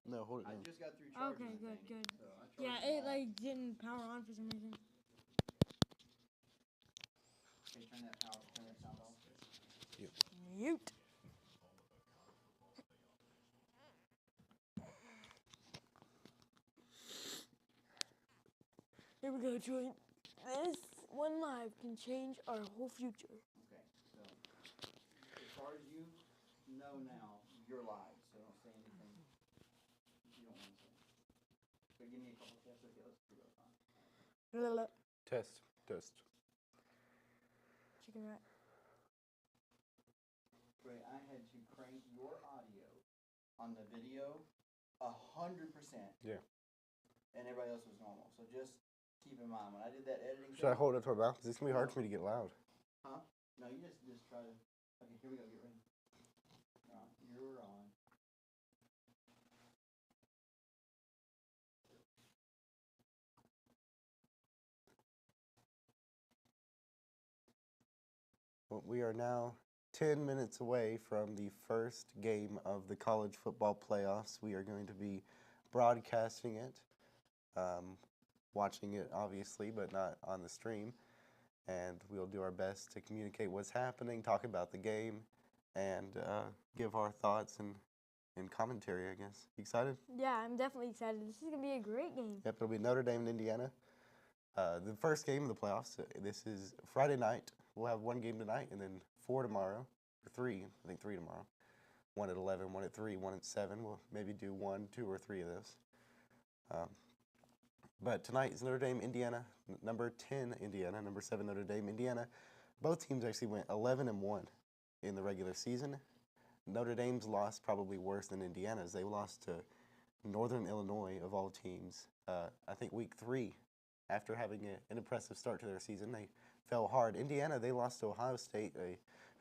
No, hold it I down. just got through charging. Okay, good, thing, good. So I charged Yeah, them it all. like didn't power on for some reason. Okay, turn that sound off. Mute. Here we go, Joy. This one live can change our whole future. Okay, so as far as you know now, you're live, so don't say anything you don't want to say. But give me a couple tests. Okay, let's do it. Test. Chicken rat. Ray, I had to crank your audio on the video 100%. Yeah. And everybody else was normal. So just keep in mind when I did that editing. Should I hold it to my mouth? Because it's gonna be hard for me to get loud. Huh? No, you just try to. Okay, here we go. Get ready. You're on. Well, we are now 10 minutes away from the first game of the college football playoffs. We are going to be broadcasting it, watching it obviously, but not on the stream. And we'll do our best to communicate what's happening, talk about the game, and give our thoughts and commentary, I guess. You excited? Yeah, I'm definitely excited. This is gonna be a great game. Yep, it'll be Notre Dame and Indiana. The first game of the playoffs. This is Friday night. We'll have one game tonight, and then 4 tomorrow, or 3. I think 3 tomorrow. 1 at 11, 1 at 3, 1 at 7. We'll maybe do 1, 2, or 3 of those. But tonight is Notre Dame, Indiana. Number 10, Indiana. Number 7, Notre Dame, Indiana. Both teams actually went 11-1 in the regular season. Notre Dame's loss probably worse than Indiana's. They lost to Northern Illinois, of all teams. I think week 3. After having an impressive start to their season, they fell hard. Indiana, they lost to Ohio State,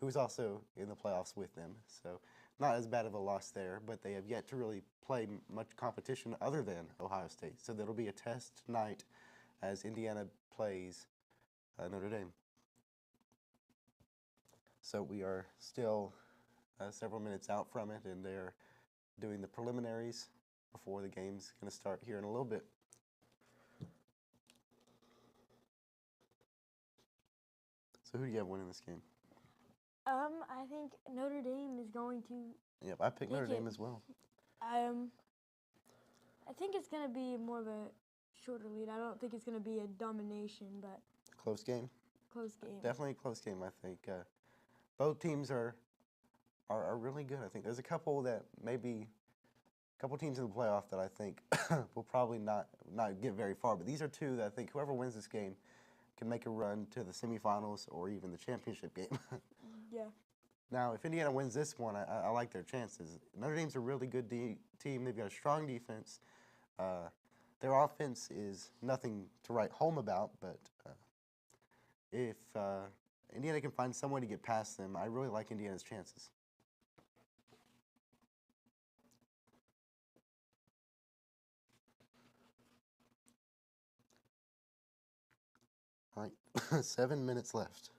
who was also in the playoffs with them. So not as bad of a loss there, but they have yet to really play much competition other than Ohio State. So that'll be a test tonight as Indiana plays Notre Dame. So we are still several minutes out from it, and they're doing the preliminaries before the game's going to start here in a little bit. So who do you have winning this game? I think Notre Dame is going to. Yep, I picked Notre Dame as well. I think it's gonna be more of a shorter lead. I don't think it's gonna be a domination, but Close game. close game. Definitely a close game, I think. Both teams are really good. I think there's a couple teams in the playoff that I think will probably not get very far. But these are two that I think whoever wins this game can make a run to the semifinals or even the championship game. Yeah. Now, if Indiana wins this one, I like their chances. Notre Dame's a really good team. They've got a strong defense. Their offense is nothing to write home about, but if Indiana can find some way to get past them, I really like Indiana's chances. All right, 7 minutes left.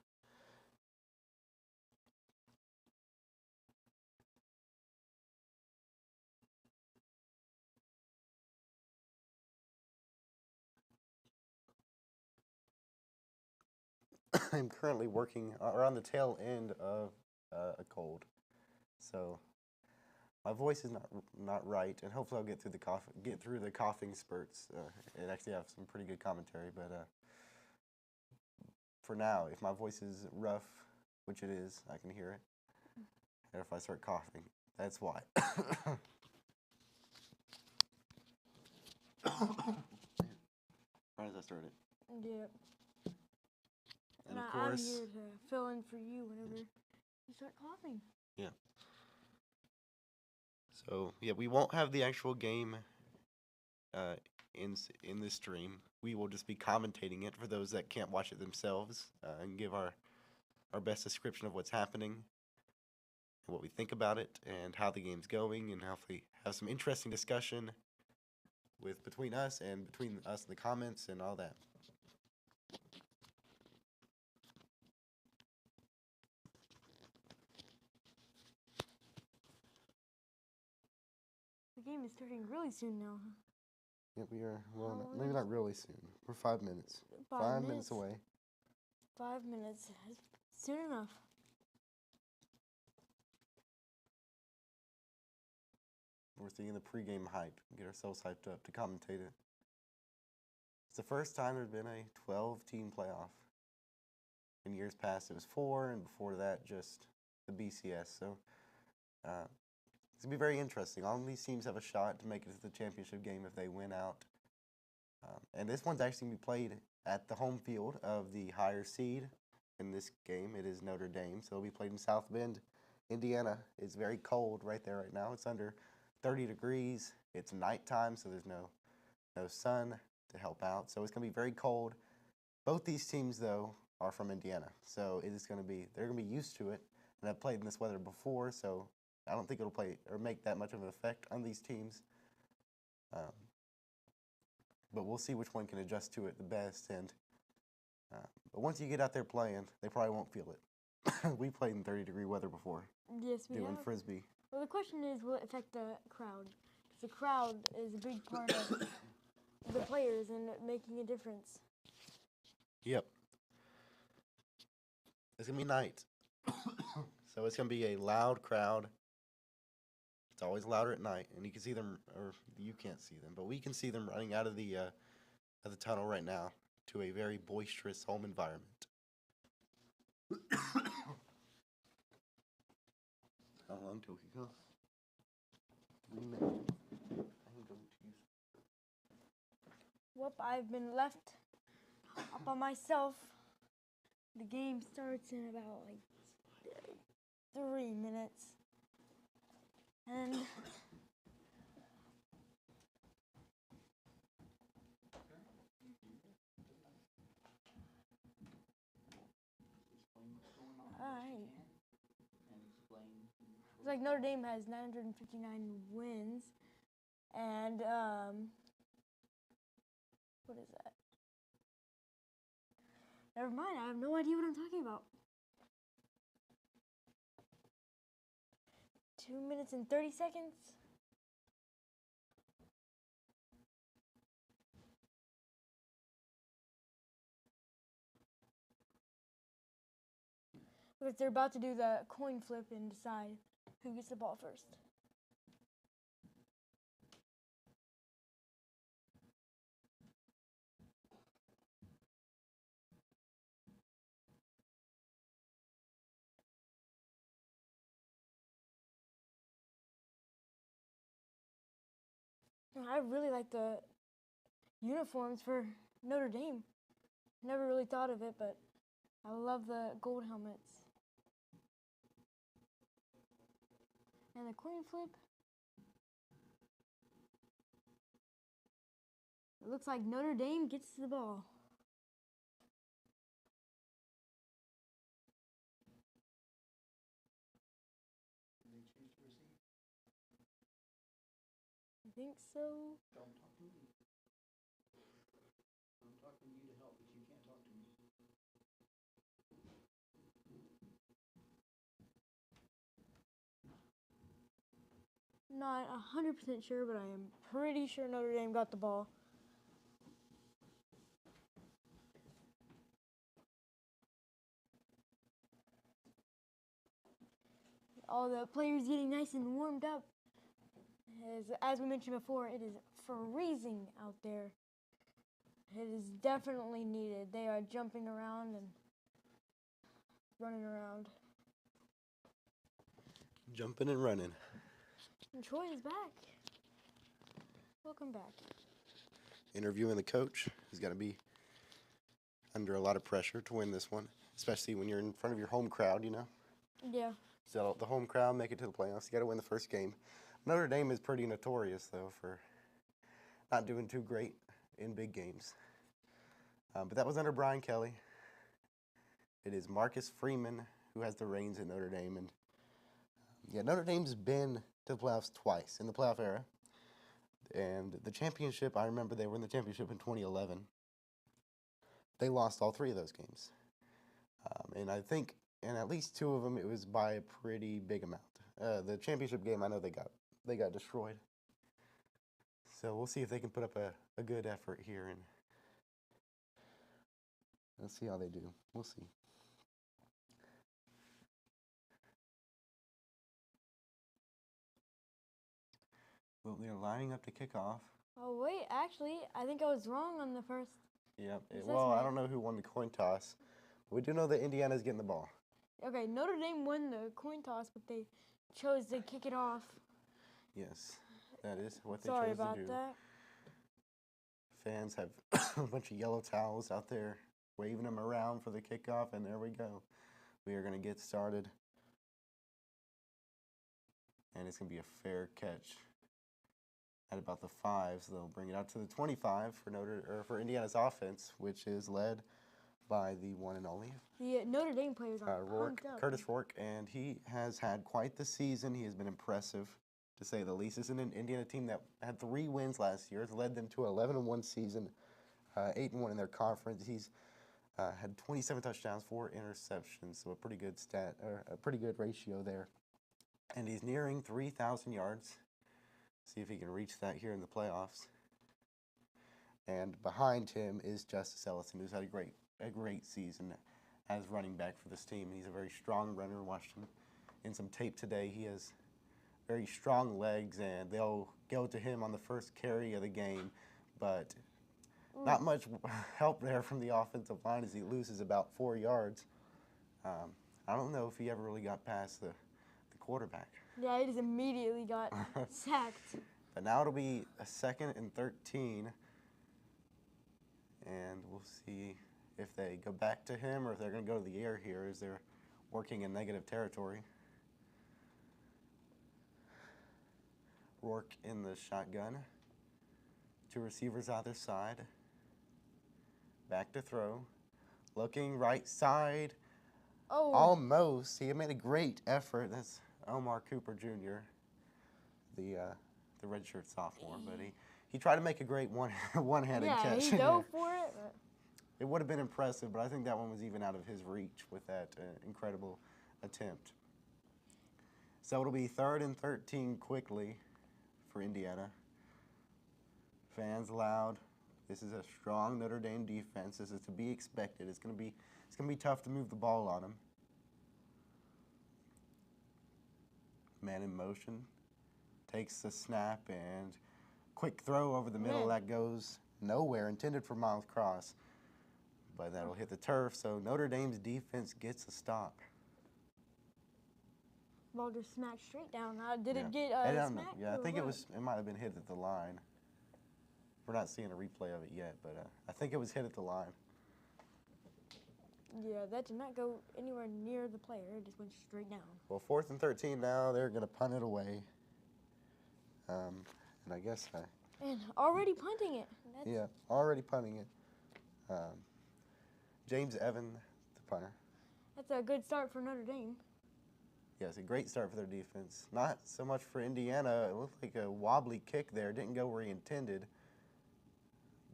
I'm currently working around the tail end of a cold, so my voice is not right, and hopefully I'll get through the coughing spurts and actually have some pretty good commentary. But for now, if my voice is rough, which it is, I can hear it, and if I start coughing, that's why. Right as I started. Yeah. And of I'm course, here to fill in for you whenever you start coughing. yeah. So yeah, we won't have the actual game in this stream. We will just be commentating it for those that can't watch it themselves and give our best description of what's happening and what we think about it and how the game's going, and hopefully have some interesting discussion between us and the comments and all that. The game is starting really soon now. Huh? Yeah, we are. Well, How long maybe is not really soon. We're 5 minutes. 5 minutes away. 5 minutes. Soon enough. We're seeing the pregame hype. Get ourselves hyped up to commentate it. It's the first time there's been a 12-team playoff. In years past, it was 4, and before that, just the BCS. So it's going to be very interesting. All of these teams have a shot to make it to the championship game if they win out. And this one's actually going to be played at the home field of the higher seed in this game. It is Notre Dame, so it'll be played in South Bend, Indiana. It's very cold right there right now. It's under 30 degrees. It's nighttime, so there's no sun to help out. So it's going to be very cold. Both these teams, though, are from Indiana, so it is going to be, they're going to be used to it, and have played in this weather before, so I don't think it'll play or make that much of an effect on these teams. But we'll see which one can adjust to it the best. And but once you get out there playing, they probably won't feel it. We played in 30-degree weather before, Yes, we doing have. frisbee. Well, the question is, will it affect the crowd? 'Cause the crowd is a big part of the players and making a difference. Yep. It's going to be night. So it's going to be a loud crowd. It's always louder at night, and you can see them, or you can't see them, but we can see them running out of the tunnel right now to a very boisterous home environment. How long till we go? 3 minutes. I'm going to use. Whoop, I've been left up on myself. The game starts in about like 3 minutes. And Explain what's going on. alright. And explain. It's like Notre Dame has 959 wins. And what is that? Never mind, I have no idea what I'm talking about. 2 minutes and 30 seconds. Because they're about to do the coin flip and decide who gets the ball first. I really like the uniforms for Notre Dame. Never really thought of it, but I love the gold helmets. And the coin flip. It looks like Notre Dame gets the ball. Did they choose to receive? I think so. Don't talk to me. I'm talking to you to help, but you can't talk to me. Not 100% sure, but I am pretty sure Notre Dame got the ball. All the players getting nice and warmed up. As we mentioned before, it is freezing out there. It is definitely needed. They are jumping around and running around. Jumping and running. And Troy is back. Welcome back. Interviewing the coach. He's got to be under a lot of pressure to win this one, especially when you're in front of your home crowd, you know. Yeah. So the home crowd make it to the playoffs. You got to win the first game. Notre Dame is pretty notorious, though, for not doing too great in big games. But that was under Brian Kelly. It is Marcus Freeman who has the reins at Notre Dame. And yeah, Notre Dame's been to the playoffs twice in the playoff era. And the championship, I remember they were in the championship in 2011. They lost all 3 of those games. And I think in at least 2 of them, it was by a pretty big amount. The championship game, I know they got destroyed. So we'll see if they can put up a good effort here, and let's see how they do. We'll see. Well, they're lining up to kick off. Oh wait, actually, I think I was wrong on the first. Yep. What's Well, this, I man? don't know who won the coin toss. We do know that Indiana's getting the ball. Okay, Notre Dame won the coin toss, but they chose to kick it off. Yes, that is what they Sorry chose about to do. that. Fans have a bunch of yellow towels out there waving them around for the kickoff, and there we go. We are going to get started, and it's going to be a fair catch at about the 5, so they'll bring it out to the 25 for Indiana's offense, which is led by the one and only The Notre Dame players are pumped up. Curtis Rourke, and he has had quite the season. He has been impressive, to say the least. This is an Indiana team that had 3 wins last year. It's led them to an 11-1 season, 8-1 in their conference. He's had 27 touchdowns, 4 interceptions, so a pretty good a pretty good ratio there. And he's nearing 3,000 yards. See if he can reach that here in the playoffs. And behind him is Justice Ellison, who's had a great season as running back for this team. He's a very strong runner. Watched him in some tape today. He has very strong legs, and they'll go to him on the first carry of the game. But not much help there from the offensive line as he loses about 4 yards. I don't know if he ever really got past the quarterback. Yeah, he just immediately got sacked. But now it'll be a 2nd and 13. And we'll see if they go back to him or if they're going to go to the air here as they're working in negative territory. Rourke in the shotgun. 2 receivers either side. Back to throw. Looking right side. Oh, Almost. He made a great effort. That's Omar Cooper Jr., the redshirt sophomore. But he tried to make a great one-handed catch. Yeah, he dove for it. But It would have been impressive, but I think that one was even out of his reach with that incredible attempt. So it'll be 3rd and 13 quickly for Indiana. Fans loud. This is a strong Notre Dame defense. This is to be expected. It's gonna be tough to move the ball on them. Man in motion. Takes the snap and quick throw over the middle. That goes nowhere. Intended for Miles Cross. But that'll hit the turf, so Notre Dame's defense gets a stop. ball just smacked straight down. Did it get I don't know. smacked? Yeah, I or think what? it might have been hit at the line. We're not seeing a replay of it yet, but I think it was hit at the line. Yeah, that did not go anywhere near the player. It just went straight down. Well, 4th and 13 now. They're going to punt it away. And I guess And already punting it. yeah, already punting it. James Evan, the punter. That's a good start for Notre Dame. Yes, a great start for their defense. Not so much for Indiana. It looked like a wobbly kick there. Didn't go where he intended,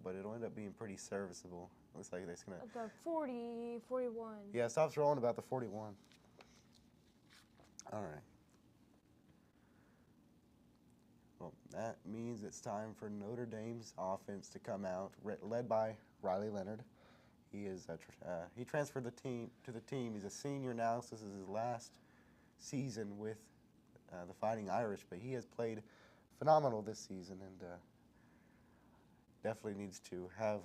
but it'll end up being pretty serviceable. Looks like it's going to... At the 40, 41. Yeah, it stops rolling about the 41. All right. Well, that means it's time for Notre Dame's offense to come out, led by Riley Leonard. He is he transferred to the team. He's a senior now, so this is his last season with the Fighting Irish, but he has played phenomenal this season and definitely needs to have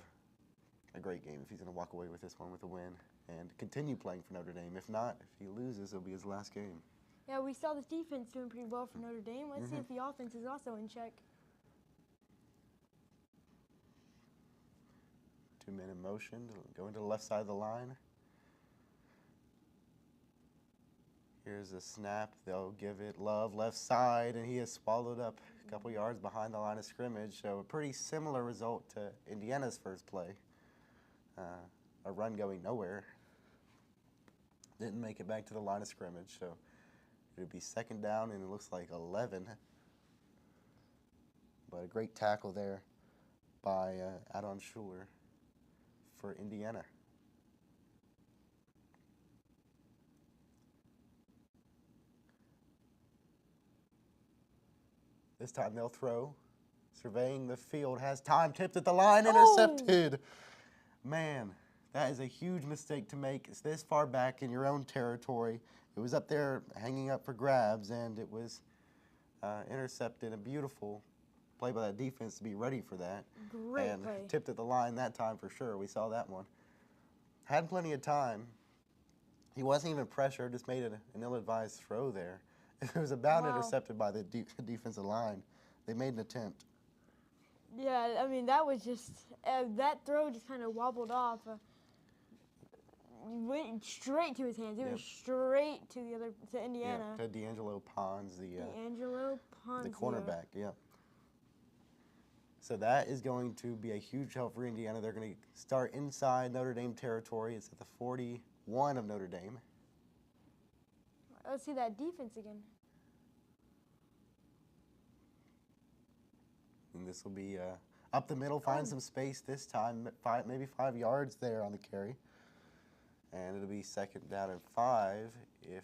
a great game if he's going to walk away with this one with a win and continue playing for Notre Dame. If not, if he loses, it'll be his last game. Yeah, we saw the defense doing pretty well for Notre Dame. Let's see if the offense is also in check. 2 men in motion, going to the left side of the line. Here's a snap. They'll give it Love left side, and he is swallowed up a couple yards behind the line of scrimmage. So a pretty similar result to Indiana's first play. A run going nowhere. Didn't make it back to the line of scrimmage, so it would be 2nd down, and it looks like 11. But a great tackle there by Adon Schuler for Indiana. This time they'll throw. surveying the field, has time, tipped at the line, Oh! intercepted. Man, that is a huge mistake to make. It's this far back in your own territory. It was up there hanging up for grabs, and it was intercepted. A beautiful play by that defense to be ready for that. Great and play. tipped at the line that time for sure. We saw that one. Had plenty of time. He wasn't even pressured, just made an ill-advised throw there. It was about Wow. intercepted by the defensive line. They made an attempt. Yeah, I mean, that was just, that throw just kind of wobbled off. Went straight to his hands. It Yep. was straight to Indiana. Yeah, to D'Angelo Pons, D'Angelo Ponzio. the cornerback, yeah. So that is going to be a huge help for Indiana. They're going to start inside Notre Dame territory. It's at the 41 of Notre Dame. Let's see that defense again. And this will be up the middle, find some space this time, maybe 5 yards there on the carry. And it'll be 2nd down and 5 if,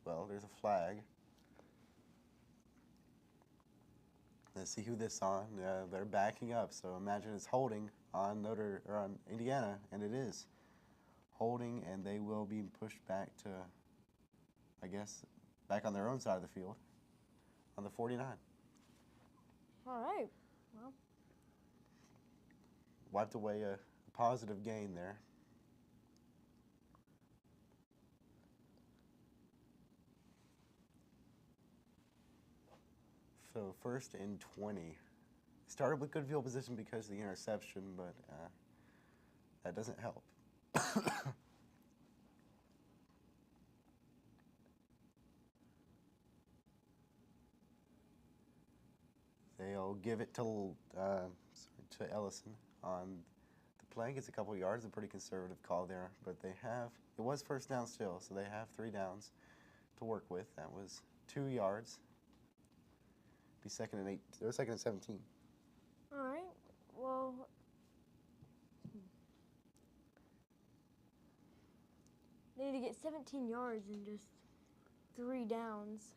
well, there's a flag. Let's see who this on. They're backing up, so imagine it's holding on on Indiana, and it is holding, and they will be pushed back to, I guess, back on their own side of the field on the 49. All right. Well, Wiped away a positive gain there. So 1st and 20. Started with good field position because of the interception, but that doesn't help. They'll give it to Ellison on the play. Gets a couple yards. A pretty conservative call there, but it was 1st down still, so they have 3 downs to work with. That was 2 yards. Be 2nd and 8 or 2nd and 17. all right. Well, they need to get 17 yards in just 3 downs,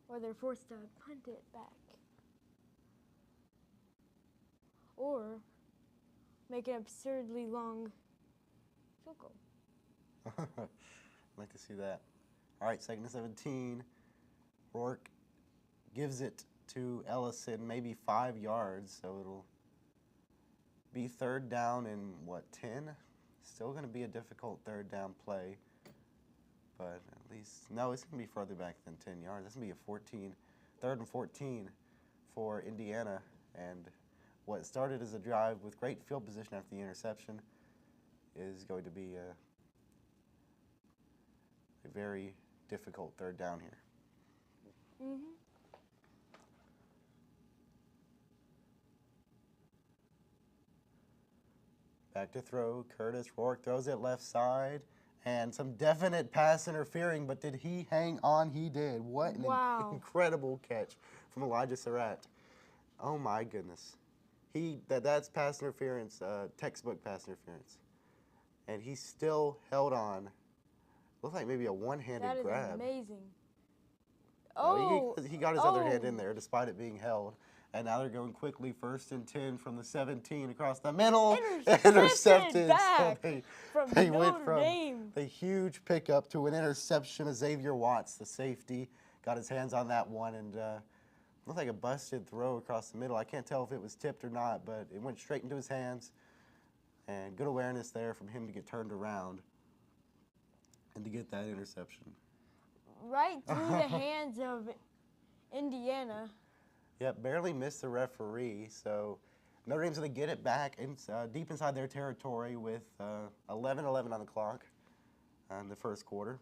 or they're forced to punt it back, or make an absurdly long field goal. I'd like to see that. All right, 2nd and 17. Rourke gives it to Ellison, maybe 5 yards, so it'll be 3rd down and 10? Still going to be a difficult 3rd down play, but at least, no, it's going to be further back than 10 yards. It's going to be a 3rd and 14 for Indiana, and what started as a drive with great field position after the interception is going to be a very difficult 3rd down here. Mm-hmm. Back to throw. Curtis Rourke throws it left side. And some definite pass interfering, but did he hang on? He did. What an Wow. incredible catch from Elijah Surratt. Oh, my goodness. That's pass interference, textbook pass interference. And he still held on. Looked like maybe a one-handed That is grab. amazing. No, Oh, he got his other hand in there despite it being held. And now they're going quickly, 1st and 10 from the 17 across the middle. Intercepted back So from they Notre went from Dame. the huge pickup to an interception. Xavier Watts, the safety, got his hands on that one, and looked like a busted throw across the middle. I can't tell if it was tipped or not, but it went straight into his hands. And good awareness there from him to get turned around and to get that interception. Right through the hands of Indiana. Yep, barely missed the referee, so Notre Dame's going to get it back deep inside their territory with 11:11 on the clock in the 1st quarter.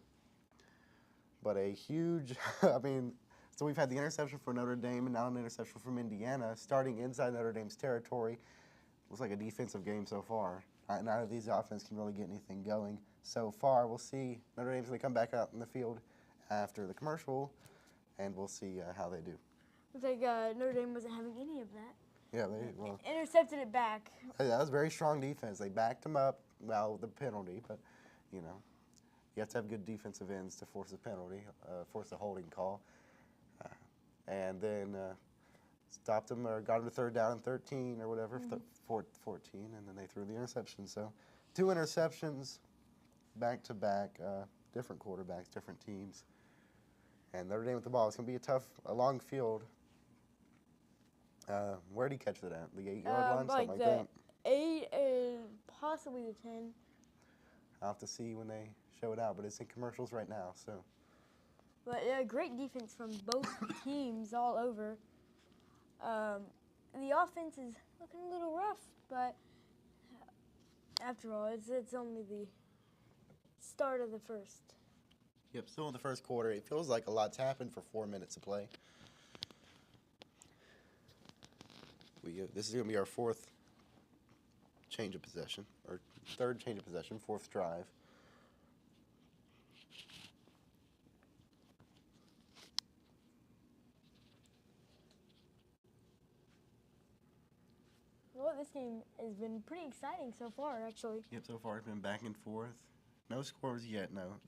But a huge, so we've had the interception for Notre Dame and now an interception from Indiana starting inside Notre Dame's territory. Looks like a defensive game so far. Neither of these offenses can really get anything going so far. We'll see. Notre Dame's going to come back out in the field after the commercial, and we'll see how they do. Looks like Notre Dame wasn't having any of that. Yeah, Intercepted it back. that was very strong defense. They backed him up. Well, the penalty, but you have to have good defensive ends to force a penalty, force a holding call, and then stopped them or got them to third down and 13 or whatever, 14, and then they threw the interception. So 2 interceptions back to back, different quarterbacks, different teams. And Notre Dame with the ball. It's going to be a long field. Where did he catch it at? The 8-yard line? Something like that. 8 and possibly the 10. I'll have to see when they show it out, but it's in commercials right now. So. But great defense from both teams all over. The offense is looking a little rough, but after all, it's only the start of the first. Yep, still in the first quarter. It feels like a lot's happened for 4 minutes of play. This is going to be our 4th change of possession, or 3rd change of possession, 4th drive. Well, this game has been pretty exciting so far, actually. Yep, so far it's been back and forth. No scores yet, no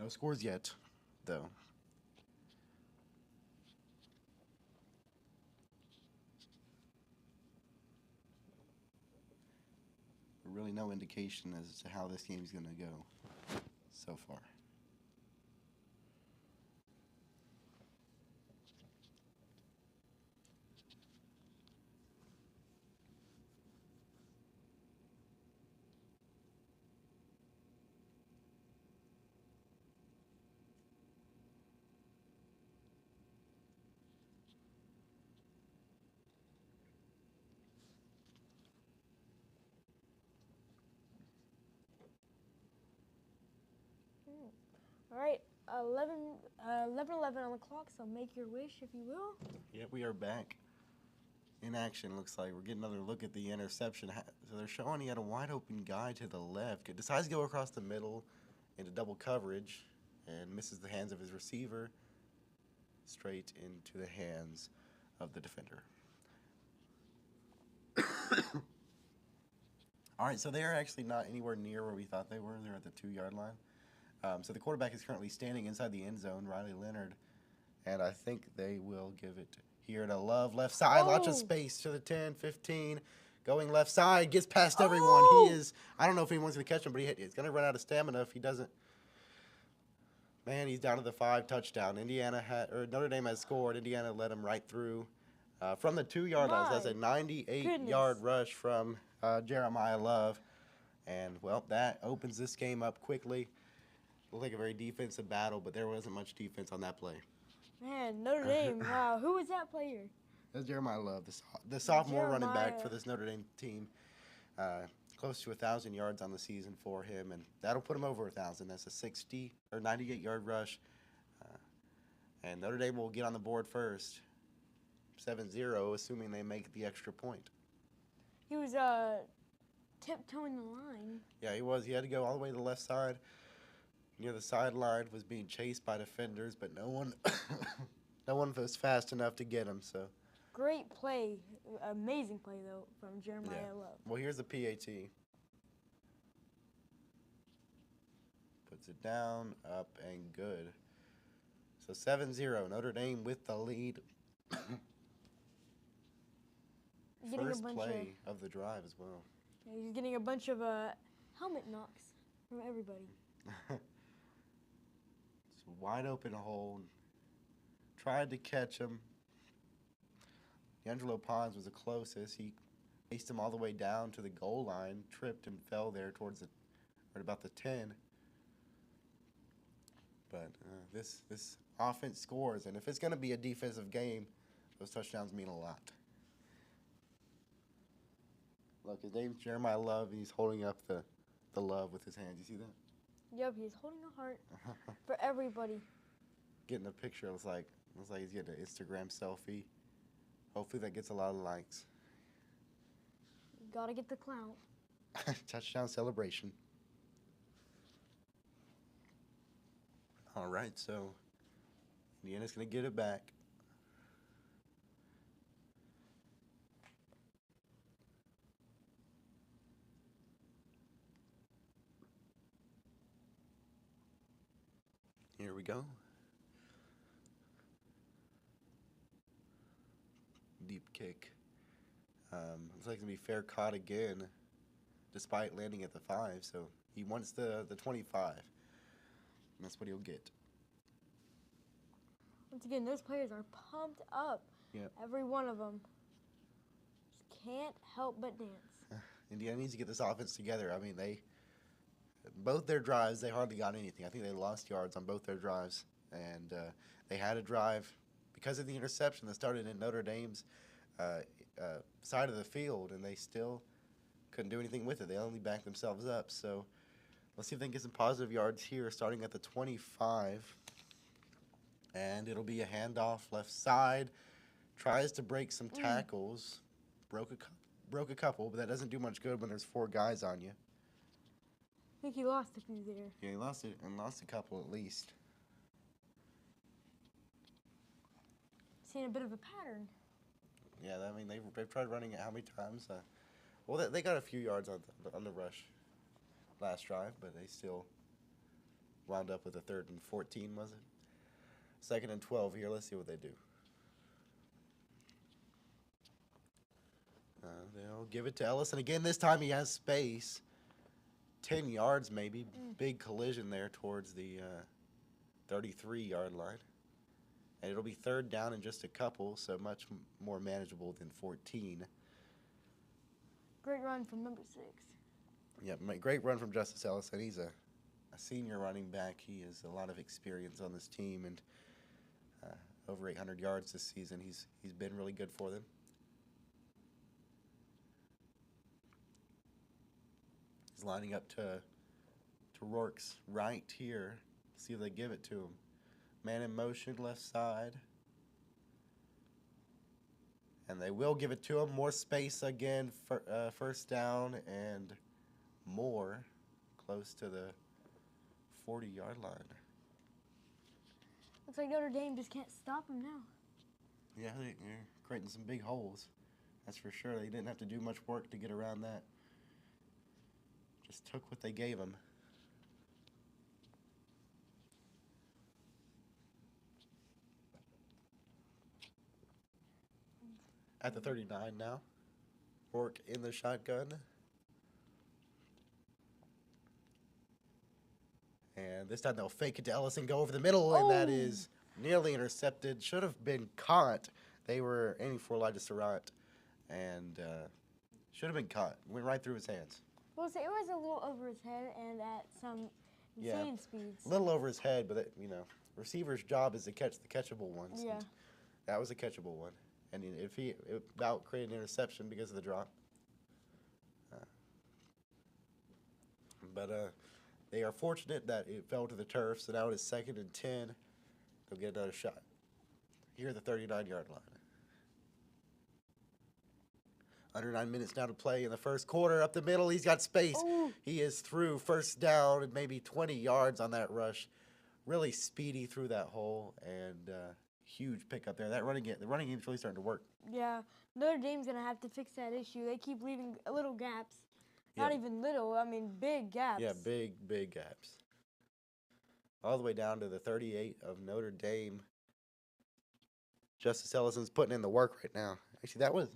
scores yet, though. Really no indication as to how this game's going to go so far. All right, 11:11 on the clock, so make your wish if you will. Yep, we are back in action. Looks like we're getting another look at the interception. So they're showing he had a wide open guy to the left. Decides to go across the middle into double coverage and misses the hands of his receiver straight into the hands of the defender. All right, so they are actually not anywhere near where we thought they were. They're at the 2-yard line. So the quarterback is currently standing inside the end zone, Riley Leonard, and I think they will give it here to Love, left side, lots of space to the 10, 15, going left side, gets past everyone. He is, I don't know if he wants to catch him, but he's going to run out of stamina if he doesn't. Man, he's down to the 5 touchdown. Notre Dame has scored. Indiana led him right through from the 2-yard line. So that's a 98-yard rush from Jeremiah Love. And, well, that opens this game up quickly. Looked like a very defensive battle, but there wasn't much defense on that play. Man, Notre Dame, wow. Who was that player? That's Jeremiah Love, the sophomore running back for this Notre Dame team. Close to 1,000 yards on the season for him, and that'll put him over 1,000. That's a 60 or 98-yard rush. And Notre Dame will get on the board first, 7-0, assuming they make the extra point. He was tiptoeing the line. Yeah, he was. He had to go all the way to the left side. Near the sideline, was being chased by defenders, but no one was fast enough to get him. So great play, amazing play though from Jeremiah Love. Well, here's the PAT. Puts it down, up, and good. So 7-0, Notre Dame with the lead. First play of the drive as well. Yeah, he's getting a bunch of helmet knocks from everybody. Wide open hole. Tried to catch him. D'Angelo Pons was the closest. He chased him all the way down to the goal line, tripped and fell there towards right about the 10. But this offense scores, and if it's going to be a defensive game, those touchdowns mean a lot. Look, his name's Jeremiah Love, and he's holding up the love with his hands. You see that? Yep, he's holding a heart for everybody. Getting a picture, looks like he's getting an Instagram selfie. Hopefully that gets a lot of likes. Gotta get the clout. Touchdown celebration. All right, so Indiana's going to get it back. Here we go. deep kick. Looks like it's going to be fair caught again, despite landing at the 5. So he wants the 25. And that's what he'll get. Once again, those players are pumped up. Yep. Every one of them. Just can't help but dance. Indiana needs to get this offense together. I mean, both their drives, they hardly got anything. I think they lost yards on both their drives. And they had a drive because of the interception that started in Notre Dame's side of the field, and they still couldn't do anything with it. They only backed themselves up. So let's see if they can get some positive yards here, starting at the 25. And it'll be a handoff left side. Tries to break some tackles. Broke a couple, but that doesn't do much good when there's 4 guys on you. I think he lost a few there. Yeah, he lost it and lost a couple at least. Seeing a bit of a pattern. Yeah, I mean they've tried running it how many times? Well, they got a few yards on the rush last drive, but they still wound up with a 3rd and 14, was it? 2nd and 12 here. Let's see what they do. They'll give it to Ellis, and again this time he has space. 10 yards maybe. Big collision there towards the 33-yard line. And it'll be 3rd down in just a couple, so much more manageable than 14. Great run from number 6. Yeah, great run from Justice Ellis, and he's a senior running back. He has a lot of experience on this team, and over 800 yards this season. He's been really good for them. He's lining up to Rourke's right here. See if they give it to him. Man in motion, left side. And they will give it to him. More space again. 1st down and more. Close to the 40-yard line. Looks like Notre Dame just can't stop him now. Yeah, they're creating some big holes. That's for sure. They didn't have to do much work to get around that. Just took what they gave him. At the 39 now. Rourke in the shotgun. And this time they'll fake it to Ellis and go over the middle, and that is nearly intercepted. Should have been caught. They were aiming for Elijah Surratt, and should have been caught. Went right through his hands. Well, so it was a little over his head and at some insane speeds. A little over his head, but receiver's job is to catch the catchable ones. Yeah. And that was a catchable one. And if he about created an interception because of the drop. But they are fortunate that it fell to the turf, so now it is 2nd and 10. They'll get another shot. Here at the 39-yard line. Under 9 minutes now to play in the first quarter. Up the middle, he's got space. Ooh. He is through 1st down and maybe 20 yards on that rush. Really speedy through that hole, and huge pickup there. The running game's really starting to work. Yeah, Notre Dame's going to have to fix that issue. They keep leaving little gaps. Not even little, I mean big gaps. Yeah, big gaps. All the way down to the 38 of Notre Dame. Justice Ellison's putting in the work right now. Actually, that was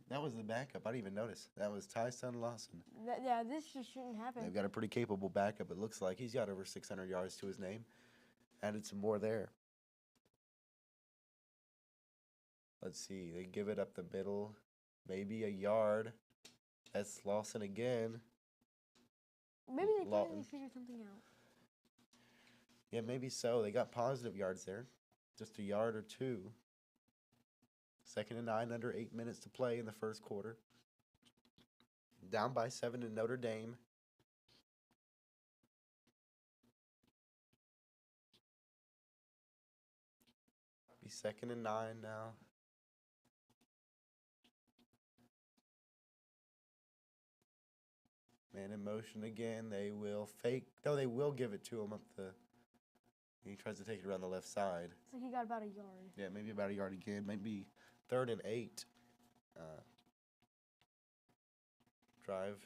the backup. I didn't even notice. That was Tyson Lawson. Yeah, this just shouldn't happen. They've got a pretty capable backup, it looks like. He's got over 600 yards to his name. Added some more there. Let's see. They give it up the middle. Maybe a yard. That's Lawson again. Maybe they finally figured something out. Yeah, maybe so. They got positive yards there. Just a yard or two. 2nd and 9, under 8 minutes to play in the first quarter. Down by 7 to Notre Dame. Be 2nd and 9 now. Man in motion again. They will fake. No, they will give it to him up the. He tries to take it around the left side. So he got about a yard. Yeah, maybe about a yard again. Maybe 3rd and 8. Drive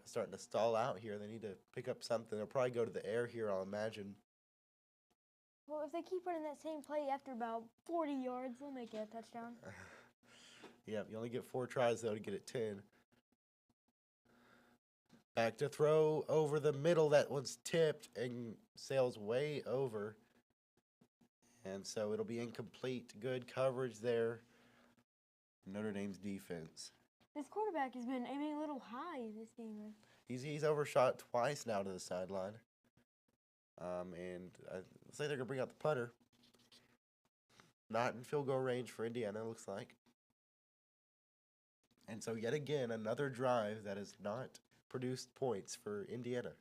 starting to stall out here. They need to pick up something. They'll probably go to the air here, I'll imagine. Well, if they keep running that same play after about 40 yards, they'll make it a touchdown. Yeah, you only get 4 tries, though, to get it 10. Back to throw over the middle. That one's tipped and sails way over. And so it'll be incomplete. Good coverage there. Notre Dame's defense. This quarterback has been aiming a little high this game. He's overshot twice now to the sideline. And I say they're going to bring out the putter. Not in field goal range for Indiana, looks like. And so yet again, another drive that has not produced points for Indiana.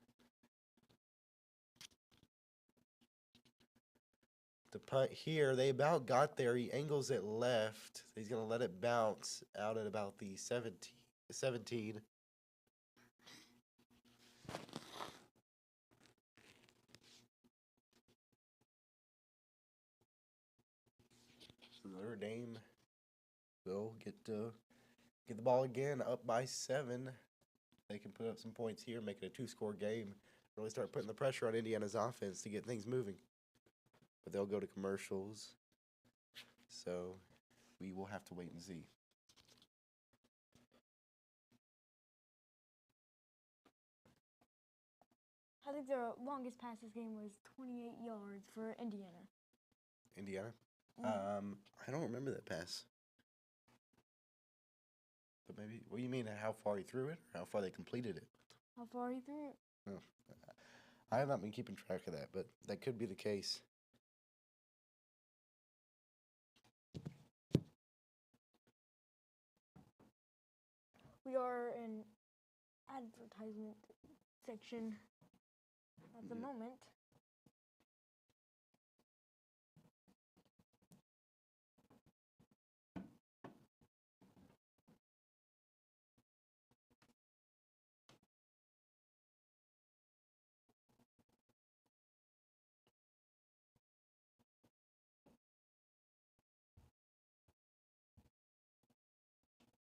The punt here, they about got there. He angles it left. He's going to let it bounce out at about the 17. So Notre Dame will get the ball again, up by 7. They can put up some points here, make it a 2-score game. Really start putting the pressure on Indiana's offense to get things moving. But they'll go to commercials. So we will have to wait and see. I think their longest pass this game was 28 yards for Indiana. Indiana? Mm. I don't remember that pass. But maybe, what do you mean, how far he threw it? Or how far they completed it? How far he threw it? Oh, I have not been keeping track of that, but that could be the case. We are in advertisement section at the moment.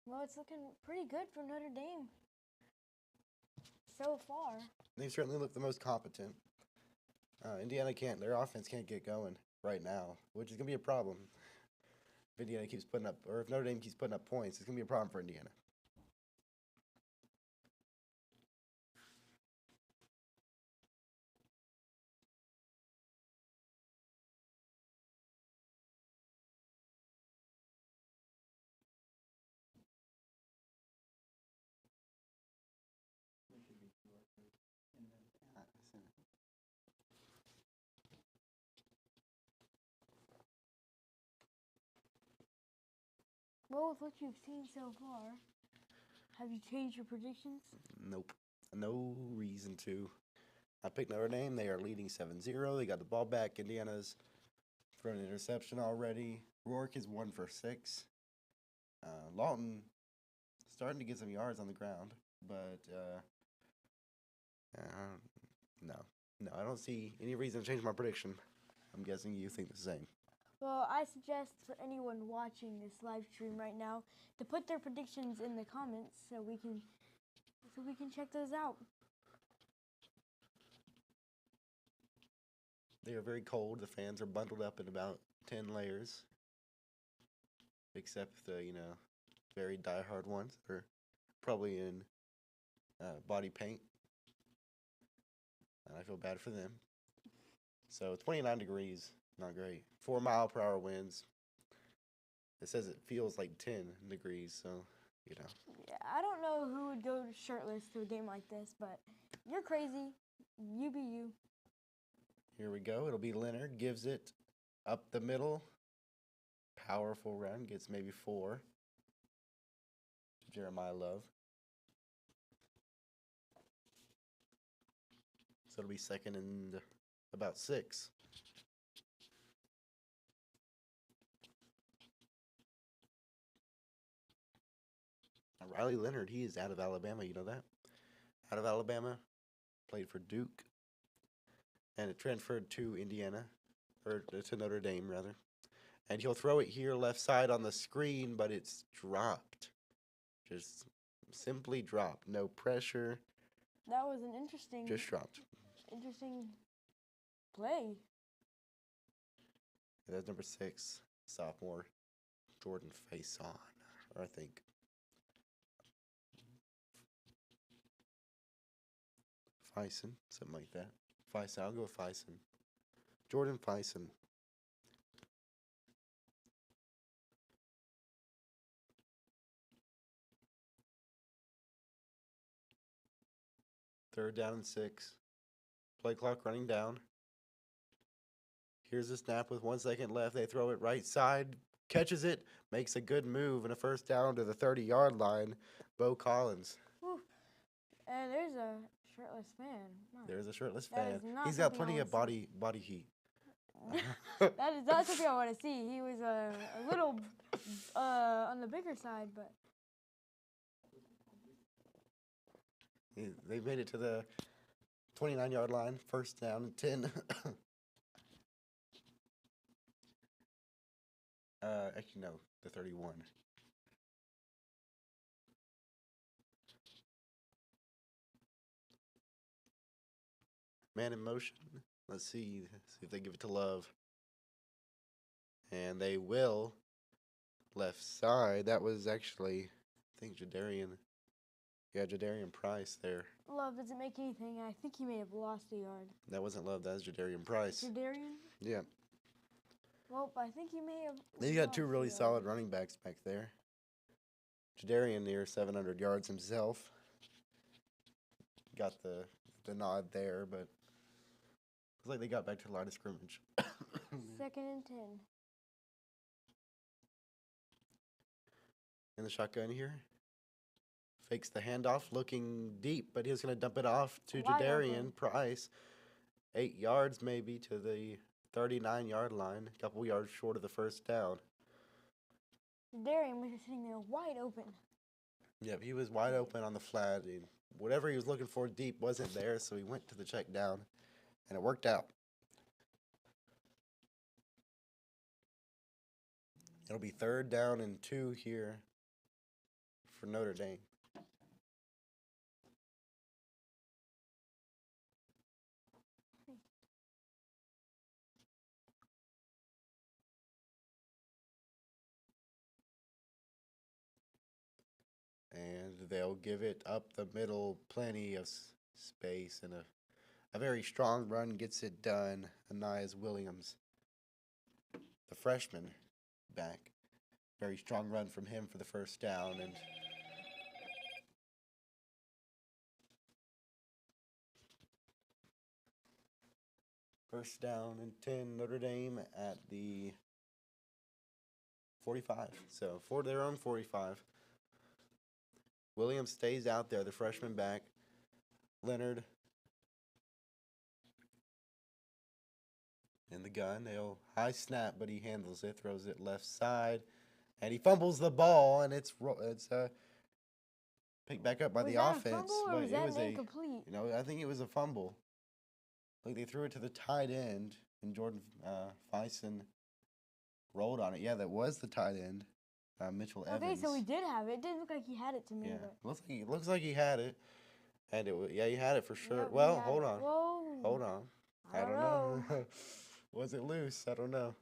Well, it's looking pretty good for Notre Dame so far. They certainly look the most competent. Indiana can't, their offense can't get going right now, which is going to be a problem. If Indiana keeps putting up, or if Notre Dame keeps putting up points, it's going to be a problem for Indiana. Well, with what you've seen so far, have you changed your predictions? Nope. No reason to. I picked Notre Dame. They are leading 7-0. They got the ball back. Indiana's thrown an interception already. Rourke is 1 for 6. Lawton starting to get some yards on the ground, but no, I don't see any reason to change my prediction. I'm guessing you think the same. Well, I suggest for anyone watching this live stream right now to put their predictions in the comments so we can check those out. They are very cold. The fans are bundled up in about 10 layers, except the very diehard ones that are probably in body paint. And I feel bad for them. So 29 degrees, not great. 4-mile-per-hour winds. It says it feels like 10 degrees, so, Yeah, I don't know who would go shirtless to a game like this, but you're crazy. You be you. Here we go. It'll be Leonard. Gives it up the middle. Powerful run. Gets maybe 4. To Jeremiah Love. So it'll be second and about 6. Now, Riley Leonard, he is out of Alabama. You know that? Out of Alabama. Played for Duke. And it transferred to Indiana. Or to Notre Dame, rather. And he'll throw it here left side on the screen, but it's dropped. Just simply dropped. No pressure. That was an interesting play. That's number 6, sophomore Jordan Faison. I think. Fison, something like that. Fison, I'll go with Fison. Jordan Fison. Third down and 6. Play clock running down. Here's a snap with 1 second left. They throw it right side. Catches it. Makes a good move and a first down to the 30-yard line. Bo Collins. Whew. And there's a shirtless fan. Wow. There's a shirtless That fan. is not He's got something I plenty of wanna see. body heat. That is not something I want to see. He was a little on the bigger side, but They made it to the 29-yard line. First down and 10. Actually, no, the 31. Man in motion. Let's see if they give it to Love. And they will. Left side. That was actually, I think, Jadarian. Yeah, Jadarian Price there. Love doesn't make anything. I think he may have lost a yard. That wasn't Love. That was Jadarian Price. Jadarian? Yeah. Well, I think he may have. They got two lost a really yard. solid running backs back there. Jadarian near 700 yards himself. Got the nod there, but looks like they got back to the line of scrimmage. 2nd and 10. In the shotgun here. Fakes the handoff, looking deep, but he's going to dump it off to Wide Jadarian open. Price. 8 yards maybe to the 39-yard line. A couple yards short of the first down. Jadarian was sitting there wide open. Yep, he was wide open on the flat. And whatever he was looking for deep wasn't there, so he went to the check down, and it worked out. It'll be 3rd down and 2 here for Notre Dame. And they'll give it up the middle, plenty of space, and a very strong run gets it done. Anais Williams, the freshman, back. Very strong run from him for the first down. And first down and 10, Notre Dame at the 45. So for their own 45. Williams stays out there, the freshman back. Leonard in the gun. They'll high snap, but he handles it, throws it left side, and he fumbles the ball, and it's picked back up by Was the that offense. a fumble or But was it that was an incomplete? I think it was a fumble. Like they threw it to the tight end, and Jordan Fison rolled on it. Yeah, that was the tight end. Mitchell Evans. Okay, so he did have it. It didn't look like he had it to me. Yeah, But looks like he had it, and he had it for sure. Yep, he Well, had hold it. on, Whoa. hold on. I don't know. Was it loose? I don't know,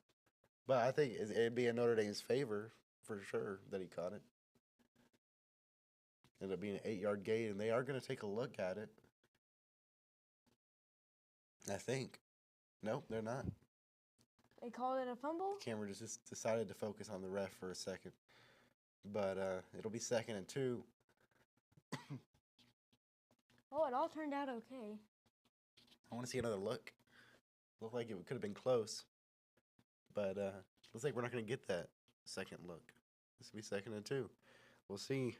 but I think it'd be in Notre Dame's favor for sure that he caught it. Ended up being an 8-yard gain, and they are going to take a look at it. I think. Nope, they're not. They called it a fumble? Camera just decided to focus on the ref for a second. But it'll be 2nd and 2. Oh, it all turned out okay. I want to see another look. Looked like it could have been close. But looks like we're not going to get that second look. This will be 2nd and 2. We'll see.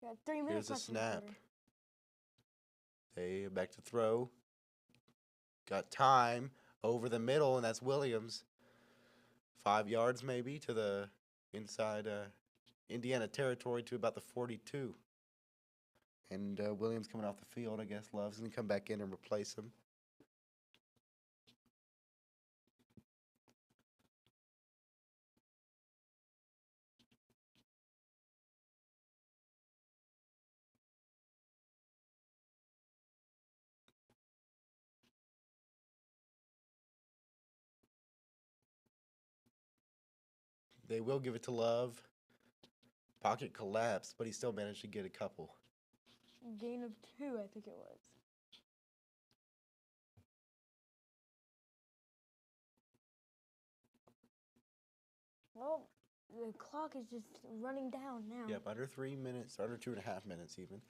Got 3 minutes Here's a left in the snap. quarter. They back to throw. Got time over the middle, and that's Williams. 5 yards maybe to the inside Indiana territory to about the 42. And Williams coming off the field, I guess. Love's going to come back in and replace him. They will give it to Love. Pocket collapsed, but he still managed to get a couple. Gain of 2, I think it was. Well, the clock is just running down now. Yep, under 3 minutes, under 2.5 minutes even.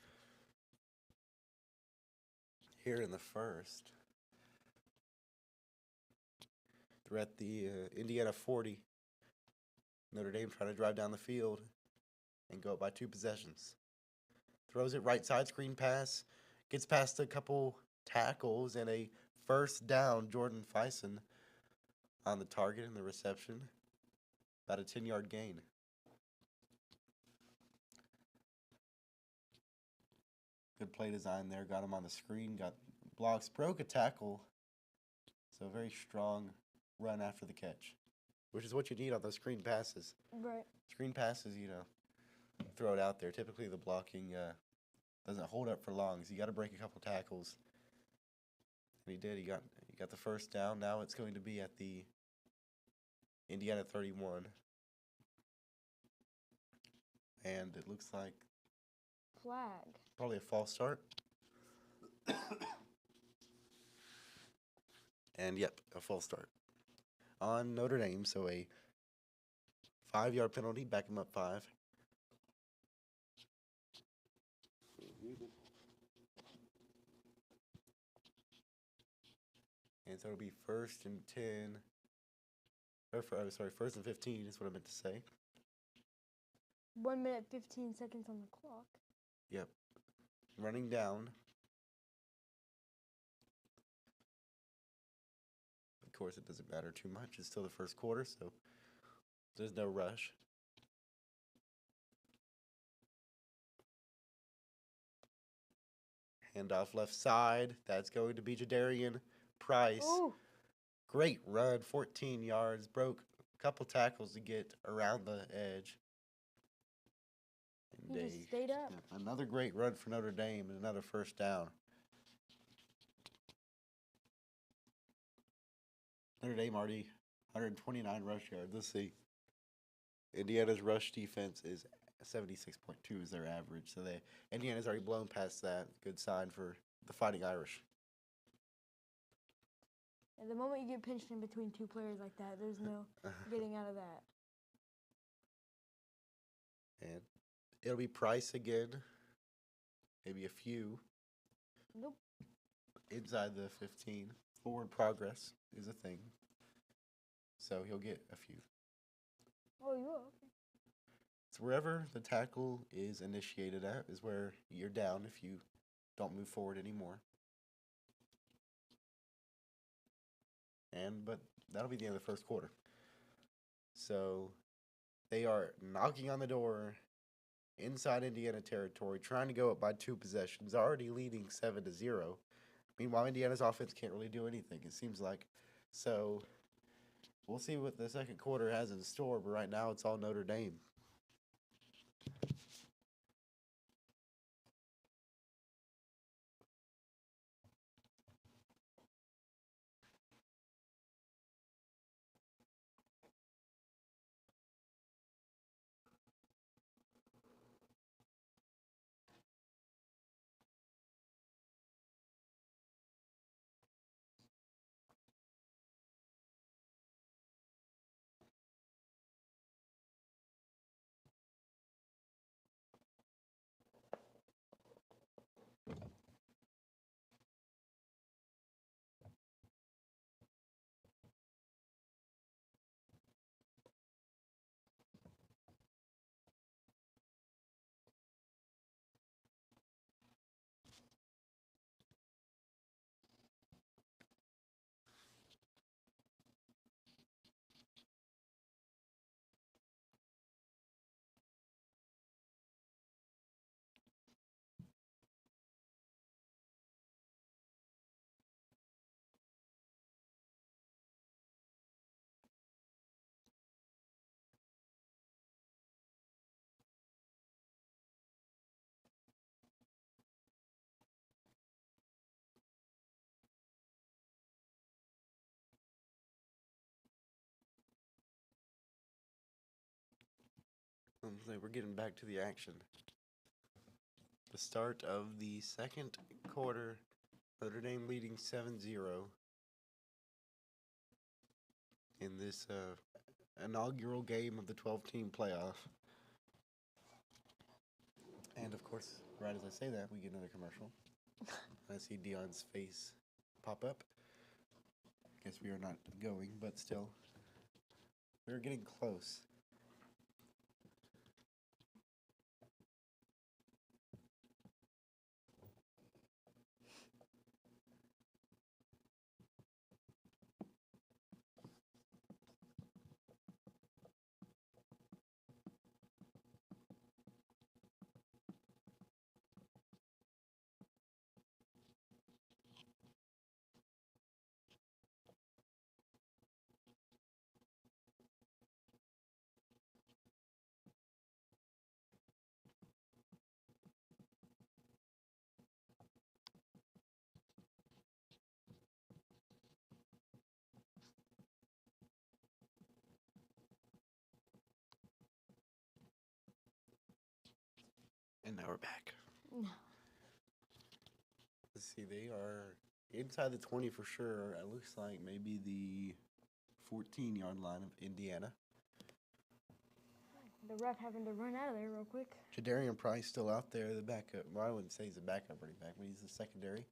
Here in the first. They're at the Indiana 40. Notre Dame trying to drive down the field and go up by 2 possessions. Throws it right side, screen pass. Gets past a couple tackles and a first down. Jordan Fison on the target and the reception. About a 10-yard gain. Good play design there. Got him on the screen. Got blocks. Broke a tackle. So a very strong run after the catch, which is what you need on those screen passes. Right. Screen passes, throw it out there. Typically the blocking doesn't hold up for long, so you got to break a couple tackles. And he did. He got the first down. Now it's going to be at the Indiana 31. And it looks like Flag. probably a false start. And yep, a false start on Notre Dame. So a 5-yard penalty, back him up 5. And so it'll be 1st and 10. First and 15 is what I meant to say. 1 minute, 15 seconds on the clock. Yep. Running down. Of course, it doesn't matter too much. It's still the first quarter, so there's no rush. Handoff left side. That's going to be Jadarian Price. Ooh. Great run, 14 yards. Broke a couple tackles to get around the edge. And He just stayed up. another great run for Notre Dame and another first down. Notre Dame already 129 rush yards. Let's see. Indiana's rush defense is 76.2 is their average. So Indiana's already blown past that. Good sign for the Fighting Irish. And the moment you get pinched in between 2 players like that, there's no getting out of that. And it'll be Price again. Maybe a few. Nope. Inside the 15. Forward progress is a thing. So he'll get a few. Oh, you will? Okay. It's wherever the tackle is initiated at is where you're down if you don't move forward anymore. But that'll be the end of the first quarter. So they are knocking on the door inside Indiana territory, trying to go up by 2 possessions, already leading 7-0. Meanwhile, Indiana's offense can't really do anything, it seems like. So we'll see what the second quarter has in store, but right now it's all Notre Dame. Looks like we're getting back to the action. The start of the second quarter. Notre Dame leading 7-0 in this inaugural game of the 12-team playoff. And of course, right as I say that, we get another commercial. I see Dion's face pop up. Guess we are not going, but still, we're getting close. And now we're back. No. Let's see, they are inside the 20 for sure. It looks like maybe the 14-yard line of Indiana. The ref having to run out of there real quick. Jadarian Price still out there, the backup. Well, I wouldn't say he's a backup running back, but he's the secondary.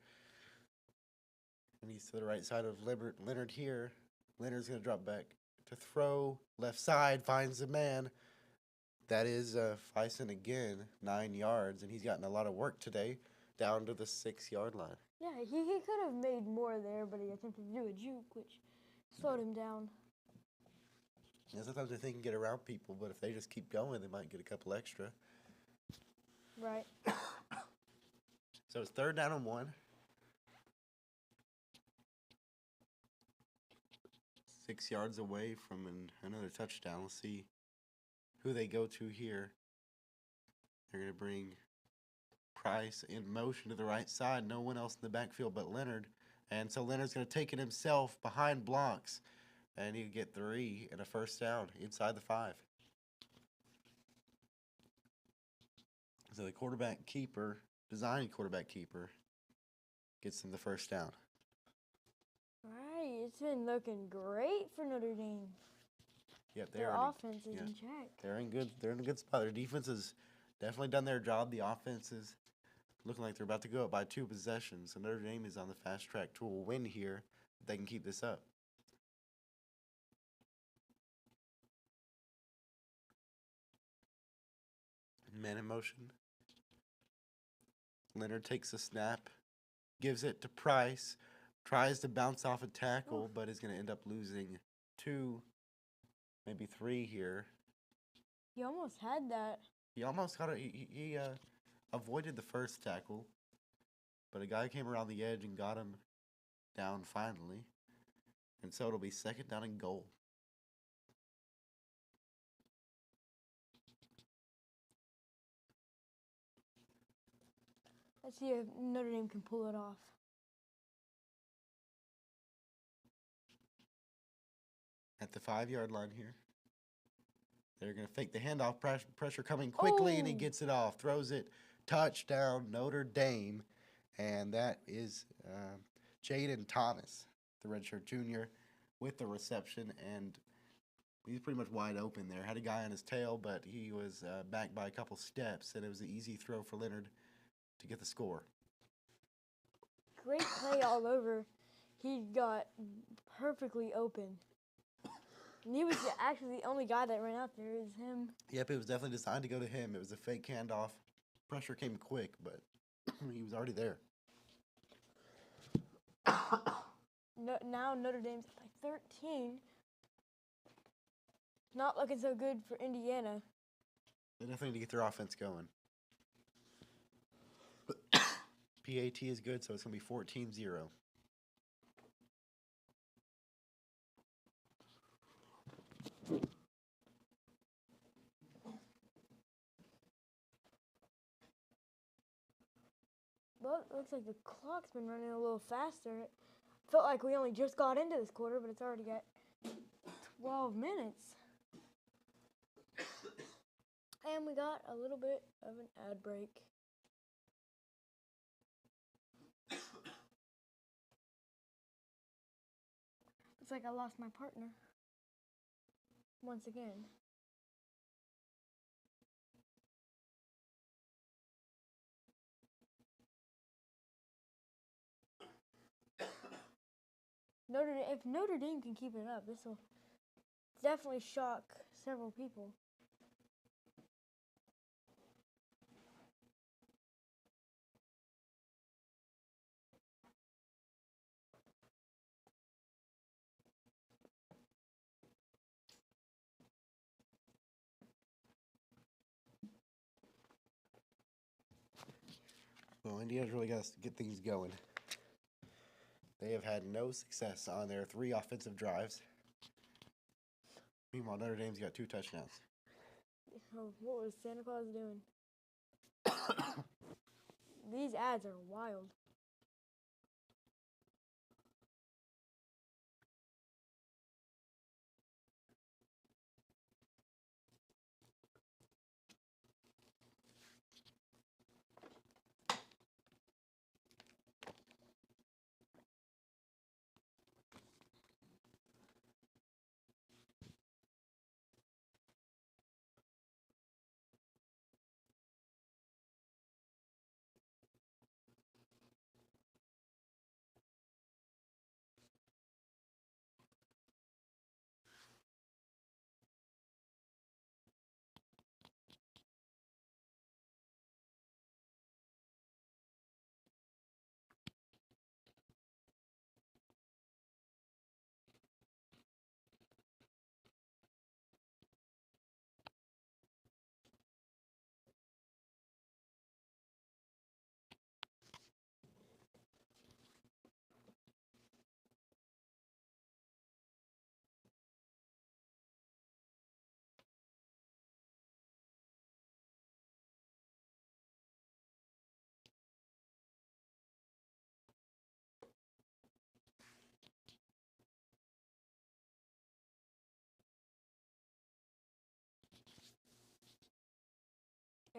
And he's to the right side of Leonard here. Leonard's going to drop back to throw. Left side, finds the man. That is Fison again, 9 yards, and he's gotten a lot of work today, down to the 6-yard line. Yeah, he could have made more there, but he attempted to do a juke, which slowed him down. Yeah, sometimes they can get around people, but if they just keep going, they might get a couple extra. Right. So it's 3rd down and 1. 6 yards away from another touchdown. Let's see who they go to here. They're going to bring Price in motion to the right side. No one else in the backfield but Leonard. And so Leonard's going to take it himself behind blocks. And he'll get 3 and a first down inside the 5. So the quarterback keeper, designing quarterback keeper, gets him the first down. Right, it's been looking great for Notre Dame. Yep, Their offense is in check. They're in a good spot. Their defense has definitely done their job. The offense is looking like they're about to go up by 2 possessions. So Notre Dame is on the fast track to a win here if they can keep this up. Man in motion. Leonard takes a snap, gives it to Price, tries to bounce off a tackle, but is going to end up losing 2, maybe 3 here. He almost had that. He almost got it. He avoided the first tackle, but a guy came around the edge and got him down finally. And so it'll be 2nd down and goal. Let's see if Notre Dame can pull it off. At the 5-yard line here. They're going to fake the handoff, pressure coming quickly, and he gets it off. Throws it, touchdown, Notre Dame. And that is Jaden Thomas, the redshirt junior, with the reception. And he's pretty much wide open there. Had a guy on his tail, but he was back by a couple steps, and it was an easy throw for Leonard to get the score. Great play all over. He got perfectly open. And he was actually the only guy that ran out there is him. Yep, it was definitely designed to go to him. It was a fake handoff. Pressure came quick, but he was already there. Now Notre Dame's up by 13. Not looking so good for Indiana. They definitely need to get their offense going. PAT is good, so it's going to be 14-0. But it looks like the clock's been running a little faster. It felt like we only just got into this quarter, but it's already got 12 minutes. And we got a little bit of an ad break. It's like I lost my partner. Once again. If Notre Dame can keep it up, this will definitely shock several people. Well, Indiana's really got to get things going. They have had no success on their 3 offensive drives. Meanwhile, Notre Dame's got 2 touchdowns. Oh, what was Santa Claus doing? These ads are wild.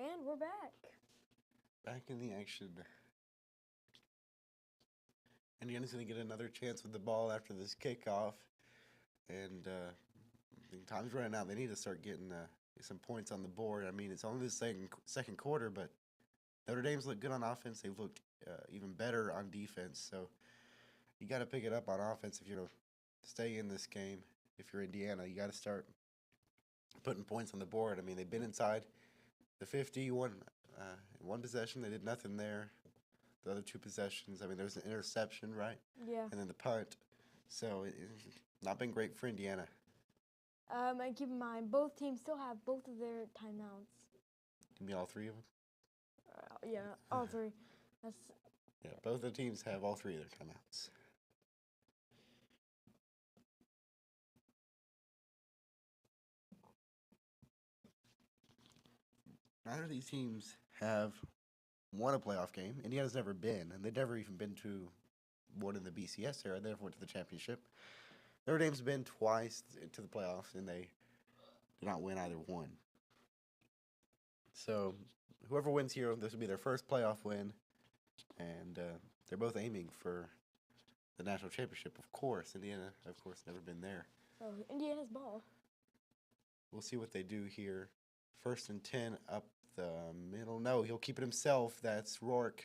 And we're back. Back in the action. Indiana's going to get another chance with the ball after this kickoff. And I think time's running out. They need to start getting some points on the board. I mean, it's only the second quarter, but Notre Dame's looked good on offense. They've looked even better on defense. So you got to pick it up on offense if you're going to stay in this game. If you're Indiana, you got to start putting points on the board. I mean, they've been inside the 50, one possession. They did nothing there. The other 2 possessions, I mean, there was an interception, right? Yeah. And then the punt. So it's not been great for Indiana. And keep in mind, both teams still have both of their timeouts. You mean all 3 of them? Yeah, all 3. That's Yeah, both the teams have all 3 of their timeouts. Neither of these teams have won a playoff game. Indiana's never been, and they've never even been to one in the BCS era. They never went to the championship. Notre Dame's been twice to the playoffs, and they did not win either one. So whoever wins here, this will be their first playoff win, and they're both aiming for the national championship, of course. Indiana, of course, never been there. oh, Indiana's ball. We'll see what they do here. 1st and 10 up the middle. No, he'll keep it himself. That's Rourke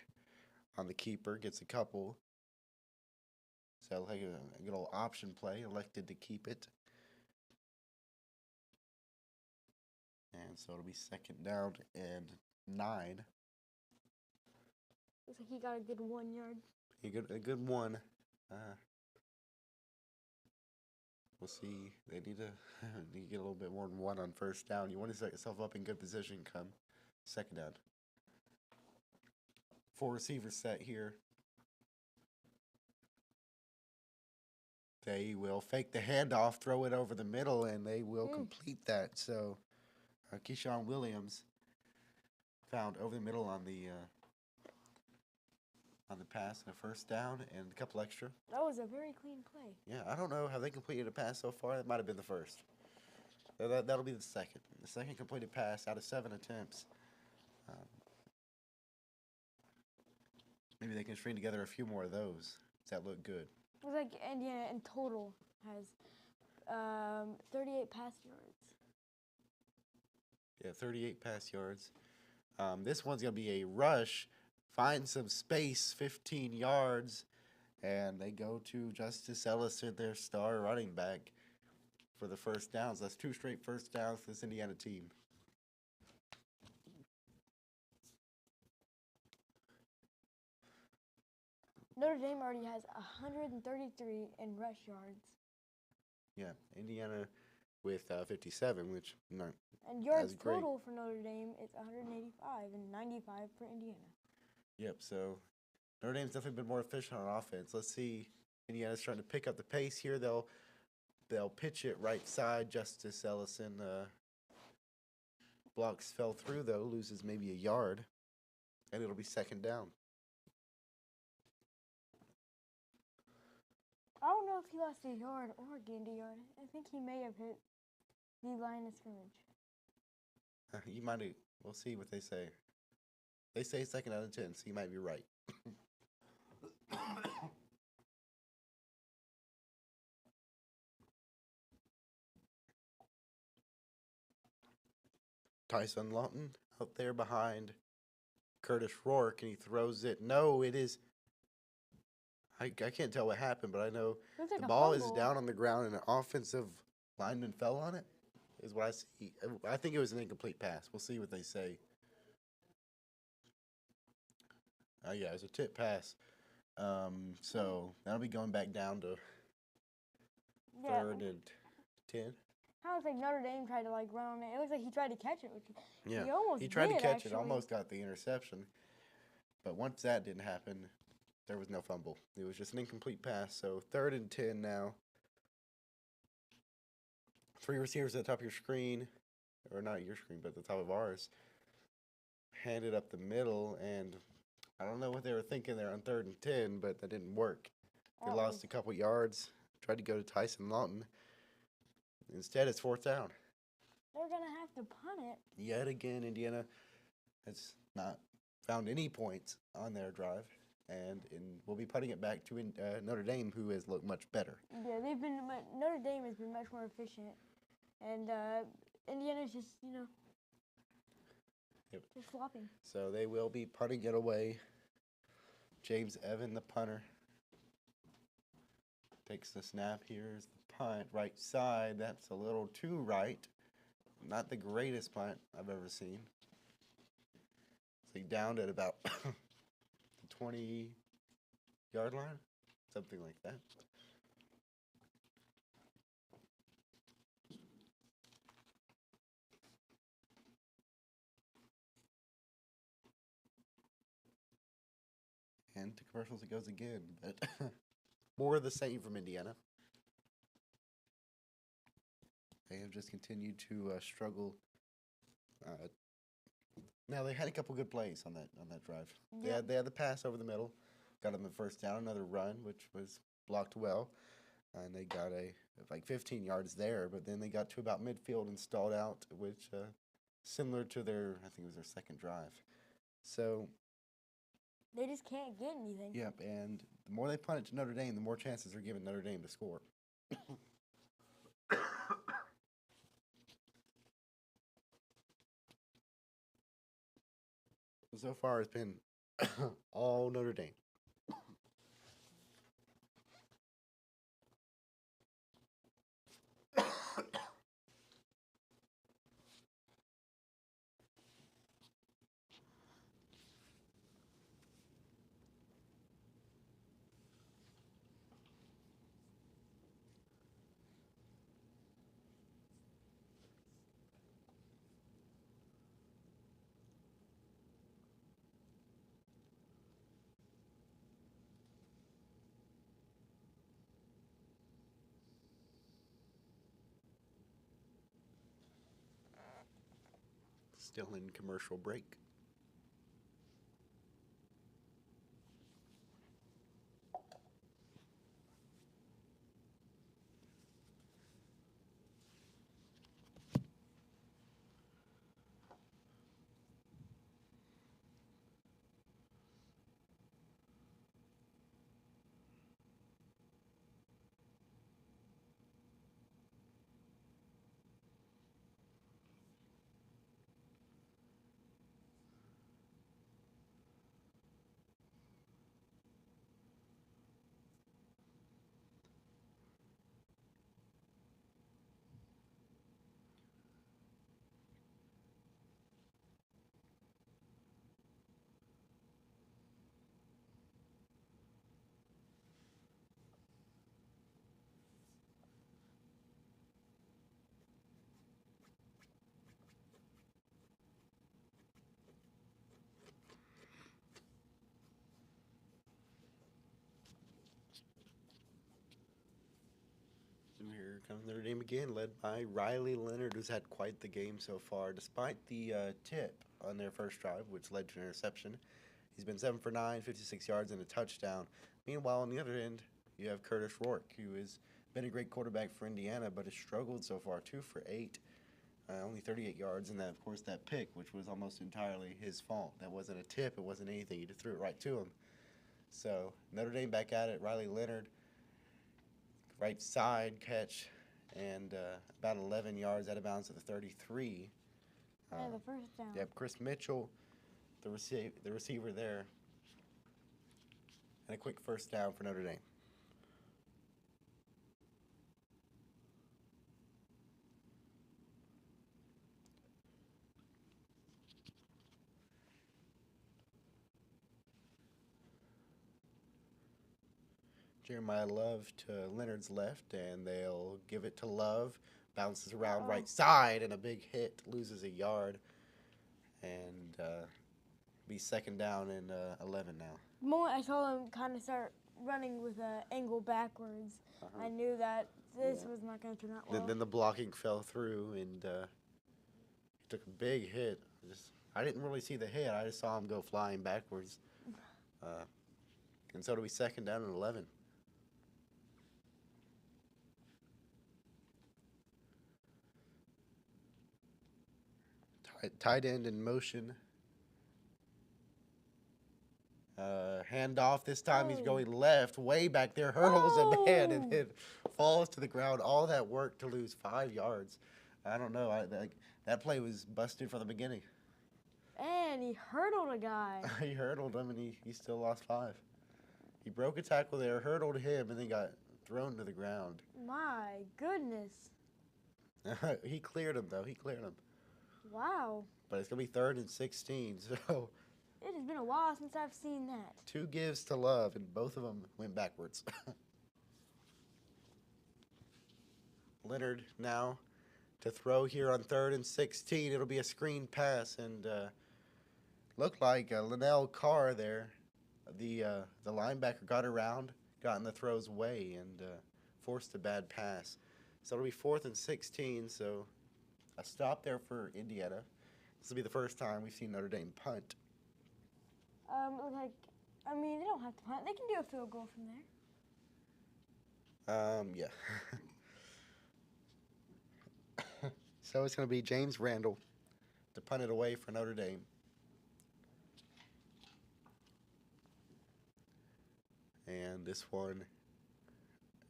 on the keeper. Gets a couple. So like a good old option play. Elected to keep it. And so it'll be 2nd down and 9. Looks like he got a good 1 yard. A good one. We'll see. They need to get a little bit more than 1 on 1st down. You want to set yourself up in good position come 2nd down. 4 receivers set here. They will fake the handoff, throw it over the middle, and they will complete that. So Keyshawn Williams found over the middle on the pass and a 1st down and a couple extra. That was a very clean play. Yeah, I don't know how they completed a pass so far. That might have been the first. That'll be the second completed pass out of 7 attempts. Maybe they can string together a few more of those. Does that look good? Looks like Indiana in total has 38 pass yards. Yeah, 38 pass yards. This one's going to be a rush. Find some space, 15 yards. And they go to Justice Ellison, their star running back, for the first downs. That's 2 straight first downs for this Indiana team. Notre Dame already has 133 in rush yards. Yeah, Indiana with 57, which not And yards as great. total for Notre Dame is 185 and 95 for Indiana. Yep, so Notre Dame's definitely been more efficient on offense. Let's see. Indiana's trying to pick up the pace here. They'll pitch it right side. Justice Ellison blocks fell through, though, loses maybe a yard, and it'll be second down. I don't know if he lost a yard or gained a yard. I think he may have hit the line of scrimmage. You might have, we'll see what they say. They say second out of 10, so you might be right. Tyson Lawton out there behind Curtis Rourke, and he throws it. No, it is. I can't tell what happened, but I know Looks like the a ball is fumble. down on the ground, and an offensive lineman fell on it, is what I see. I think it was an incomplete pass. We'll see what they say. Yeah, it was a tip pass. So that'll be going back down to Yeah, 3rd and 10. kind of looks like Notre Dame tried to like run on it. It looks like he tried to catch it, which Yeah, he almost he tried did, to catch actually. it, almost got the interception. But once that didn't happen, there was no fumble. It was just an incomplete pass. So 3rd and 10 now. 3 receivers at the top of your screen, or not your screen, but at the top of ours. Handed up the middle, and I don't know what they were thinking there on 3rd and 10, but that didn't work. They That lost was- a couple yards, tried to go to Tyson Lawton. Instead, it's 4th down. They're going to have to punt it. Yet again, Indiana has not found any points on their drive, and we'll be putting it back to Notre Dame, who has looked much better. Yeah, Notre Dame has been much more efficient. And Indiana's just, Yep. just flopping. So they will be punting it away. James Evan, the punter, takes the snap. Here's the punt, right side. That's a little too right. Not the greatest punt I've ever seen. So he downed at about the 20-yard line, something like that. And to commercials it goes again, but more of the same from Indiana. They have just continued to struggle. Now they had a couple good plays on that drive. Yeah. They had the pass over the middle, got them the first down. Another run, which was blocked well, and they got like 15 yards there. But then they got to about midfield and stalled out, which similar to I think it was their second drive. So. They just can't get anything. Yep, and the more they punt it to Notre Dame, the more chances they're giving Notre Dame to score. So far, it's been all Notre Dame. Still in commercial break. comes Notre Dame again, led by Riley Leonard, who's had quite the game so far, despite the tip on their first drive, which led to an interception. He's been 7 for 9, 56 yards, and a touchdown. Meanwhile, on the other end, you have Curtis Rourke, who has been a great quarterback for Indiana, but has struggled so far, 2 for 8, only 38 yards, and that, of course, that pick, which was almost entirely his fault. That wasn't a tip. It wasn't anything. He just threw it right to him. So Notre Dame back at it. Riley Leonard, right side catch, and about 11 yards out of bounds at the 33. Yeah, the first down. Yep, Chris Mitchell, the receiver there, and a quick first down for Notre Dame. Jeremiah Love to Leonard's left, and they'll give it to Love. Bounces around right side, and a big hit, loses a yard, and be second down and 11 now. The moment I saw him kind of start running with an angle backwards, I knew that this was not going to turn out well. Then the blocking fell through, and he took a big hit. I didn't really see the hit. I just saw him go flying backwards. And so it'll be second down and 11. Tight end in motion. Hand off this time. He's going left, way back there, hurdles a man, and then falls to the ground. All that work to lose 5 yards. I don't know. That play was busted from the beginning. And he hurdled a guy. He hurdled him, and he still lost 5. He broke a tackle there, hurdled him, and then got thrown to the ground. My goodness. He cleared him, though. He cleared him. Wow. But it's going to be 3rd and 16, so... It has been a while since I've seen that. 2 gives to Love, and both of them went backwards. Leonard now to throw here on 3rd and 16. It'll be a screen pass, and looked like Linnell Carr there, the linebacker, got in the throw's way, and forced a bad pass. So it'll be 4th and 16, so a stop there for Indiana. This will be the first time we've seen Notre Dame punt. They don't have to punt. They can do a field goal from there. Yeah. So it's going to be James Randall to punt it away for Notre Dame. And this one,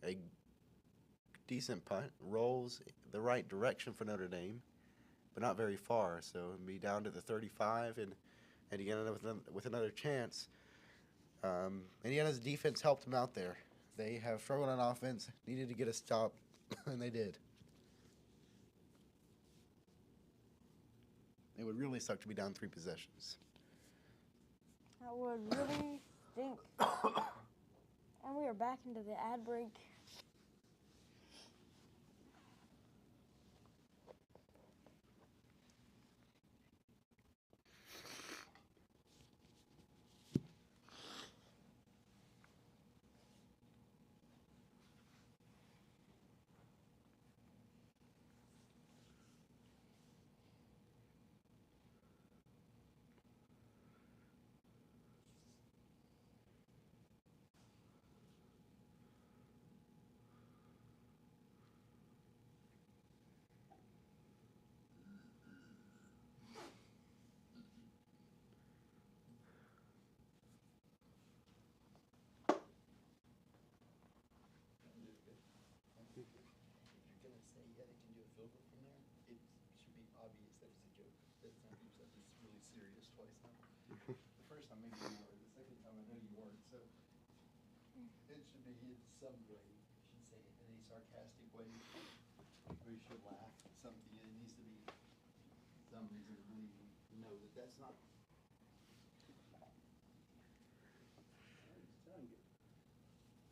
a decent punt, rolls the right direction for Notre Dame, but not very far. So it'll be down to the 35, and Indiana with another chance. Indiana's defense helped them out there. They have struggled on offense, needed to get a stop, and they did. It would really suck to be down 3 possessions. That would really stink. And we are back into the ad break. Some way you should say it in a sarcastic way, or you should laugh at something. It needs to be some reason to believe you know that that's not.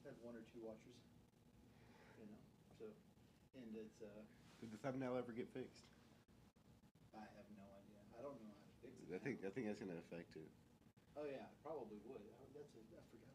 Have 1 or 2 watchers, so, and it's Did the thumbnail ever get fixed? I have no idea. I don't know how to fix it. I think that's going to affect it. Oh yeah, it probably would. I forgot about it.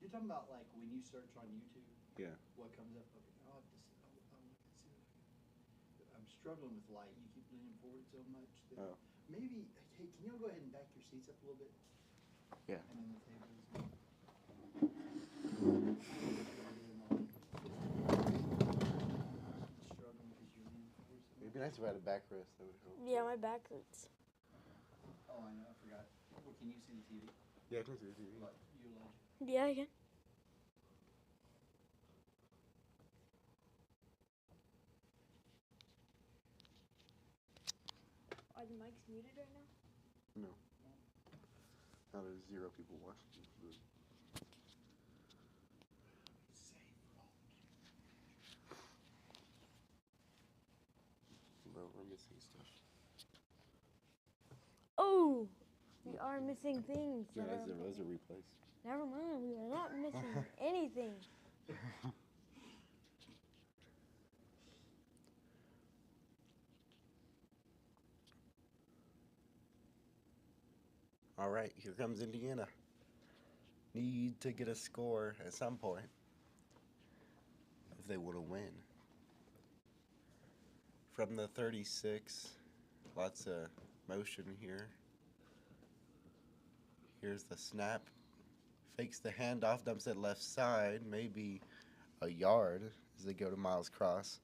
you're talking about like when you search on YouTube, Yeah. what comes up? Okay, I'll have to see. I'll look and see what I can. I'm struggling with light. You keep leaning forward so much that maybe. Hey, can y'all go ahead and back your seats up a little bit? Yeah. And then the tables. Struggling because you're leaning forward so It'd much. be nice if I had a backrest. That would help. Yeah, my back hurts. Oh, I know. I forgot. Well, can you see the TV? Yeah, I can see the TV. Like, you legend. Yeah, I can. Are the mics muted right now? No. Now there's 0 people watching. But we're missing stuff. Oh, we are missing things. Yeah, that are those are important. replays. Never mind, we are not missing anything. All right, here comes Indiana. Need to get a score at some point if they want to win. From the 36, lots of motion here. Here's the snap. Fakes the handoff, dumps it left side, maybe a yard as they go to Miles Cross.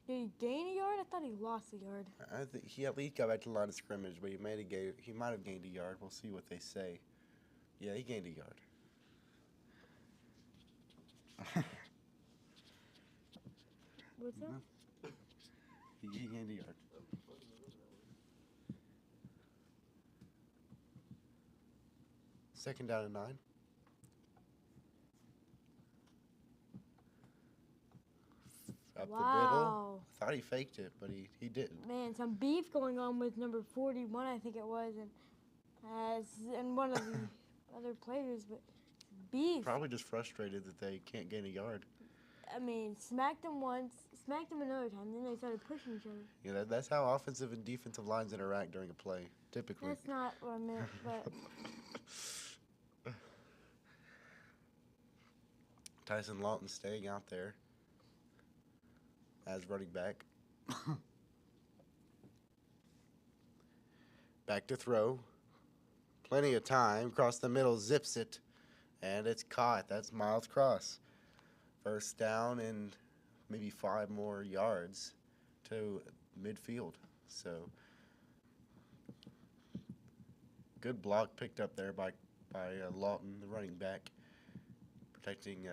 Did he gain a yard? I thought he lost a yard. I think he at least got back to the line of scrimmage, but he might have gained a yard. We'll see what they say. Yeah, he gained a yard. What's that? He gained a yard. Second down and 9. Up the middle. Wow. Thought he faked it, but he didn't. Man, some beef going on with number 41, I think it was, and one of the other players, but beef. Probably just frustrated that they can't gain a yard. I mean, smacked him once, smacked him another time, then they started pushing each other. Yeah, that's how offensive and defensive lines interact during a play, typically. That's not what I meant, but Tyson Lawton staying out there as running back. Back to throw. Plenty of time. Across the middle, zips it. And it's caught. That's Miles Cross. First down and maybe 5 more yards to midfield. So, good block picked up there by Lawton, the running back, protecting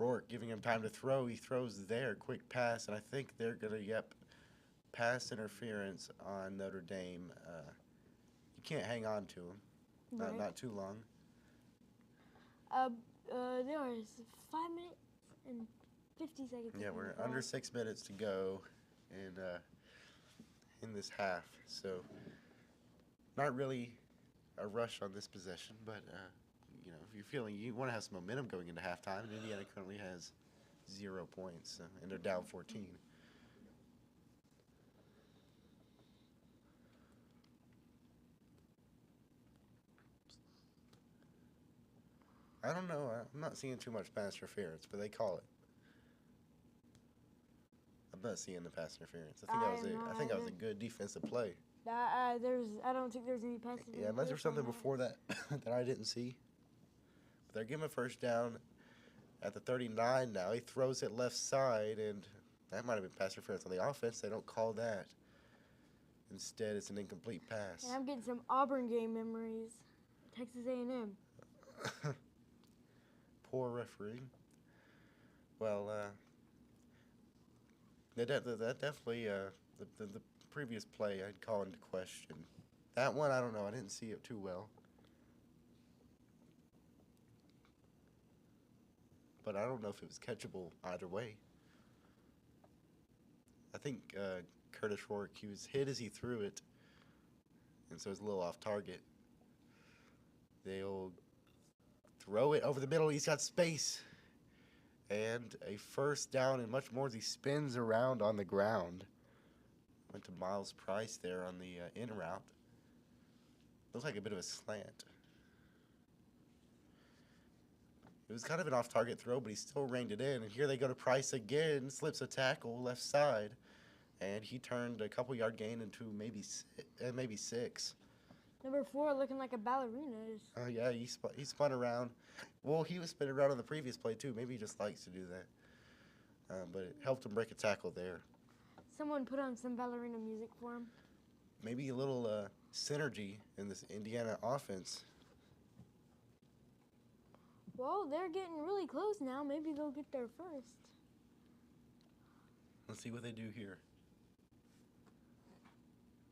Rourke, giving him time to throw. He throws there, quick pass, and I think they're going to, pass interference on Notre Dame. You can't hang on to him, right. not too long. There was 5 minutes and 50 seconds. Yeah, we're under 6 minutes to go in this half, so not really a rush on this possession, but if you're feeling you want to have some momentum going into halftime, and Indiana currently has 0 points, and they're down 14. I don't know. I'm not seeing too much pass interference, but they call it. I'm not seeing the pass interference. I think that was a good defensive play. I don't think there's any pass interference. Yeah, unless there's something before that that I didn't see. But they're giving a first down at the 39 now. He throws it left side, and that might have been pass interference on the offense. They don't call that. Instead, it's an incomplete pass. And I'm getting some Auburn game memories. Texas A&M. Poor refereeing. Well, that definitely the previous play I'd call into question. That one, I don't know. I didn't see it too well. But I don't know if it was catchable either way. I think Curtis Rourke, he was hit as he threw it, and so it's a little off target. They'll throw it over the middle. He's got space. And a first down and much more as he spins around on the ground. Went to Miles Price there on the in route. Looks like a bit of a slant. It was kind of an off-target throw, but he still reined it in. And here they go to Price again, slips a tackle left side, and he turned a couple-yard gain into maybe 6. Number 4 looking like a ballerina. Oh yeah, he spun around. Well, he was spinning around on the previous play too. Maybe he just likes to do that. But it helped him break a tackle there. Someone put on some ballerina music for him. Maybe a little synergy in this Indiana offense. Well, they're getting really close now. Maybe they'll get there first. Let's see what they do here.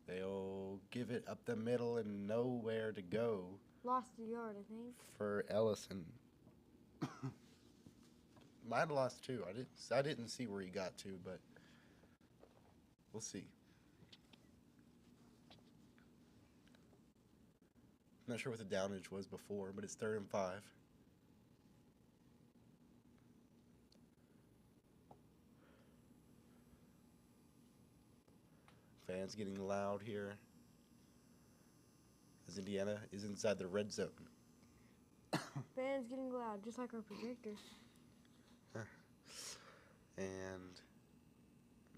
They'll give it up the middle and nowhere to go. Lost a yard, I think. For Ellison. Might have lost 2. I didn't see where he got to, but we'll see. Not sure what the downage was before, but it's 3rd and 5. Fans getting loud here as Indiana is inside the red zone. Fans getting loud, just like our projector. And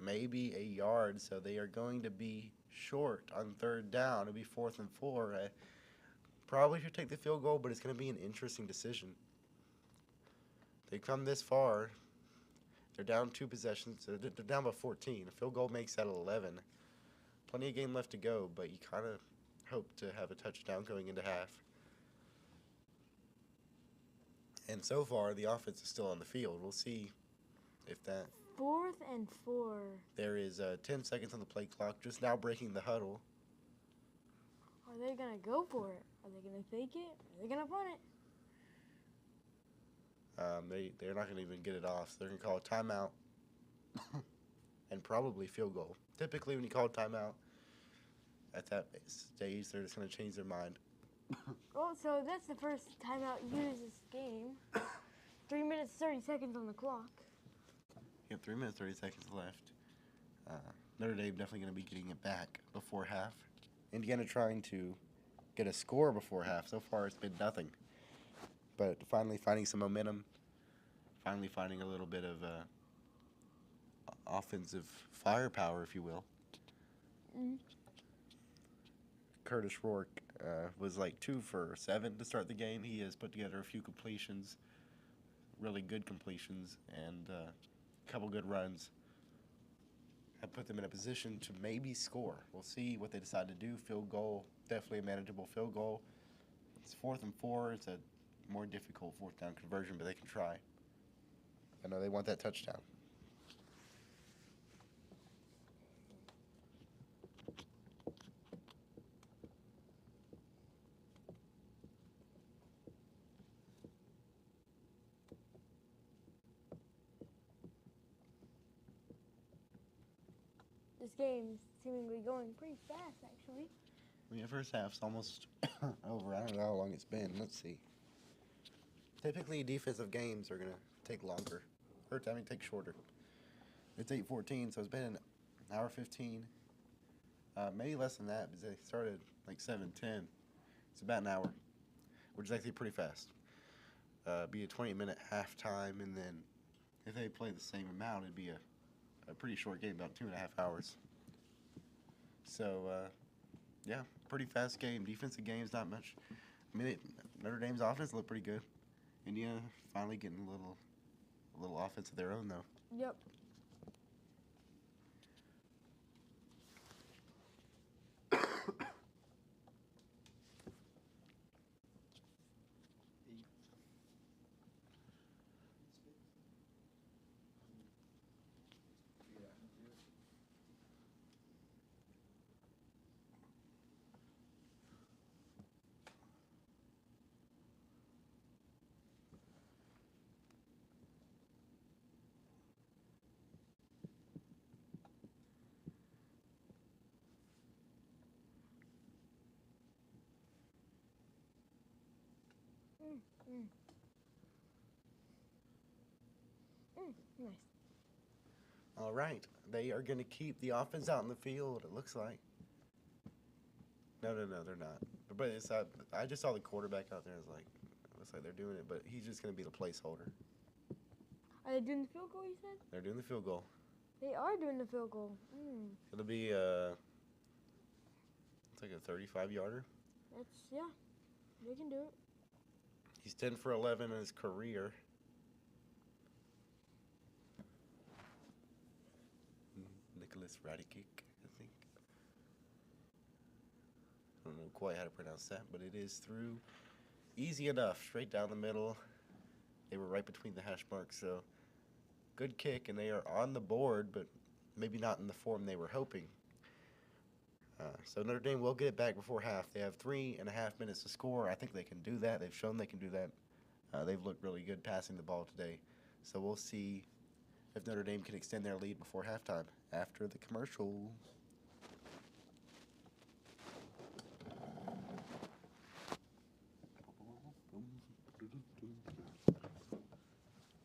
maybe a yard, so they are going to be short on 3rd down. It'll be 4th and 4. Probably should take the field goal, but it's going to be an interesting decision. They've come this far. They're down 2 possessions. They're down by 14. A field goal makes that 11. Plenty of game left to go, but you kind of hope to have a touchdown going into half. And so far, the offense is still on the field. We'll see if that... 4th and 4. There is 10 seconds on the play clock, just now breaking the huddle. Are they going to go for it? Are they going to fake it? Are they going to punt it? They're not going to even get it off. So they're going to call a timeout and probably field goal. Typically, when you call a timeout, at that stage, they're just going to change their mind. Oh, so that's the first timeout used this game. 3 minutes, 30 seconds on the clock. You have 3 minutes, 30 seconds left. Notre Dame definitely going to be getting it back before half. Indiana trying to get a score before half. So far, it's been nothing. But finally finding some momentum. Finally finding a little bit of offensive firepower, if you will. Mm-hmm. Curtis Rourke was like 2 for 7 to start the game. He has put together a few completions, really good completions, and a couple good runs. Have put them in a position to maybe score. We'll see what they decide to do. Field goal, definitely a manageable field goal. It's 4th and 4. It's a more difficult 4th down conversion, but they can try. I know they want that touchdown. This game's seemingly going pretty fast, actually. I mean, the first half's almost over. I don't know how long it's been. Let's see. Typically, defensive games are going to take longer. Take shorter. It's 8:14, so it's been an hour 15. Maybe less than that, because they started like 7:10. It's about an hour, which is actually pretty fast. Be a 20-minute halftime, and then if they play the same amount, it'd be a pretty short game, about 2.5 hours. So, yeah, pretty fast game. Defensive game's not much. I mean, Notre Dame's offense looked pretty good. Indiana finally getting a little offense of their own, though. Yep. Nice. All right. They are going to keep the offense out in the field, it looks like. No, they're not. But it's I just saw the quarterback out there. I was like, Looks like they're doing it, but he's just going to be the placeholder. Are they doing the field goal, you said? They're doing the field goal. They are doing the field goal. It'll be it's like a 35-yarder. Yeah, they can do it. He's 10 for 11 in his career. Nicholas Radikic, I think. I don't know quite how to pronounce that, but it is through easy enough, straight down the middle. They were right between the hash marks, so good kick, and they are on the board, but maybe not in the form they were hoping. So Notre Dame will get it back before half. They have 3.5 minutes to score. I think they can do that. They've shown they can do that. They've looked really good passing the ball today. So we'll see if Notre Dame can extend their lead before halftime after the commercial.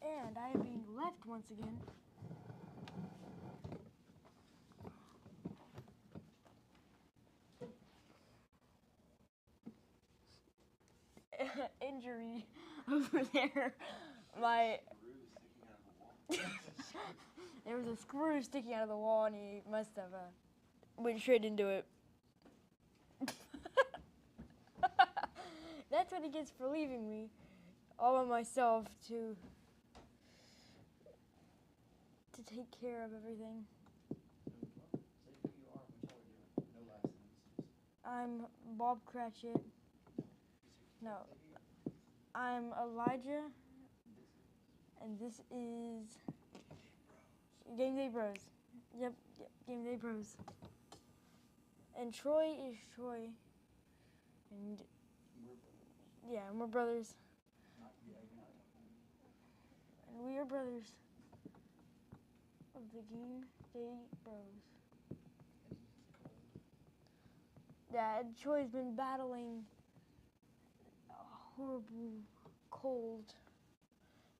And I am being left once again. Injury over there. There was a screw sticking out of the wall, and he must have went straight into it. That's what he gets for leaving me all by myself to take care of everything. Say who you are, what y'all are doing. No last names. I'm Bob Cratchit. No, I'm Elijah, and this is GameDay Bros. Yep, GameDay Bros. And Troy is Troy. And yeah, we're brothers. And we are brothers of the GameDay Bros. Yeah, Troy's been battling a horrible cold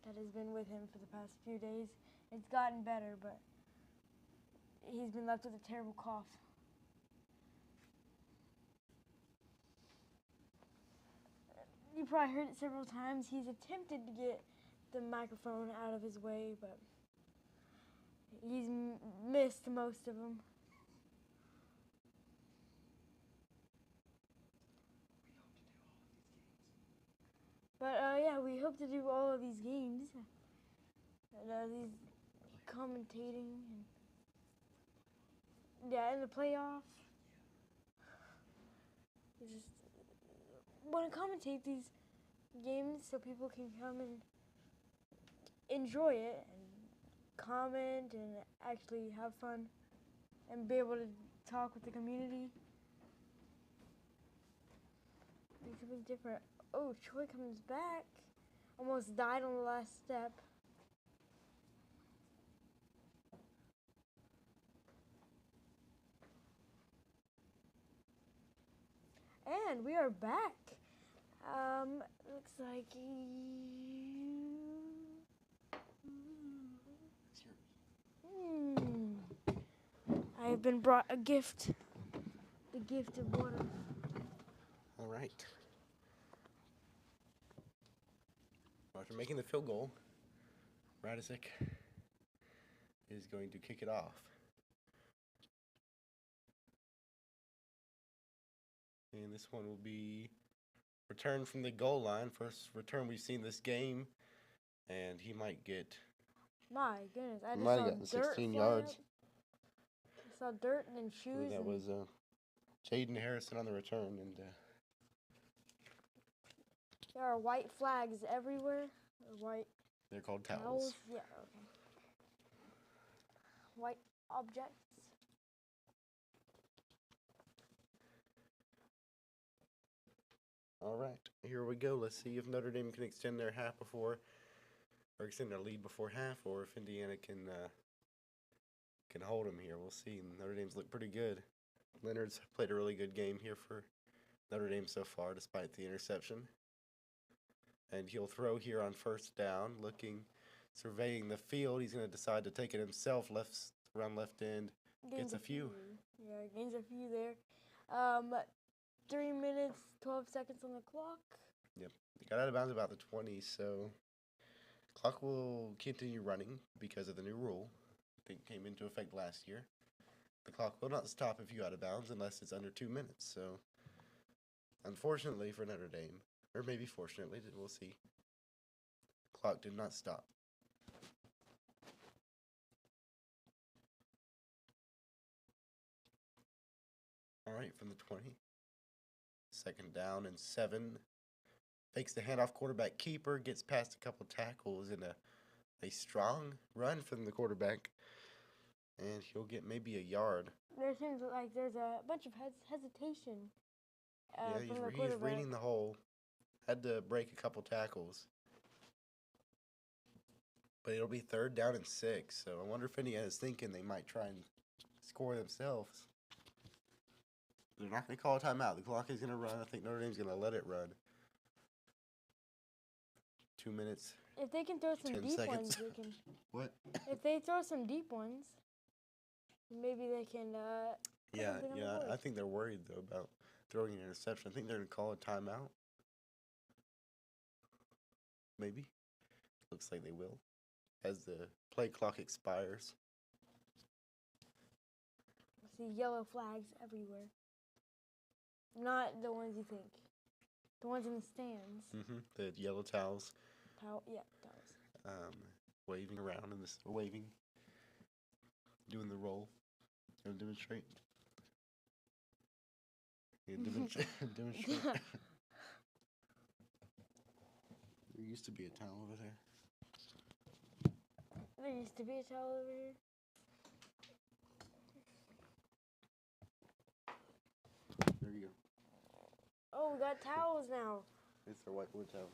that has been with him for the past few days. It's gotten better, but he's been left with a terrible cough. You probably heard it several times. He's attempted to get the microphone out of his way, but he's missed most of them. But yeah, we hope to do all of these games. These commentating and yeah, in the playoff. We just want to commentate these games so people can come and enjoy it and comment and actually have fun and be able to talk with the community. Do something different. Oh, Troy comes back. Almost died on the last step. And we are back. Looks like I have been brought a gift. The gift of water. All right. After making the field goal, Radicic is going to kick it off. And this one will be returned from the goal line. First return we've seen this game. And he might get... My goodness, I just might saw have gotten dirt 16 fly yards. up. I saw dirt and then shoes. That and was Jaden Harrison on the return. And there are white flags everywhere. White they're called towels. towels. Yeah, okay. White objects. All right, here we go. Let's see if Notre Dame can extend their extend their lead before half, or if Indiana can hold them here. We'll see. Notre Dame's looked pretty good. Leonard's played a really good game here for Notre Dame so far, despite the interception. And he'll throw here on first down, surveying the field. He's going to decide to take it himself, around left end. Gets a few. Yeah, gains a few there. 3 minutes, 12 seconds on the clock. Yep. They got out of bounds about the 20, so clock will continue running because of the new rule. I think came into effect last year. The clock will not stop if you out of bounds unless it's under 2 minutes. So, unfortunately for Notre Dame, or maybe fortunately, we'll see. Clock did not stop. All right, from the 20. Second down and 7. Fakes the handoff, quarterback keeper, gets past a couple tackles in a strong run from the quarterback. And he'll get maybe a yard. There seems like there's a bunch of hesitation Yeah, from the he's quarterback. reading the hole. Had to break a couple tackles. But it'll be 3rd down and 6. So I wonder if Indiana's thinking they might try and score themselves. They're not going to call a timeout. The clock is going to run. I think Notre Dame's going to let it run. 2 minutes. If they can throw some 10 deep seconds. ones, they can. What? If they throw some deep ones, maybe they can. Put Yeah, something on the I board. think they're worried, though, about throwing an interception. I think they're going to call a timeout. Maybe. Looks like they will. As the play clock expires. See yellow flags everywhere. Not the ones you think. The ones in the stands. The yellow towels. Towels. Waving around in this, waving, doing the roll. Gonna demonstrate. Yeah, demonstrate. Demonstrate. There used to be a towel over there. There used to be a towel over here. There you go. Oh, we got towels now. It's a whitewood towel.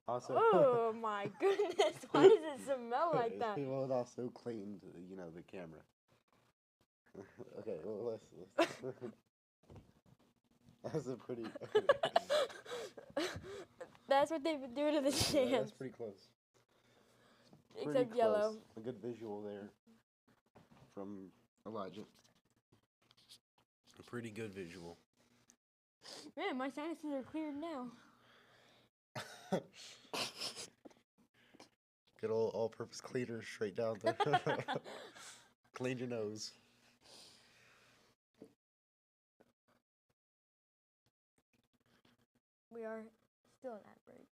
Also, Oh my goodness! Why does it smell like that? Well, it also cleaned, the camera. Okay, well, let's that's a pretty. That's what they've been doing to the Yeah, stands. that's pretty close. Pretty Except yellow. close. A good visual there from Elijah. A pretty good visual. Man, my sinuses are cleared now. Good old all-purpose cleaner straight down there. Clean your nose. We are still in ad break.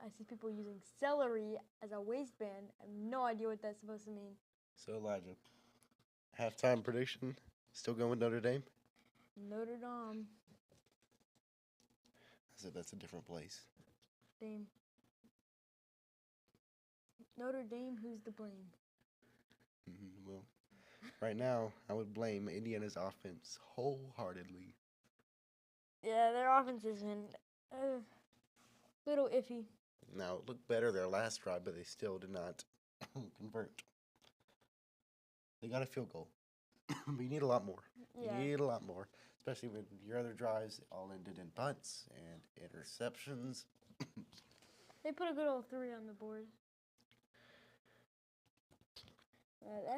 I see people using celery as a waistband. I have no idea what that's supposed to mean. So, Elijah, halftime prediction? Still going with Notre Dame? Notre Dame. I said that's a different place. Dame. Notre Dame, who's to blame? Well, right now, I would blame Indiana's offense wholeheartedly. Yeah, their offense has been a little iffy. Now, it looked better their last drive, but they still did not convert. They got a field goal. But you need a lot more. Yeah. You need a lot more. Especially when your other drives all ended in punts and interceptions. They put a good old 3 on the board.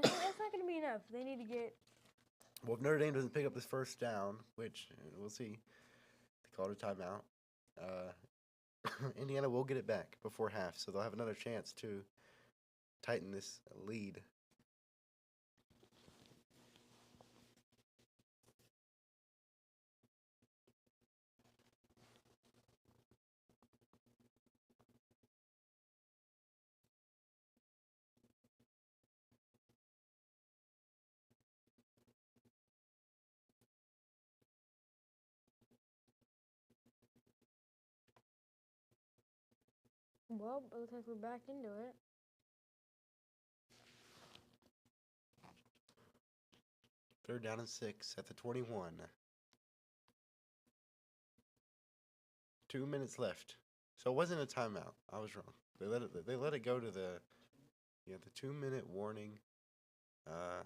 That's not going to be enough. They need to get... Well, if Notre Dame doesn't pick up this first down, which we'll see, they called a timeout, Indiana will get it back before half, so they'll have another chance to tighten this lead. Well, it looks like we're back into it. Third down and 6 at the 21. 2 minutes left. So it wasn't a timeout. I was wrong. They let it go to the 2-minute warning. So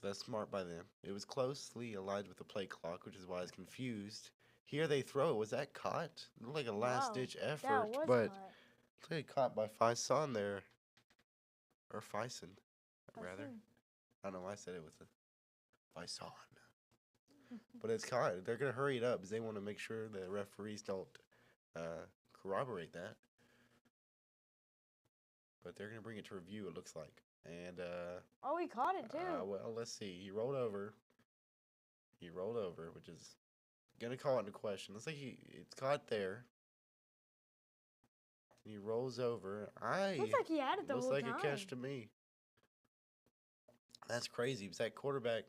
that's smart by them. It was closely aligned with the play clock, which is why I was confused. Here they throw it. Was that caught? It looked like a last-ditch effort, That was but hot. it's like caught by Faison there. Or Fison, rather. Faison. I don't know why I said it with a Faison. but it's caught. They're gonna hurry it up because they want to make sure the referees don't corroborate that. But they're gonna bring it to review. It looks like, and Oh, he caught it too. well, let's see. He rolled over. He rolled over, which is gonna call it into question. Looks like it's caught there. He rolls over. Looks like he had it the Looks whole like time. a catch to me. That's crazy. Because that quarterback,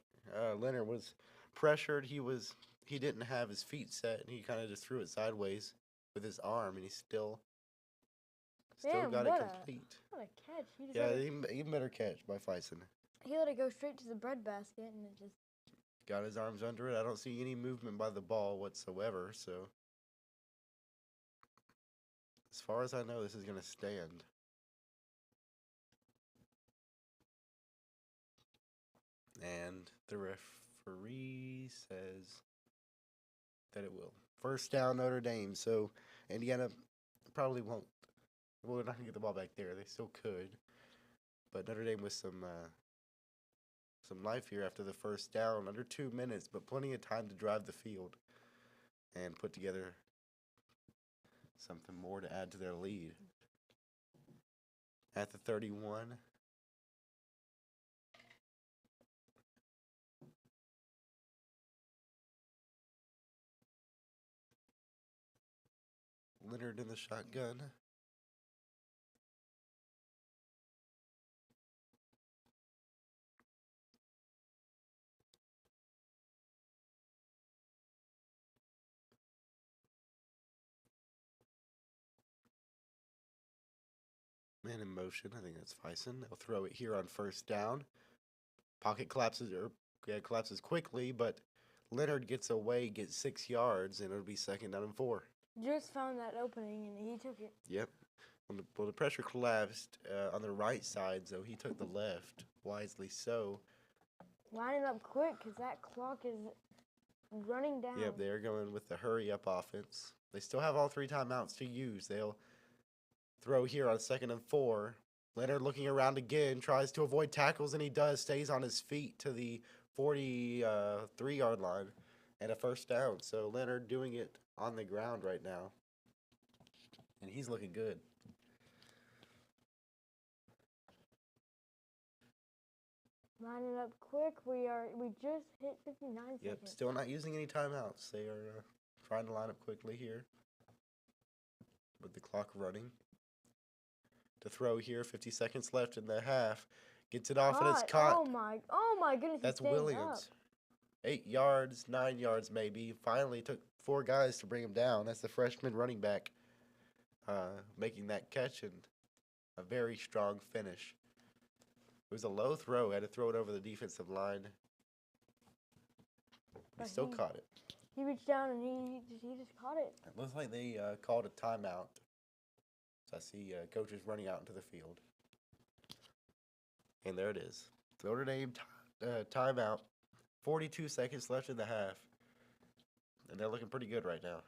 Leonard, was pressured. He didn't have his feet set, and he kind of just threw it sideways with his arm, and he still Damn, got it what complete. What a catch! He just Yeah, let it, even better catch by Fison. he let it go straight to the bread basket, and it just. Got his arms under it. I don't see any movement by the ball whatsoever, so as far as I know, this is going to stand. And the referee says that it will. First down, Notre Dame. So Indiana probably won't. Well, they're not going to get the ball back there. They still could. But Notre Dame with some life here after the first down. Under 2 minutes, but plenty of time to drive the field and put together something more to add to their lead. At the 31. Leonard in the shotgun. Man in motion. I think that's Fison. They'll throw it here on first down. Pocket collapses quickly, but Leonard gets away, gets 6 yards, and it'll be second down and 4. Just found that opening, and he took it. Yep. Well, the pressure collapsed on the right side, so he took the left, wisely so. Line it up quick, because that clock is running down. Yep, they're going with the hurry-up offense. They still have all 3 timeouts to use. They'll throw here on second and 4. Leonard looking around again, tries to avoid tackles, and he does. Stays on his feet to the 43-yard line and a first down. So Leonard doing it on the ground right now, and he's looking good. Line it up quick. We just hit 59 seconds. Yep, still not using any timeouts. They are trying to line up quickly here with the clock running. To throw here, 50 seconds left in the half. Gets it off, and it's caught. Oh my goodness. That's Williams. 8 yards, 9 yards maybe. Finally took 4 guys to bring him down. That's the freshman running back making that catch, and a very strong finish. It was a low throw. Had to throw it over the defensive line. He still caught it. He reached down and he just caught it. It looks like they called a timeout. So I see coaches running out into the field. And there it is. Notre Dame timeout. 42 seconds left in the half. And they're looking pretty good right now.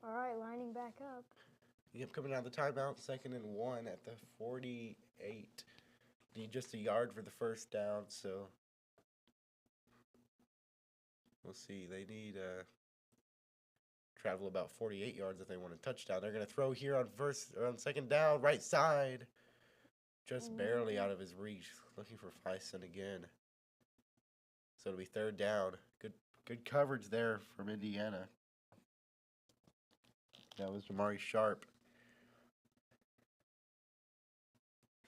All right, lining back up. Yep, coming out of the timeout, 2nd and 1 at the 48. Need just a yard for the first down, so we'll see. They need travel about 48 yards if they want a touchdown. They're going to throw here on second down, right side. Just barely out of his reach. Looking for Fison again. So it'll be 3rd down. Good coverage there from Indiana. That was Jamari Sharp,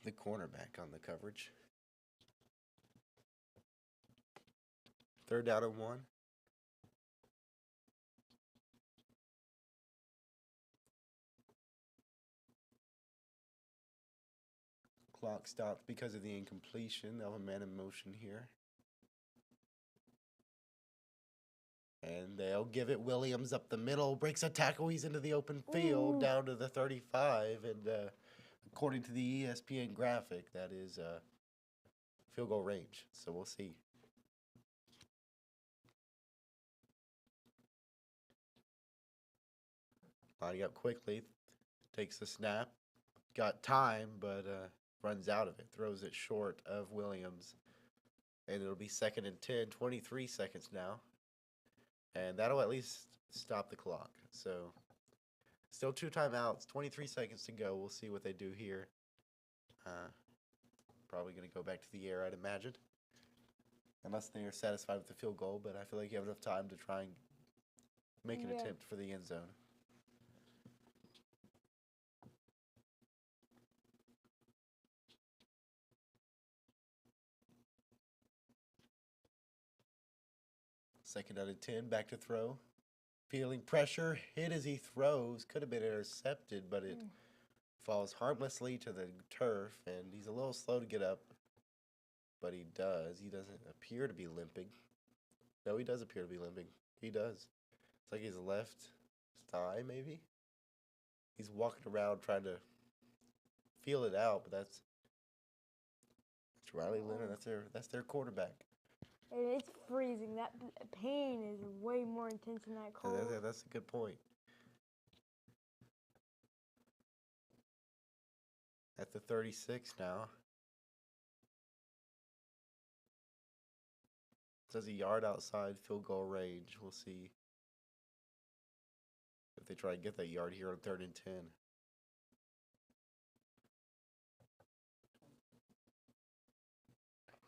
the cornerback, on the coverage. 3rd down and 1. Clock stopped because of the incompletion of a man in motion here. And they'll give it Williams up the middle, breaks a tackle, he's into the open field, Ooh. down to the 35, and according to the ESPN graphic, that is field goal range, so we'll see. Lining up quickly, takes the snap, got time, but runs out of it, throws it short of Williams, and it'll be 2nd and 10, 23 seconds now. And that'll at least stop the clock. So, still 2 timeouts, 23 seconds to go. We'll see what they do here. Probably going to go back to the air, I'd imagine. Unless they are satisfied with the field goal, but I feel like you have enough time to try and make an attempt for the end zone. Second down and 10, back to throw. Feeling pressure, hit as he throws. Could have been intercepted, but it falls harmlessly to the turf, and he's a little slow to get up. But he does. He doesn't appear to be limping. No, he does appear to be limping. He does. It's like his left thigh, maybe? He's walking around trying to feel it out, but that's Riley Leonard. That's their quarterback. And it's freezing. That pain is way more intense than that cold. That's a good point. At the 36 now. It says a yard outside field goal range. We'll see if they try and get that yard here on 3rd and 10.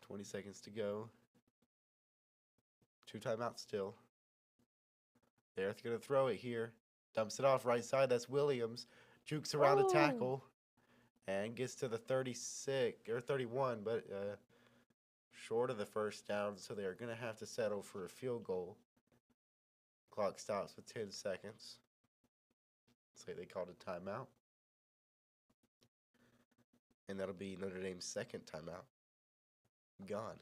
$20 seconds to go. 2 timeouts still. They're going to throw it here. Dumps it off right side. That's Williams. Jukes around a tackle. And gets to the 36 or 31, but short of the first down. So they're going to have to settle for a field goal. Clock stops with 10 seconds. Looks like they called a timeout. And that'll be Notre Dame's 2nd timeout. Gone.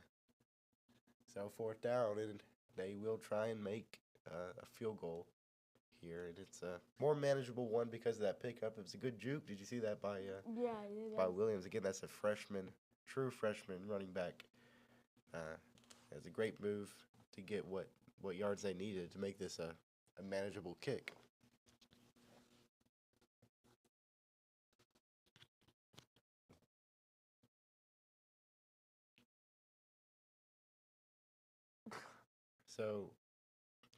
So 4th down, and they will try and make a field goal here, and it's a more manageable one because of that pickup. It was a good juke. Did you see that by Williams? Again, that's a freshman, true freshman running back. It's a great move to get what yards they needed to make this a manageable kick. So,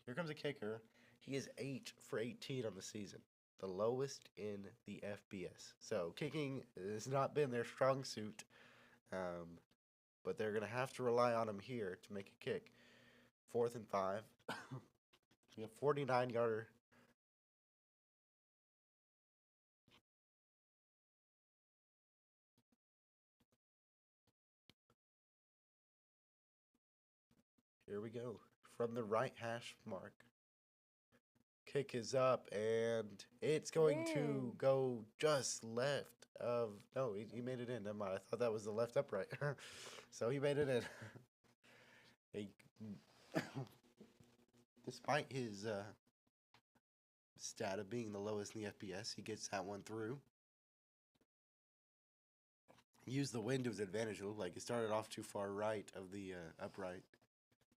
here comes a kicker. He is 8 for 18 on the season, the lowest in the FBS. So, kicking has not been their strong suit, but they're going to have to rely on him here to make a kick. 4th and 5. We have 49-yarder. Here we go. From the right hash mark. Kick is up, and it's going to go just left of... No, he made it in. Never mind. I thought that was the left upright. So he made it in. Despite his stat of being the lowest in the FBS, he gets that one through. Used the wind to his advantage. It looked like it started off too far right of the upright.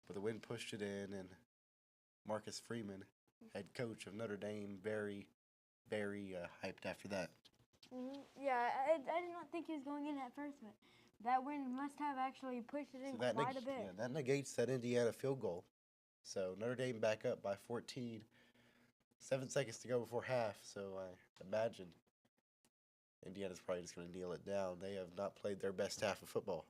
But the wind pushed it in, and Marcus Freeman, head coach of Notre Dame, very, very hyped after that. Yeah, I did not think he was going in at first, but that wind must have actually pushed it in quite a bit. Yeah, that negates that Indiana field goal. So Notre Dame back up by 14. 7 seconds to go before half, so I imagine Indiana's probably just going to kneel it down. They have not played their best half of football.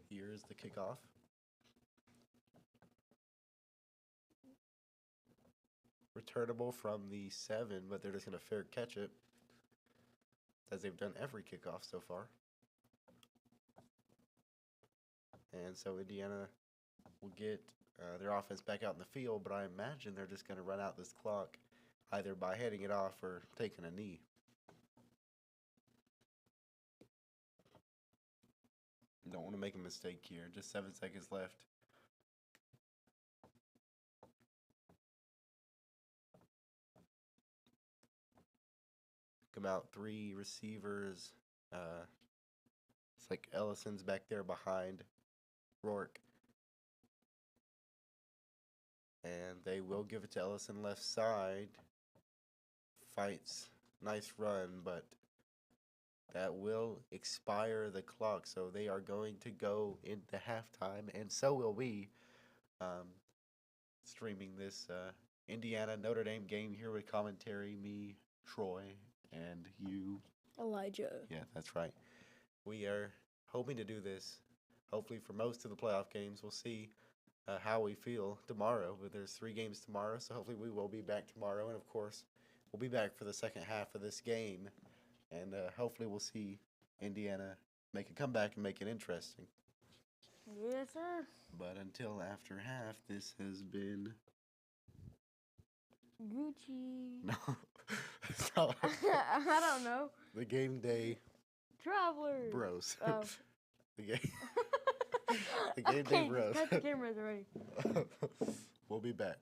Here is the kickoff. returnable from the 7, but they're just going to fair catch it, as they've done every kickoff so far. And so Indiana will get their offense back out in the field, but I imagine they're just going to run out this clock either by heading it off or taking a knee. Don't want to make a mistake here. Just 7 seconds left. Come out 3 receivers. It's like Ellison's back there behind Rourke. And they will give it to Ellison left side. Fights. Nice run, but that will expire the clock. So they are going to go into halftime, and so will we. Streaming this Indiana Notre Dame game here with commentary, me, Troy, and you. Elijah. Yeah, that's right. We are hoping to do this, hopefully for most of the playoff games. We'll see how we feel tomorrow. But there's 3 games tomorrow, so hopefully we will be back tomorrow. And, of course, we'll be back for the second half of this game. And hopefully we'll see Indiana make a comeback and make it interesting. Yes, sir. But until after half, this has been... Gucci. No. It's not- I don't know. The GameDay Travelers. Bros. Oh. The game. The GameDay Bros. Cut the cameras already. We'll be back.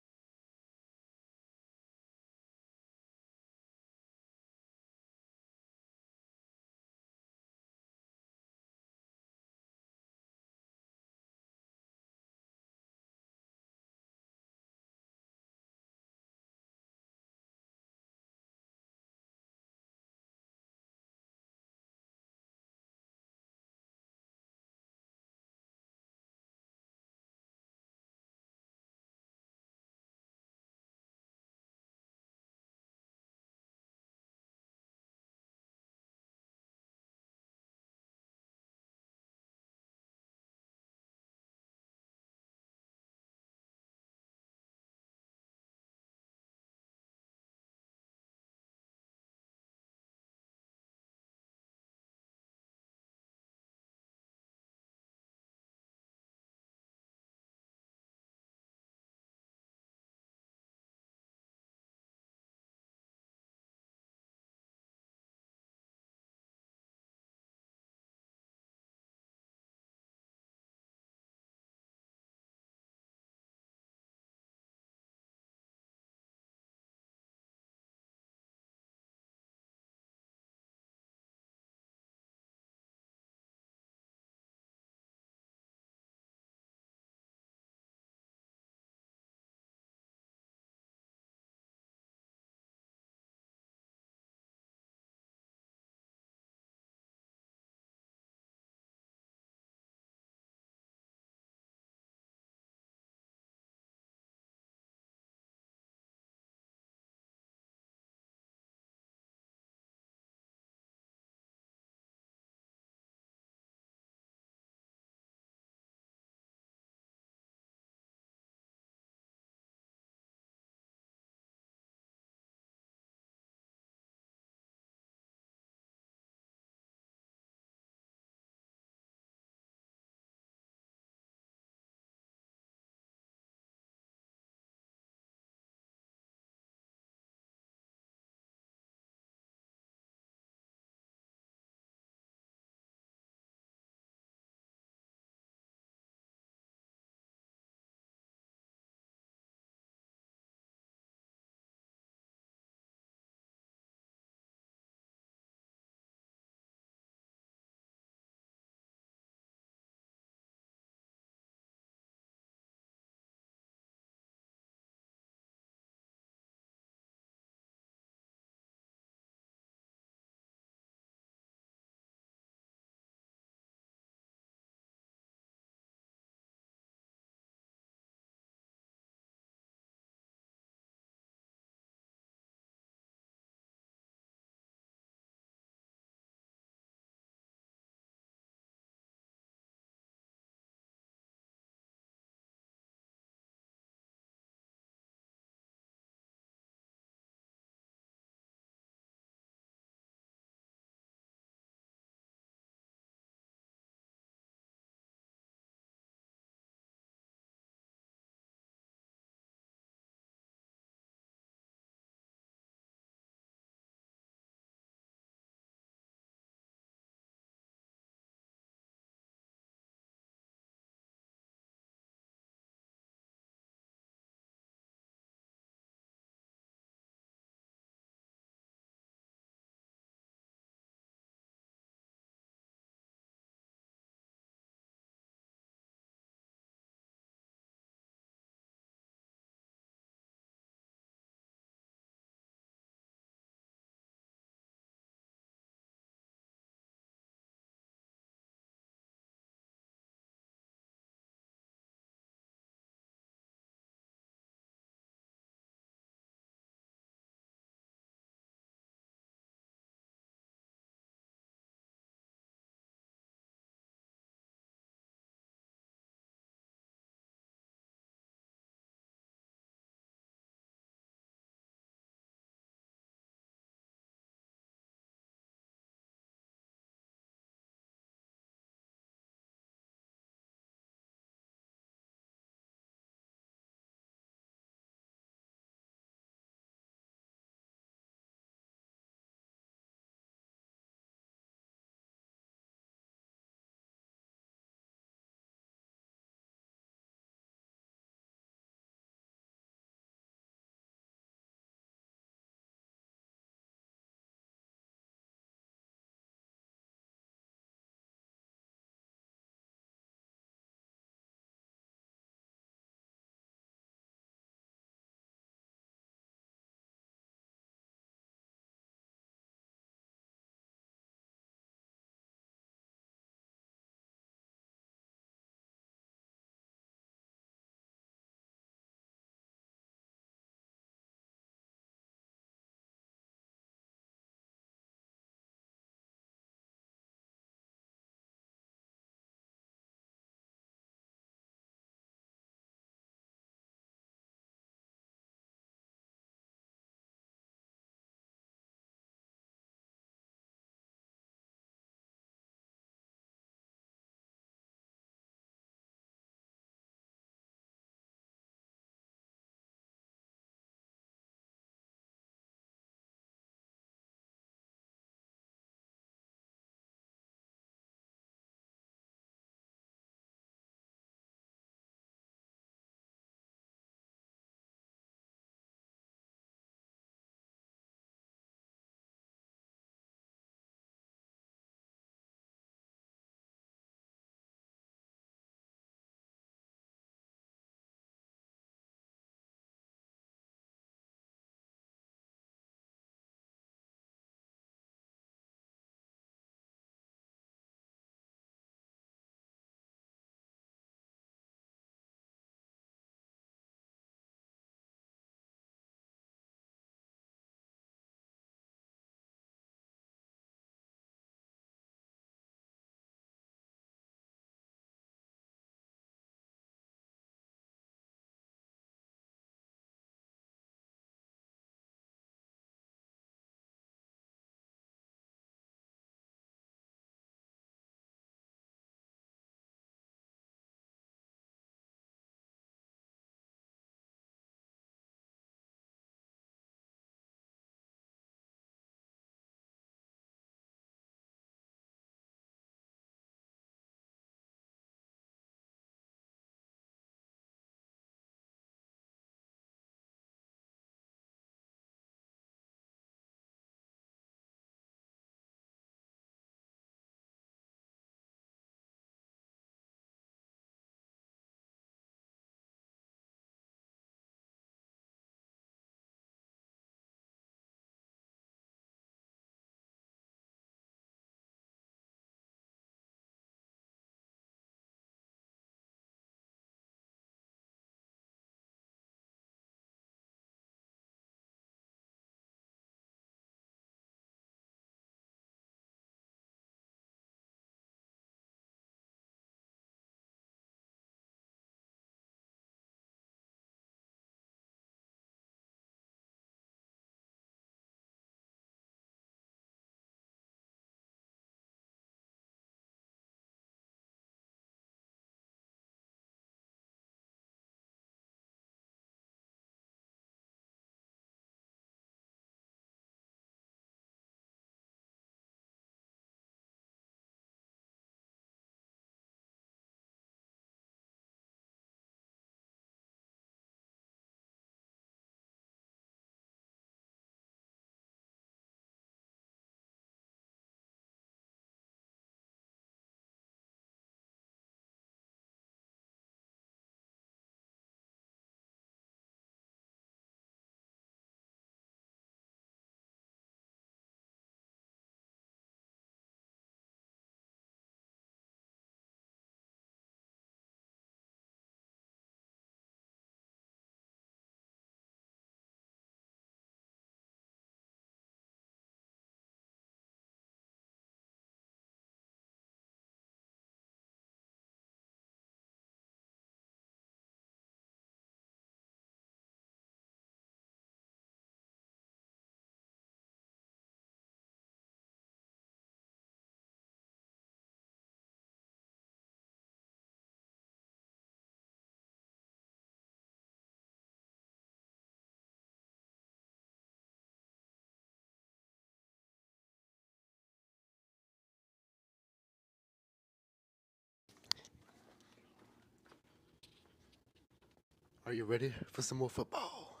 Are you ready for some more football?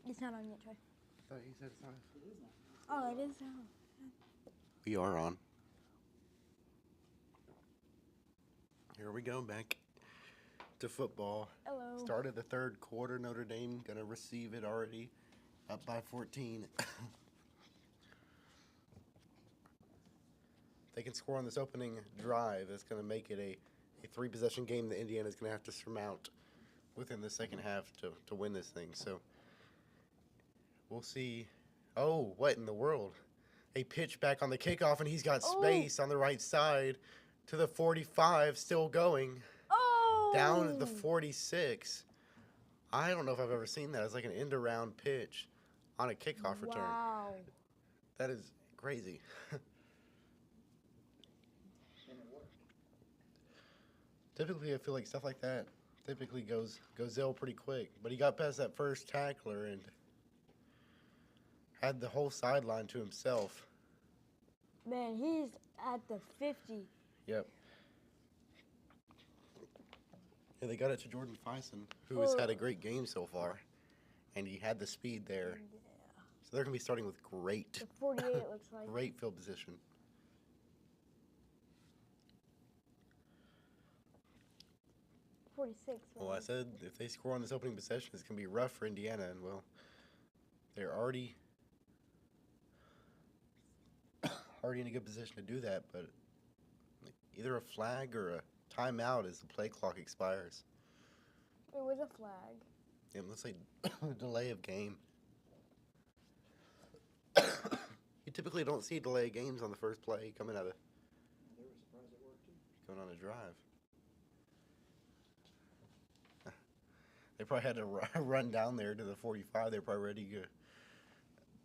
It's not on yet, Troy. I thought you said it's on. It is not. Oh, it is on. We are on. Here we go, back to football. Hello. Started the third quarter. Notre Dame gonna receive it already, up by 14. They can score on this opening drive. That's gonna make it a 3-possession game that Indiana's gonna have to surmount within the second half to win this thing. So we'll see. Oh, what in the world? A pitch back on the kickoff, and he's got space on the right side to the 45, still going. Oh! Down at the 46. I don't know if I've ever seen that. It's like an end-around pitch on a kickoff return. Wow. That is crazy. And it worked. Typically, I feel like stuff like that typically goes ill pretty quick. But he got past that first tackler and had the whole sideline to himself. Man, he's at the 50. Yep. Yeah, they got it to Jordan Fison, who has had a great game so far. And he had the speed there. Yeah. So they're going to be starting with great, The 48, it looks like. great field position. 46. Well, I said if they score on this opening possession, it's going to be rough for Indiana. And, well, they're already in a good position to do that. But either a flag or a timeout as the play clock expires. It was a flag. Yeah, let's say delay of game. You typically don't see delay of games on the first play coming out of They were surprised it worked too. going on a drive. They probably had to run down there to the 45. They're probably ready to go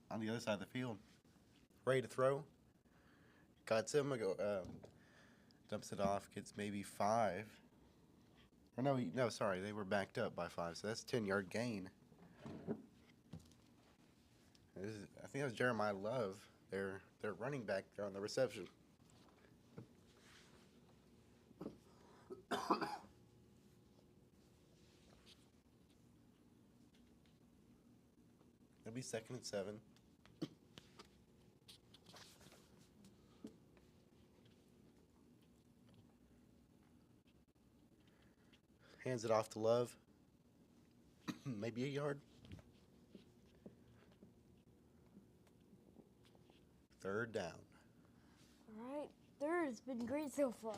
on the other side of the field. Ready to throw. Cuts him. Dumps it off. Gets maybe 5. Or no, sorry. They were backed up by 5. So that's a 10-yard gain. I think that was Jeremiah Love. Their running back there on the reception. It'll be 2nd and 7. Hands it off to Love. Maybe a yard. 3rd down. All right. Third has been great so far.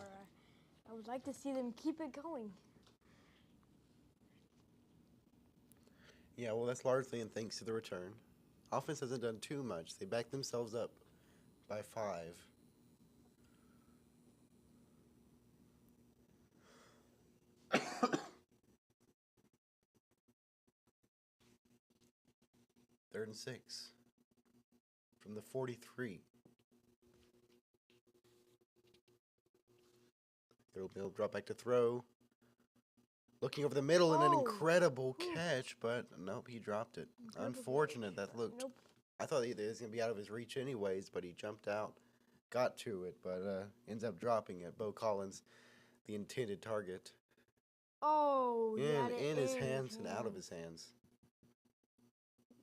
I would like to see them keep it going. Yeah, well, that's largely in thanks to the return. Offense hasn't done too much. They backed themselves up by 5. Third and 6 from the 43. It'll drop back to throw. Looking over the middle and an incredible catch, but nope, he dropped it. Unfortunate. That looked. Nope. I thought it was going to be out of his reach anyways, but he jumped out, got to it, but ends up dropping it. Bo Collins, the intended target. Oh, he had it In his hands and out of his hands.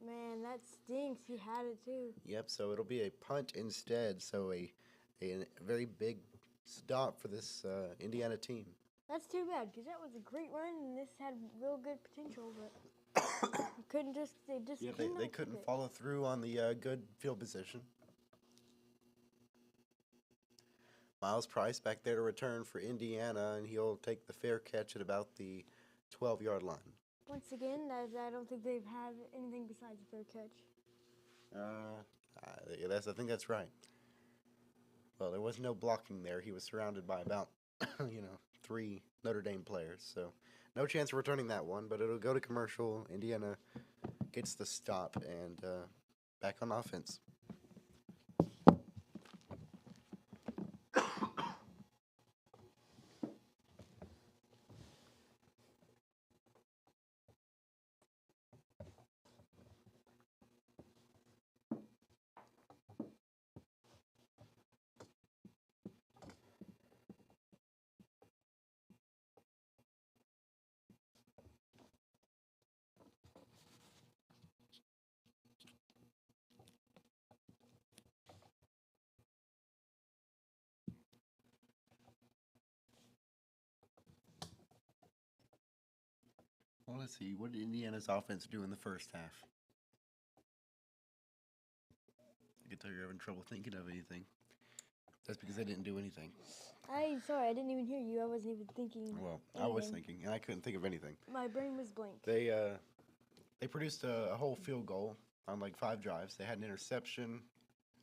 Man, that stinks. He had it too. Yep, so it'll be a punt instead. So a very big stop for this Indiana team. That's too bad because that was a great run and this had real good potential, but They couldn't follow through on the good field position. Miles Price back there to return for Indiana, and he'll take the fair catch at about the 12-yard line. Once again, I don't think they've had anything besides a fair catch. I think that's right. Well, there was no blocking there. He was surrounded by about, 3 Notre Dame players. So no chance of returning that one, but it'll go to commercial. Indiana gets the stop and back on offense. Well, let's see. What did Indiana's offense do in the first half? I can tell you're having trouble thinking of anything. That's because they didn't do anything. I'm sorry, I didn't even hear you. I wasn't even thinking. Well, I was anything. thinking, and I couldn't think of anything. My brain was blank. They produced a whole field goal on like 5 drives. They had an interception,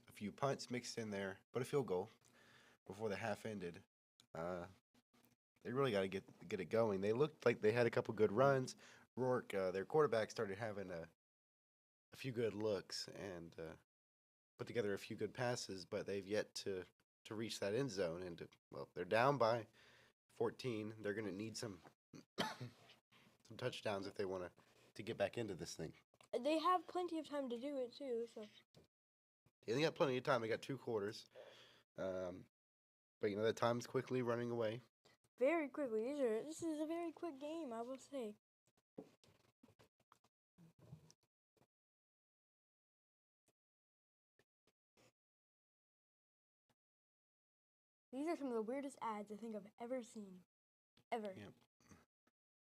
a few punts mixed in there, but a field goal before the half ended. They really got to get it going. They looked like they had a couple good runs. Rourke, their quarterback, started having a few good looks and put together a few good passes, but they've yet to reach that end zone. And well, they're down by 14. They're going to need some some touchdowns if they want to get back into this thing. They have plenty of time to do it too. So Yeah, they got plenty of time. They got 2 quarters, but you know that time's quickly running away. very quickly, this is a very quick game, I will say. These are some of the weirdest ads I think I've ever seen. Ever. Yep.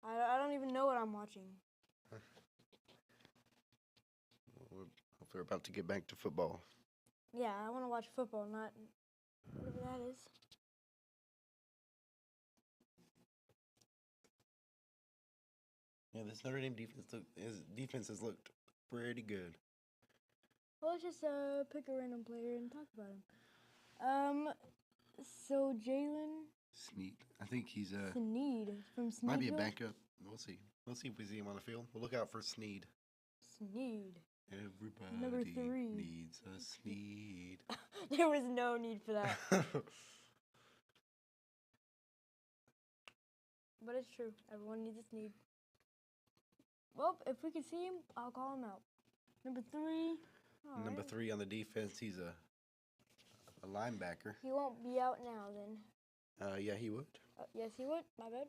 I don't even know what I'm watching. They're about to get back to football. Yeah, I want to watch football, not whatever that is. Yeah, this Notre Dame defense has looked pretty good. Well, let's just pick a random player and talk about him. So Jalen Snead. I think he's Snead from Snead. might be a backup. We'll see. We'll see if we see him on the field. We'll look out for Snead. Snead. Everybody Number 3. needs a Snead. There was no need for that. But it's true. Everyone needs a Snead. Well, if we can see him, I'll call him out. Number 3. All Number right. 3 on the defense, he's a linebacker. He won't be out now then. Yeah, he would. Yes, he would. My bad.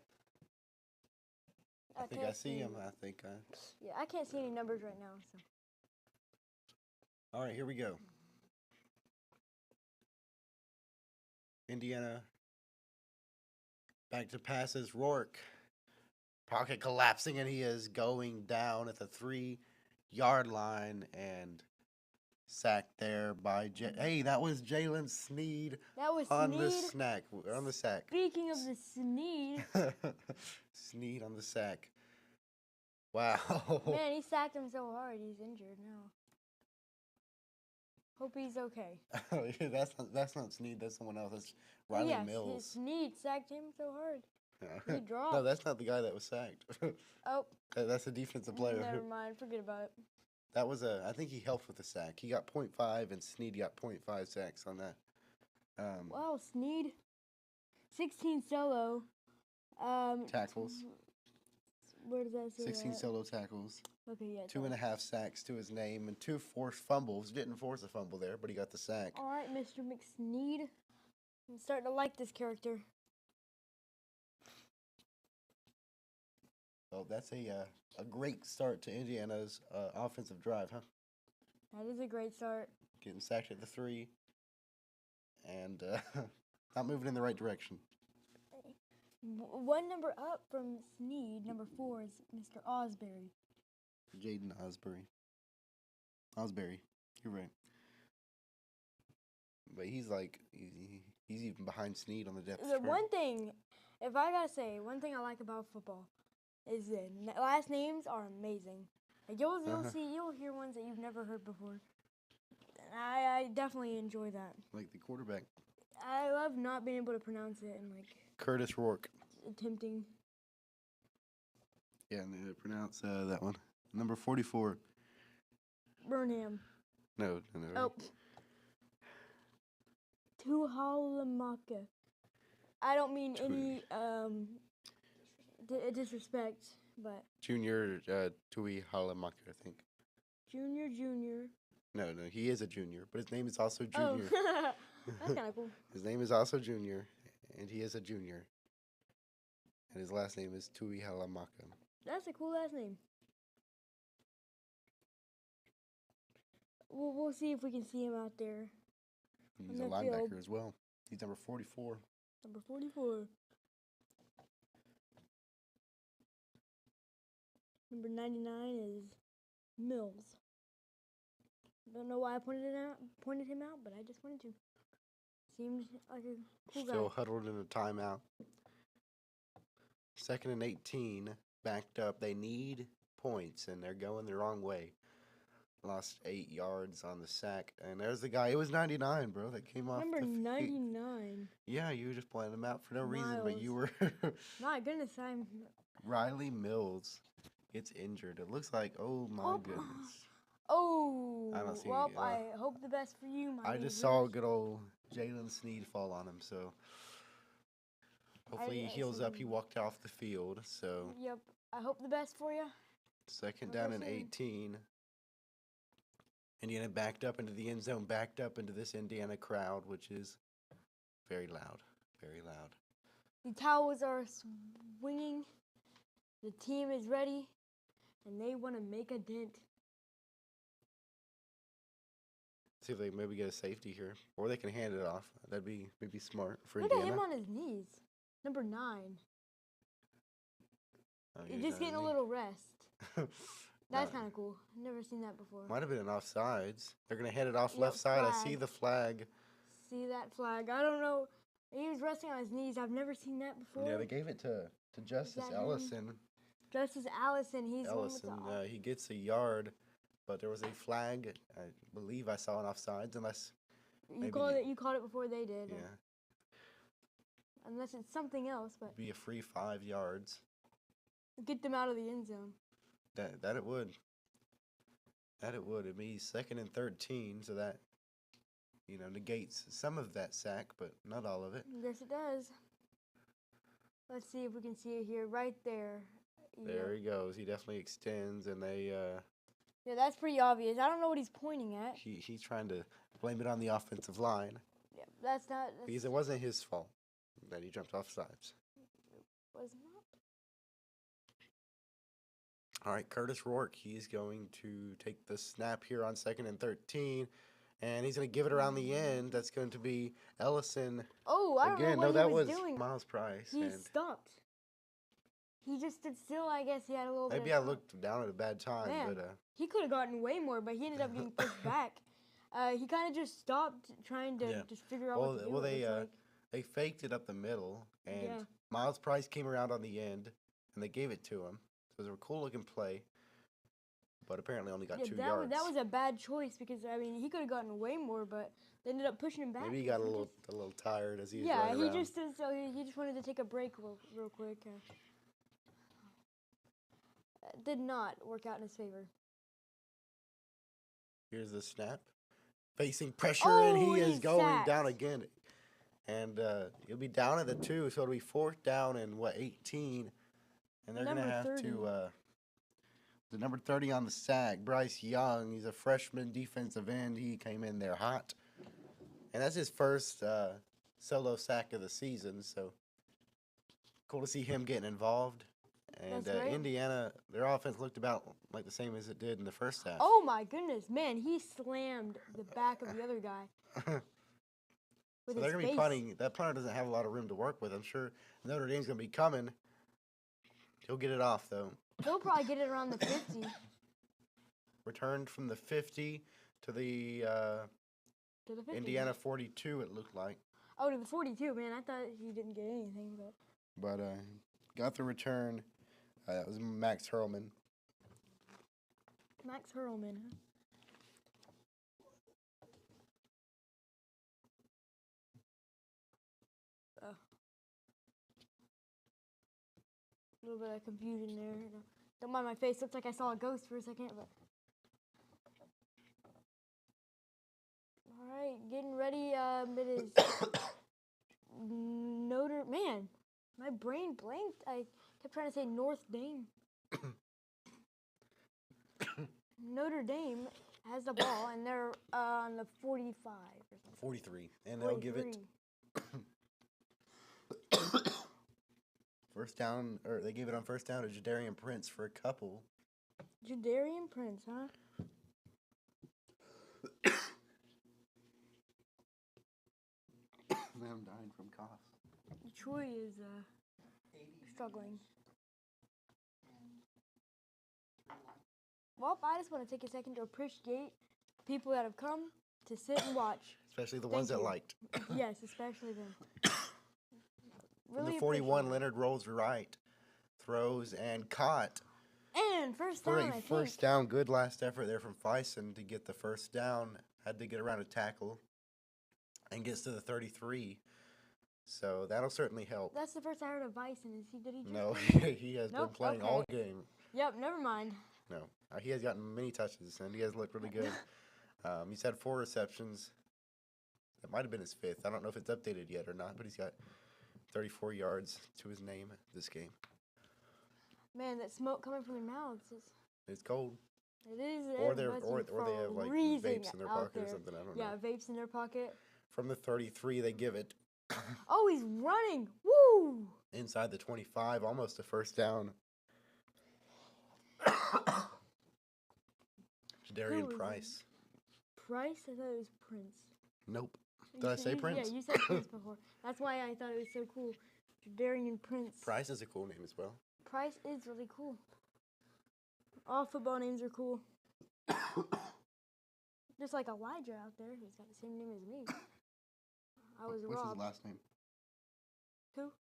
I think I can't see him. I think Yeah, I can't see any numbers right now. So. All right, here we go. Indiana. Back to passes. Rourke. Pocket collapsing, and he is going down at the 3-yard line and sacked there by Hey, that was Jalen Snead That was on Snead. on the sack. Speaking of the Snead, Snead on the sack. Wow. man, he sacked him so hard he's injured now. Hope he's okay. Yeah, that's not Snead. That's someone else. That's Riley Yes, Mills. Snead sacked him so hard. He dropped. No, that's not the guy that was sacked. Oh, That's a defensive player. never mind. Forget about it. That was I think he helped with the sack. He got 0.5 and Snead got 0.5 sacks on that. Wow, Snead, 16 solo. Tackles. Where does that say 16 that? solo tackles. Okay, yeah. 2.5 sacks to his name and 2 forced fumbles. Didn't force a fumble there, but he got the sack. All right, Mr. McSnead. I'm starting to like this character. Well, that's a great start to Indiana's offensive drive, huh? That is a great start. Getting sacked at the 3 and not moving in the right direction. One number up from Snead, number 4 is Mr. Osbury. Jaden Osbury. You're right. But he's like, he's even behind Snead on the depth The chart. one thing, if I gotta say, one thing I like about football is the last names are amazing. Like you'll hear ones that you've never heard before. I definitely enjoy that. Like the quarterback. I love not being able to pronounce it and like Curtis Rourke. attempting. Yeah, and they pronounce that one. Number 44. Burnham. No. Oh. Tuhalamaka. I don't mean any disrespect, but Junior Tui Halamaka, I think. junior. No, he is a junior, but his name is also Junior. Oh, that's kind of cool. His name is also Junior, and he is a junior. And his last name is Tui Halamaka. That's a cool last name. We'll see if we can see him out there. He's a On the linebacker field. as well. He's number 44. Number 44. Number 99 is Mills. Don't know why I pointed him out, but I just wanted to. Seems like a cool guy. Still huddled in a timeout. 2nd and 18, backed up. They need points, and they're going the wrong way. Lost 8 yards on the sack, and there's the guy. It was 99, bro. That came off. Number 99. Yeah, you were just playing him out for no reason, but you were. My goodness, I'm. Riley Mills gets injured. It looks like, oh my goodness. Oh, I don't see well, it, I hope the best for you, my I just neighbor. saw good old Jalen Sneed fall on him, so hopefully he heals up. He walked off the field, so. Yep, I hope the best for you. 2nd down and 18. Indiana backed up into the end zone, backed up into this Indiana crowd, which is very loud, very loud. The towels are swinging. The team is ready, and they want to make a dent. See if they maybe get a safety here, or they can hand it off. That'd be maybe smart for Look Indiana. at him on his knees. Number 9. Oh, He's just getting a little rest. That's kind of cool. Never seen that before. Might have been an offsides. They're going to hand it off Yep, left side. flag. I see the flag. See that flag? I don't know. He was resting on his knees. I've never seen that before. Yeah, they gave it to Justice that him? Ellison. Justice Allison. He's the one with Ellison, the he gets a yard, but there was a flag. I believe I saw an offsides, unless You called it before they did. yeah, Unless it's something else, but be a free 5 yards. get them out of the end zone. That it would. That it would. It'd be 2nd and 13, so that negates some of that sack, but not all of it. Yes, it does. Let's see if we can see it here. Right there. There he goes. He definitely extends, and they. Yeah, that's pretty obvious. I don't know what he's pointing at. He's trying to blame it on the offensive line. Yeah, that's not. Because it wasn't his fault that he jumped off sides. Was not. All right, Curtis Rourke, he's going to take the snap here on 2nd and 13, and he's going to give it around the end. That's going to be Ellison. Oh, I don't again. know what No, that he was was doing. Miles Price. He and stopped. He just stood still. I guess he had a little bit. maybe I looked down at a bad time, Man, but he could have gotten way more, but he ended up getting pushed back. He kind of just stopped trying to just figure out what to do. Well, it looks like. they faked it up the middle, and Yeah. Miles Price came around on the end, and they gave it to him. So it was a cool looking play, but apparently only got 2 yards. That was a bad choice because he could have gotten way more, but they ended up pushing him back. Maybe he got a little tired as he was yeah, running he around. just did so. He just wanted to take a break real quick. Did not work out in his favor. Here's the snap. Facing pressure, and he is going sacked. down again. And he'll be down at the 2, so it'll be 4th down and 18. And they're going to have 30. to the number 30 on the sack, Bryce Young. He's a freshman defensive end. He came in there hot. And that's his first solo sack of the season, so cool to see him getting involved. And That's right. Indiana, their offense looked about like the same as it did in the first half. Oh my goodness, man! He slammed the back of the other guy. So they're going to be punting. That punter doesn't have a lot of room to work with. I'm sure Notre Dame's going to be coming. He'll get it off, though. They'll probably get it around the 50. Returned from the 50 to the To the 50. Indiana 42, it looked like. Oh, to the 42, man. I thought he didn't get anything, but. But got the return. That was Max Hurlman. Max Hurlman, huh? Oh. A little bit of confusion there. Don't mind my face. Looks like I saw a ghost for a second, but. All right, getting ready. It is Notre. Man, my brain blanked. I kept trying to say North Dame. Notre Dame has the ball, and they're on the 45 or something. 43. And they'll give it 43. first down, or they gave it on first down to Jadarian Prince for a couple. Jadarian Prince, huh? I'm dying from cough. Troy is struggling. Well, I just want to take a second to appreciate people that have come to sit and watch. Especially the Thank ones that you. liked. Yes, especially them. From Really the 41, appreciate it. Leonard rolls right, throws, and caught. And first For down, a I first think. down, good last effort there from Fison to get the first down. Had to get around a tackle and gets to the 33. So that'll certainly help. That's the first I heard of Bison. Did he just No, come? he has been Nope, playing okay. all game. Yep, never mind. No, he has gotten many touches, and he has looked really good. He's had 4 receptions. That might have been his 5th. I don't know if it's updated yet or not, but he's got 34 yards to his name this game. Man, that smoke coming from their mouths is. It's cold. It is. Or they're they have like vapes in their pocket or something. I don't know. Yeah, vapes in their pocket. From the 33, they give it Oh, he's running! Woo! inside the 25, almost a first down. Darian Who is Price. Price? I thought it was Prince. Nope. You Did I said- say you- Prince? Yeah, you said Prince before. That's why I thought it was so cool. Darian Prince. Price is a cool name as well. Price is really cool. All football names are cool. Just like Elijah out there, who's got the same name as me. I was What's Rob. his last name? Who?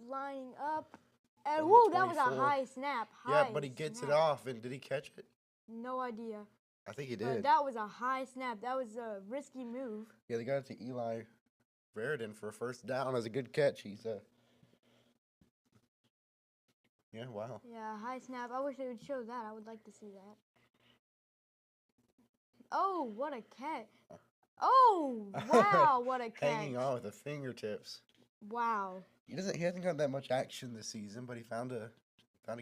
Lining up. And From the woo, that was a 24. high snap. Yeah, High but he gets it snap. off, and did he catch it? No idea. I think he But did. that was a high snap. That was a risky move. Yeah, they got it to Eli Raridan for a first down as a good catch. He's yeah, wow. Yeah, high snap. I wish they would show that. I would like to see that. Oh, what a catch. Oh, wow, what a catch. Hanging on with the fingertips. Wow. He hasn't got that much action this season, but he found a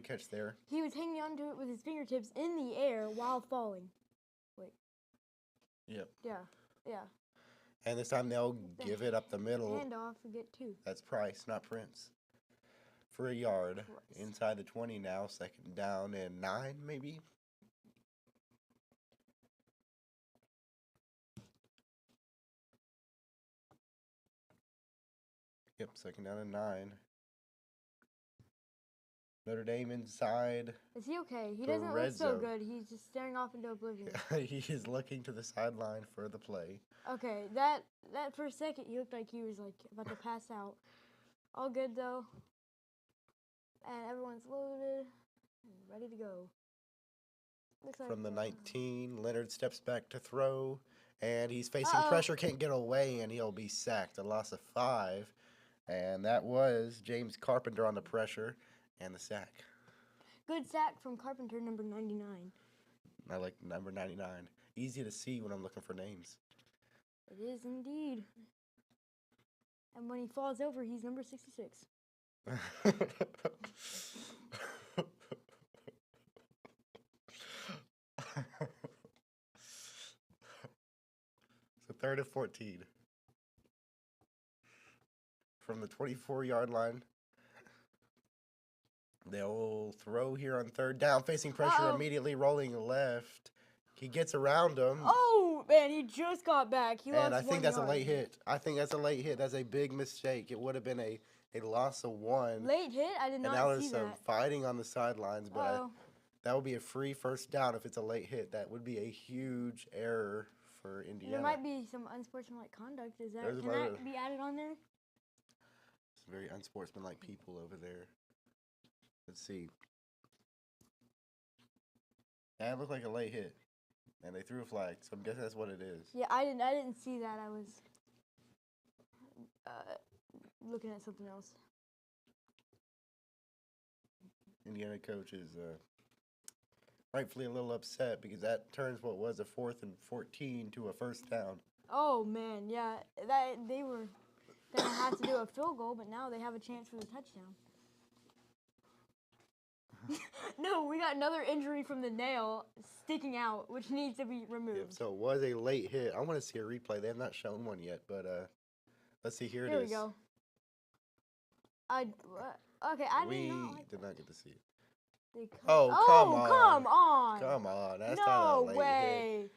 catch there. He was hanging on to it with his fingertips in the air while falling. Wait. Yep. Yeah, yeah. And this time they'll give it up the middle. Handoff, forget 2. That's Price, not Prince. For a yard. Price. Inside the 20 now. Second down and 9, maybe? Yep, second down and 9. Notre Dame inside. Is he okay? He The doesn't look red so zone. good. He's just staring off into oblivion. He is looking to the sideline for the play. Okay, that for a second he looked like he was like about to pass out. All good though. And everyone's loaded and ready to go. Looks like, From the 19, Leonard steps back to throw, and he's facing Uh-oh. pressure, can't get away, and he'll be sacked. A loss of 5, and that was James Carpenter on the pressure and the sack. Good sack from Carpenter, number 99. I like number 99. Easy to see when I'm looking for names. It is indeed. And when he falls over, he's number 66. So 3rd and 14. From the 24-yard line. They'll throw here on 3rd down, facing pressure, Uh-oh. immediately rolling left. He gets around him. Oh, man, he just got back. He lost And I think 1 that's yard. a late hit. I think that's a late hit. That's a big mistake. It would have been a loss of 1. Late hit? I did And now not there's see some that. fighting on the sidelines, but Uh-oh. that would be a free first down if it's a late hit. That would be a huge error for Indiana. There might be some unsportsmanlike conduct. Is that There's can another- that be added on there? Some very unsportsmanlike people over there. Let's see. That looked like a late hit, and they threw a flag, so I'm guessing that's what it is. Yeah, I didn't see that. I was looking at something else. Indiana coach is rightfully a little upset because that turns what was a 4th and 14 to a first down. Oh man, yeah, that they were gonna have to do a field goal, but now they have a chance for the touchdown. No, we got another injury from the nail sticking out, which needs to be removed. Yep, so it was a late hit. I want to see a replay. They have not shown one yet, but let's see. Here it Here is. we go. Okay, I We did not like did that. not get to see it. They Oh, come on. Come on! Come on, that's no not a late hit. way!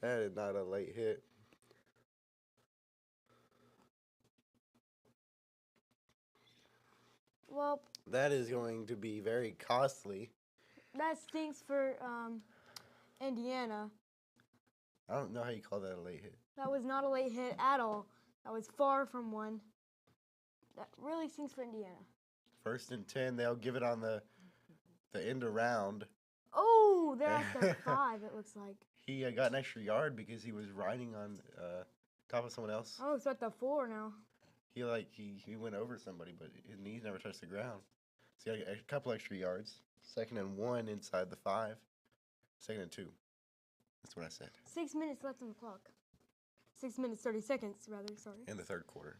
That is not a late hit. Well, That is going to be very costly. That stinks for Indiana. I don't know how you call that a late hit. That was not a late hit at all. That was far from one. That really stinks for Indiana. 1st and 10, they'll give it on the end around. Oh, they're at the 5, it looks like. He got an extra yard because he was riding on top of someone else. Oh, it's at the 4 now. He went over somebody, but his knees never touched the ground. So he got a couple extra yards. 2nd and 1 inside the 5. 2nd and 2. That's what I said. 6 minutes left on the clock. 6 minutes, 30 seconds, rather, sorry. In the 3rd quarter.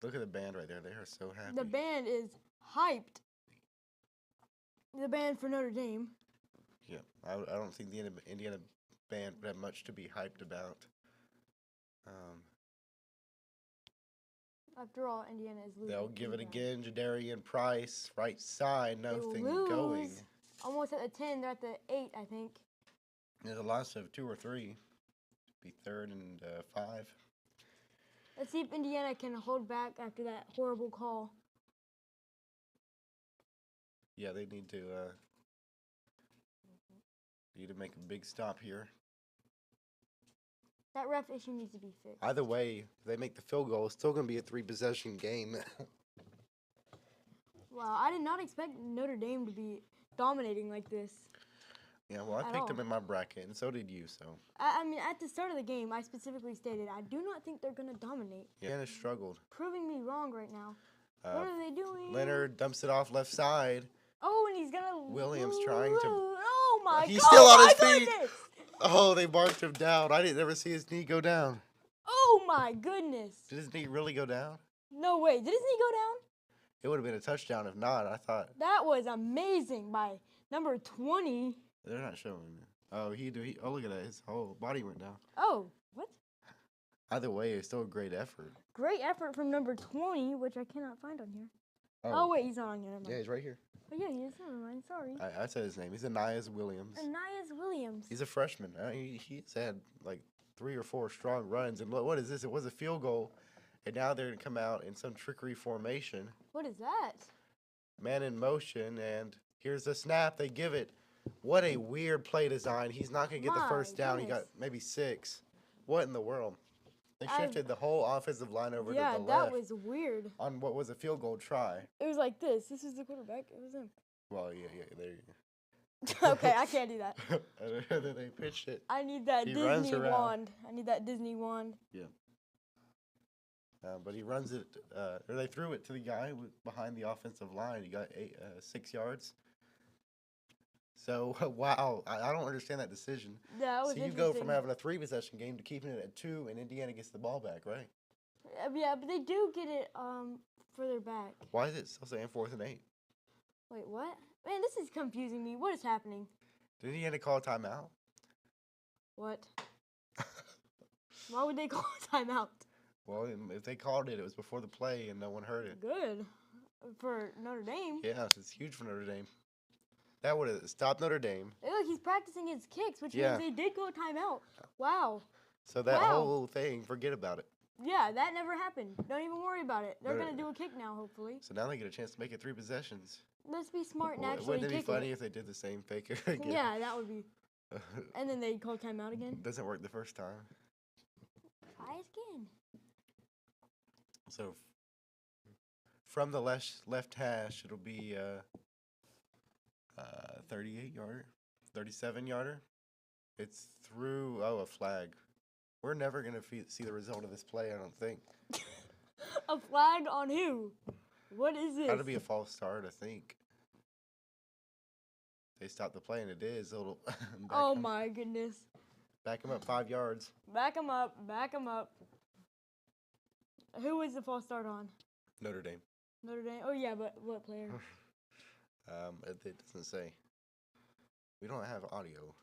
Look at the band right there. They are so happy. The band is hyped. The band for Notre Dame. Yeah, I don't think the Indiana band would have much to be hyped about. After all, Indiana is losing. They'll give it again. Jadarian Price, right side, nothing lose. going. Almost at the 10, they're at the 8, I think. There's a loss of 2 or 3. Be 3rd and 5. Let's see if Indiana can hold back after that horrible call. Yeah, they need to make a big stop here. That ref issue needs to be fixed. Either way, if they make the field goal, it's still going to be a 3-possession game. Wow, I did not expect Notre Dame to be dominating like this. Yeah, well, I picked them in my bracket, and so did you, so. I mean, at the start of the game, I specifically stated, I do not think they're going to dominate. Yeah, Indiana struggled. Proving me wrong right now. What are they doing? Leonard dumps it off left side. Oh, and he's going to... Williams trying to... Oh, my God. He's still on his feet. Goodness. Oh, they marked him down. I didn't ever see his knee go down. Oh, my goodness. Did his knee really go down? No way. Did his knee go down? It would have been a touchdown if not, I thought. That was amazing by number 20. They're not showing it. Oh, oh, look at that. His whole body went down. Oh, what? Either way, it's still a great effort. Great effort from number 20, which I cannot find on here. Oh wait, he's not on here. Never mind. Yeah, he's right here. Oh, yeah, he is. Never mind. Sorry. I said his name. He's Anais Williams. Anais Williams. He's a freshman. He's had like 3 or 4 strong runs. And what is this? It was a field goal. And now they're going to come out in some trickery formation. What is that? Man in motion. And here's the snap. They give it. What a weird play design. He's not going to get the first down. He got maybe 6. What in the world? They shifted the whole offensive line over to the left. Yeah, that was weird. On what was a field goal try. It was like this. This is the quarterback. It was him. Well, yeah, there you go. Okay, I can't do that. And then they pitched it. I need that Disney wand. I need that Disney wand. Yeah. But he runs it, or they threw it to the guy behind the offensive line. He got 6 yards. So, wow, I don't understand that decision. Yeah, that was so you go from having a 3-possession game to keeping it at 2, and Indiana gets the ball back, right? Yeah, but they do get it further back. Why is it still saying 4th and 8? Wait, what? Man, this is confusing me. What is happening? Did Indiana call a timeout? What? Why would they call a timeout? Well, if they called it, it was before the play and no one heard it. Good. For Notre Dame. Yeah, it's huge for Notre Dame. That would have stopped Notre Dame. Hey, look, he's practicing his kicks, which means they did go timeout. Wow. So that whole thing, forget about it. Yeah, that never happened. Don't even worry about it. They're going to do a kick now, hopefully. So now they get a chance to make it 3 possessions. Let's be smart and actually Wouldn't it be kick funny it. if they did the same fake again? Yeah, that would be. And then they call timeout again. Doesn't work the first time. Try again. So from the left hash, it'll be 38-yarder, 37-yarder. It's through, a flag. We're never going to see the result of this play, I don't think. A flag on who? What is this? Got to be a false start, I think. They stopped the play, and it is. Oh, my goodness. Back him up 5 yards. Back him up. Back him up. Who was the false start on? Notre Dame. Notre Dame? Oh, yeah, but what player? It doesn't say. We don't have audio.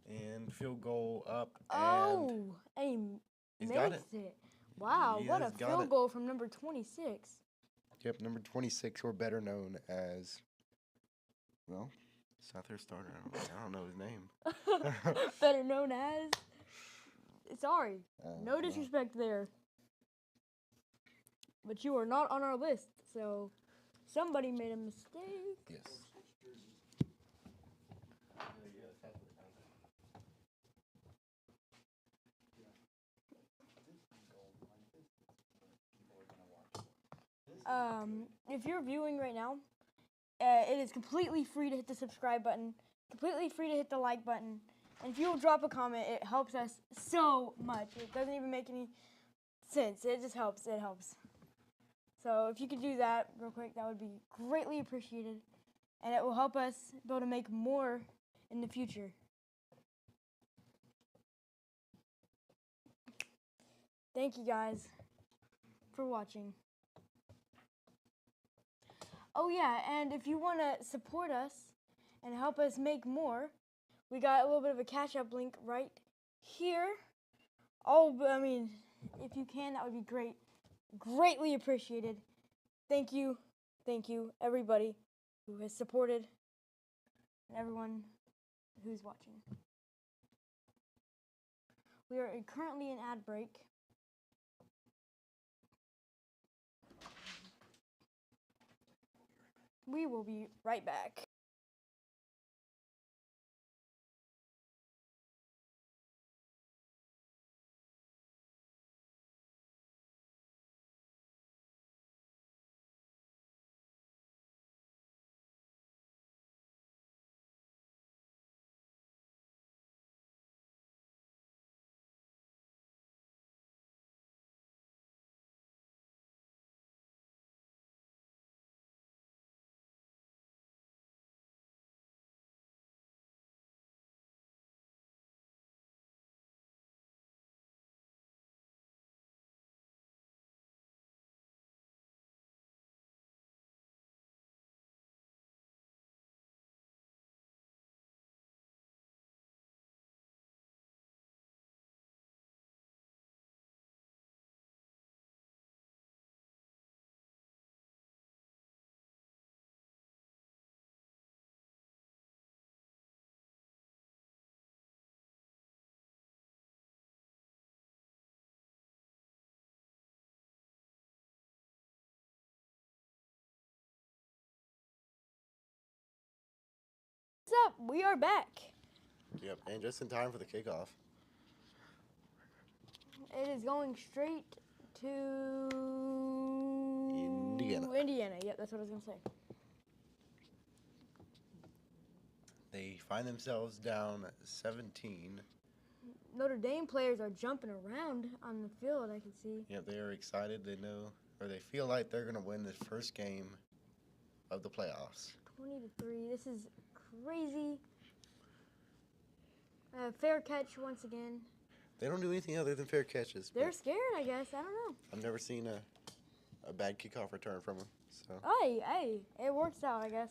And field goal up. Oh, and he makes it. Wow, what a field goal from number 26. Yep, number 26, or better known as, well, Southern starter. I don't know his name. Better known as. Sorry, no Well, disrespect there. But you are not on our list, so somebody made a mistake. yes. If you're viewing right now, it is completely free to hit the subscribe button, completely free to hit the like button, and if you'll drop a comment, it helps us so much. It doesn't even make any sense. It just helps. It helps. So if you could do that real quick, that would be greatly appreciated, and it will help us be able to make more in the future. Thank you guys for watching. Oh yeah, and if you want to support us and help us make more, we got a little bit of a Cash App link right here. Oh, I mean, if you can, that would be great. Greatly appreciated. Thank you, everybody who has supported and everyone who's watching. We are currently in ad break. We will be right back. What's up? We are back. Yep, and just in time for the kickoff. It is going straight to Indiana. Yep, that's what I was gonna say. They find themselves down 17. Notre Dame players are jumping around on the field. I can see. Yep, they are excited. They know, or they feel like they're going to win the first game of the playoffs. 20-3. This is crazy. Fair catch once again. They don't do anything other than fair catches. They're scared, I guess. I don't know. I've never seen a bad kickoff return from them. So Hey, it works out, I guess.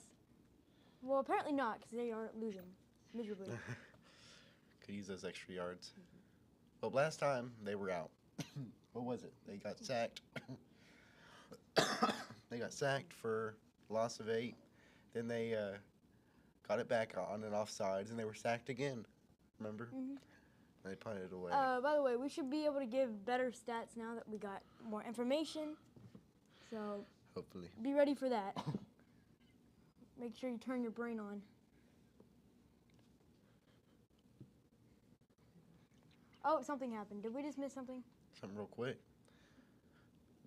Well, apparently not, because they aren't losing miserably. could use those extra yards. But last time they were out. What was it? They got sacked. They got sacked for loss of 8. Then they got it back on and offsides, and they were sacked again. Remember? Mhm. They punted it away. By the way, we should be able to give better stats now that we got more information. So Hopefully. be ready for that. Make sure you turn your brain on. Oh, something happened. Did we just miss something? Something real quick.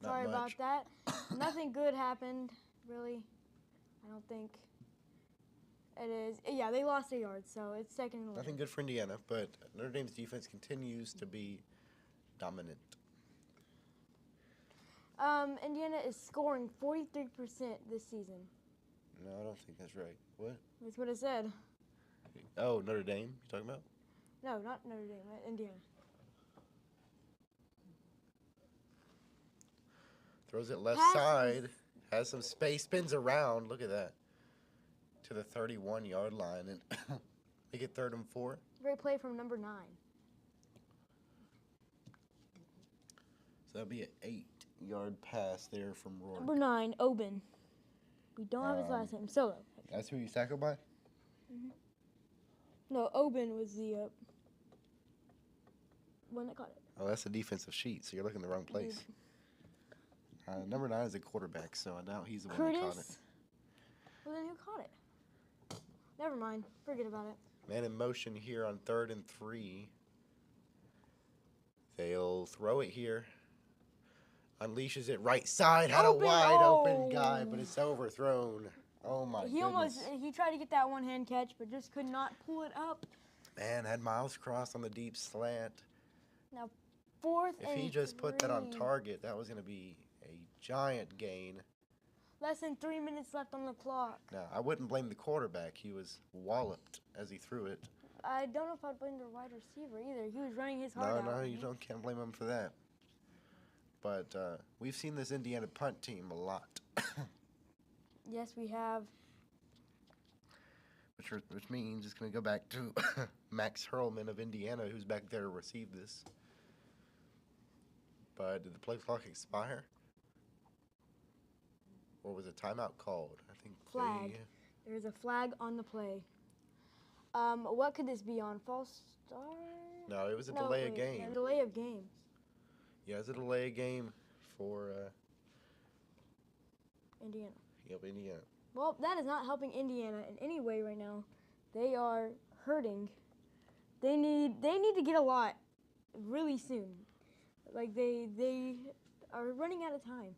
Not Sorry about much. that. Nothing good happened, really. I don't think it is. Yeah, they lost a yard, so it's second and 11. Nothing good for Indiana, but Notre Dame's defense continues to be dominant. Indiana is scoring 43% this season. No, I don't think that's right. What? That's what it said. Oh, Notre Dame, you talking about? No, not Notre Dame, Indiana. Throws it left Passes. side, has some space, spins around, look at that, to the 31-yard line, and make it 3rd and 4. Great play from number 9. So that'll be an 8 yard pass there from Rourke. Number 9, Oben. We don't have his last name. Solo. That's who he's tackled by? No, Oben was the one that caught it. Oh, that's the defensive sheet, so you're looking in the wrong place. Number 9 is a quarterback, so I doubt he's the one that caught it. Curtis? Well, then who caught it? Never mind. Forget about it. Man in motion here on 3rd and 3. They'll throw it here. Unleashes it right side. Had a wide open guy, but it's overthrown. Oh my goodness. He tried to get that one-hand catch, but just could not pull it up. Man, had Miles Cross on the deep slant. Now, 4th If and he just put that on 3. target, that was going to be a giant gain. Less than 3 minutes left on the clock. Now, I wouldn't blame the quarterback. He was walloped as he threw it. I don't know if I'd blame the wide receiver either. He was running his heart out. No, you can't blame him for that. But we've seen this Indiana punt team a lot. Yes, we have. Which means it's going to go back to Max Hurlman of Indiana, who's back there to receive this. But did the play clock expire? Or was a timeout called? I think Flag. There's a flag on the play. What could this be on? False start? No, it was a delay of game. A delay of game. Yeah, it's a delay of game for Indiana. Yep, Indiana. Well, that is not helping Indiana in any way right now. They are hurting. They need to get a lot really soon. Like they are running out of time.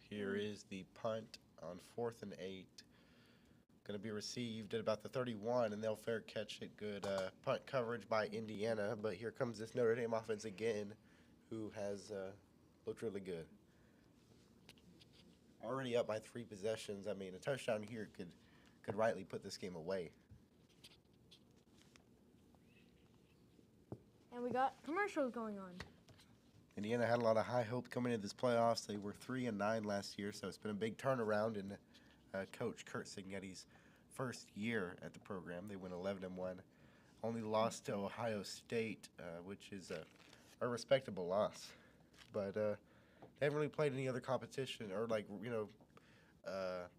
Here is the punt on 4th and 8. Going to be received at about the 31, and they'll fair catch it. Good punt coverage by Indiana, but here comes this Notre Dame offense again, who has looked really good. Already up by 3 possessions. I mean, a touchdown here could rightly put this game away. And we got commercials going on. Indiana had a lot of high hope coming into this playoffs. They were 3-9 last year, so it's been a big turnaround in Coach Kurt Signetti's first year at the program. They went 11-1, only lost to Ohio State, which is a respectable loss. But they haven't really played any other competition or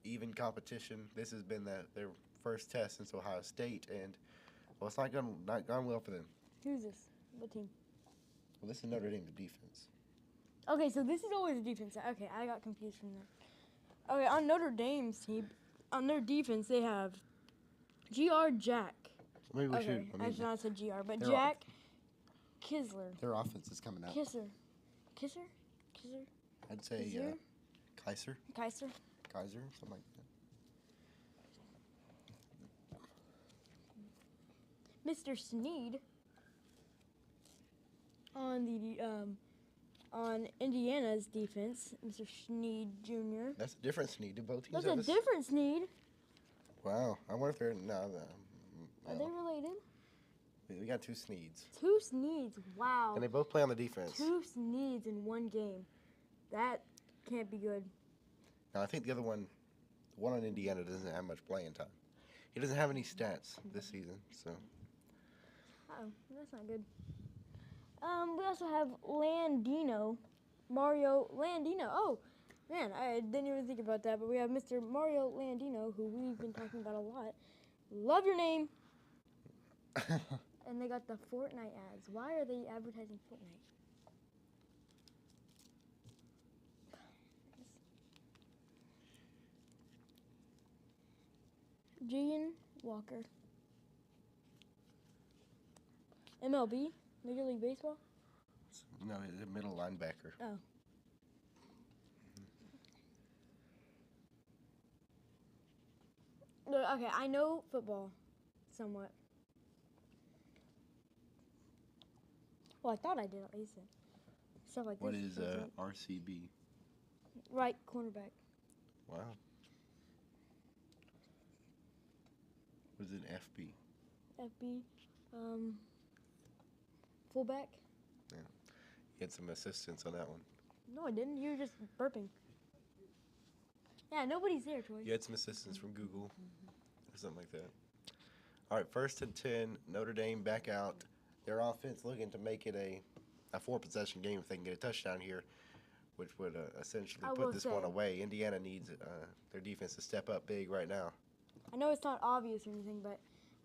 even competition. This has been their first test since Ohio State, and well, it's not gone well for them. Who's this? What team? Well, this is Notre Dame, the defense. Okay, so this is always a defense. Okay, I got confused from that. Okay, on Notre Dame's team, on their defense, they have G.R. Jack. Maybe we Okay, should. I should not say G.R., but They're Jack Kisler. Their offense is coming out. Kisser? I'd say Kisser? Kaiser, Kaiser? something like that. Mr. Sneed on the on Indiana's defense, Mr. Sneed Jr. That's a different Sneed. Do both teams That's have a different Sneed. Wow. I wonder if they're Are they related? We got 2 Sneeds. 2 Sneeds. Wow. And they both play on the defense. 2 Sneeds in one game. That can't be good. Now, I think the other one, the one on Indiana, doesn't have much playing time. He doesn't have any stats this season, so. Uh-oh, that's not good. We also have Landino, Mario Landino. Oh, man, I didn't even think about that, but we have Mr. Mario Landino, who we've been talking about a lot. Love your name. And they got the Fortnite ads. Why are they advertising Fortnite? Gian Walker. MLB? Major League Baseball? No, he's a middle linebacker. Oh. No, okay, I know football somewhat. Well, I thought I did at least. Stuff like What this. is RCB? Right cornerback. Wow. What is it, FB? FB. Fullback. Yeah. You had some assistance on that one. No, I didn't. You were just burping. Yeah, nobody's there, Troy. You had some assistance from Google or something like that. All right, 1st and 10. Notre Dame back out. Their offense looking to make it a 4-possession game if they can get a touchdown here, which would essentially I put will this one say- away. Indiana needs their defense to step up big right now. I know it's not obvious or anything, but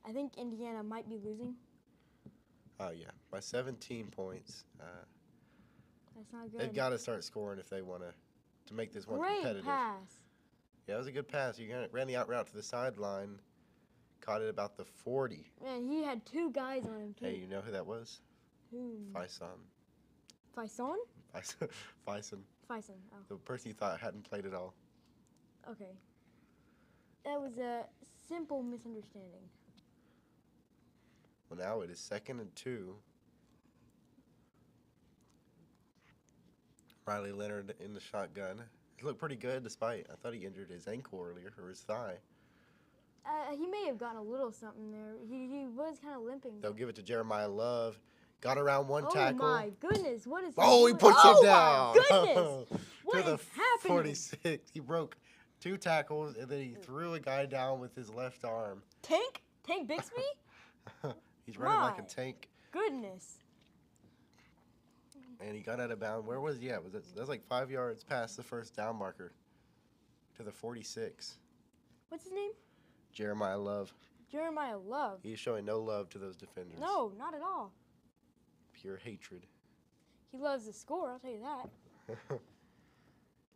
I think Indiana might be losing. Oh, yeah, by 17 points. That's not good. They've got to start scoring if they want to make this one Great competitive. pass. Yeah, it was a good pass. You ran the out route to the sideline, caught it about the 40. Man, he had 2 guys on him, too. Hey, you know who that was? Who? Faison. Faison? Faison. Faison. Oh, The person you thought hadn't played at all. okay. That was a simple misunderstanding. Well, now it is 2nd and 2. Riley Leonard in the shotgun. He looked pretty good despite, I thought he injured his ankle earlier, or his thigh. He may have gotten a little something there. He was kind of limping. They'll give it to Jeremiah Love. Got around one Oh tackle. my goodness, what is Oh, he doing? puts Oh him down. my goodness, what to is the happening? 46. He broke 2 tackles, and then he threw a guy down with his left arm. Tank Bixby? He's running like a My. tank, Goodness. and he got out of bounds. Where was he at? That's like 5 yards past the first down marker to the 46. What's his name? Jeremiah Love. Jeremiah Love. He's showing no love to those defenders. No, not at all. Pure hatred. He loves to score, I'll tell you that.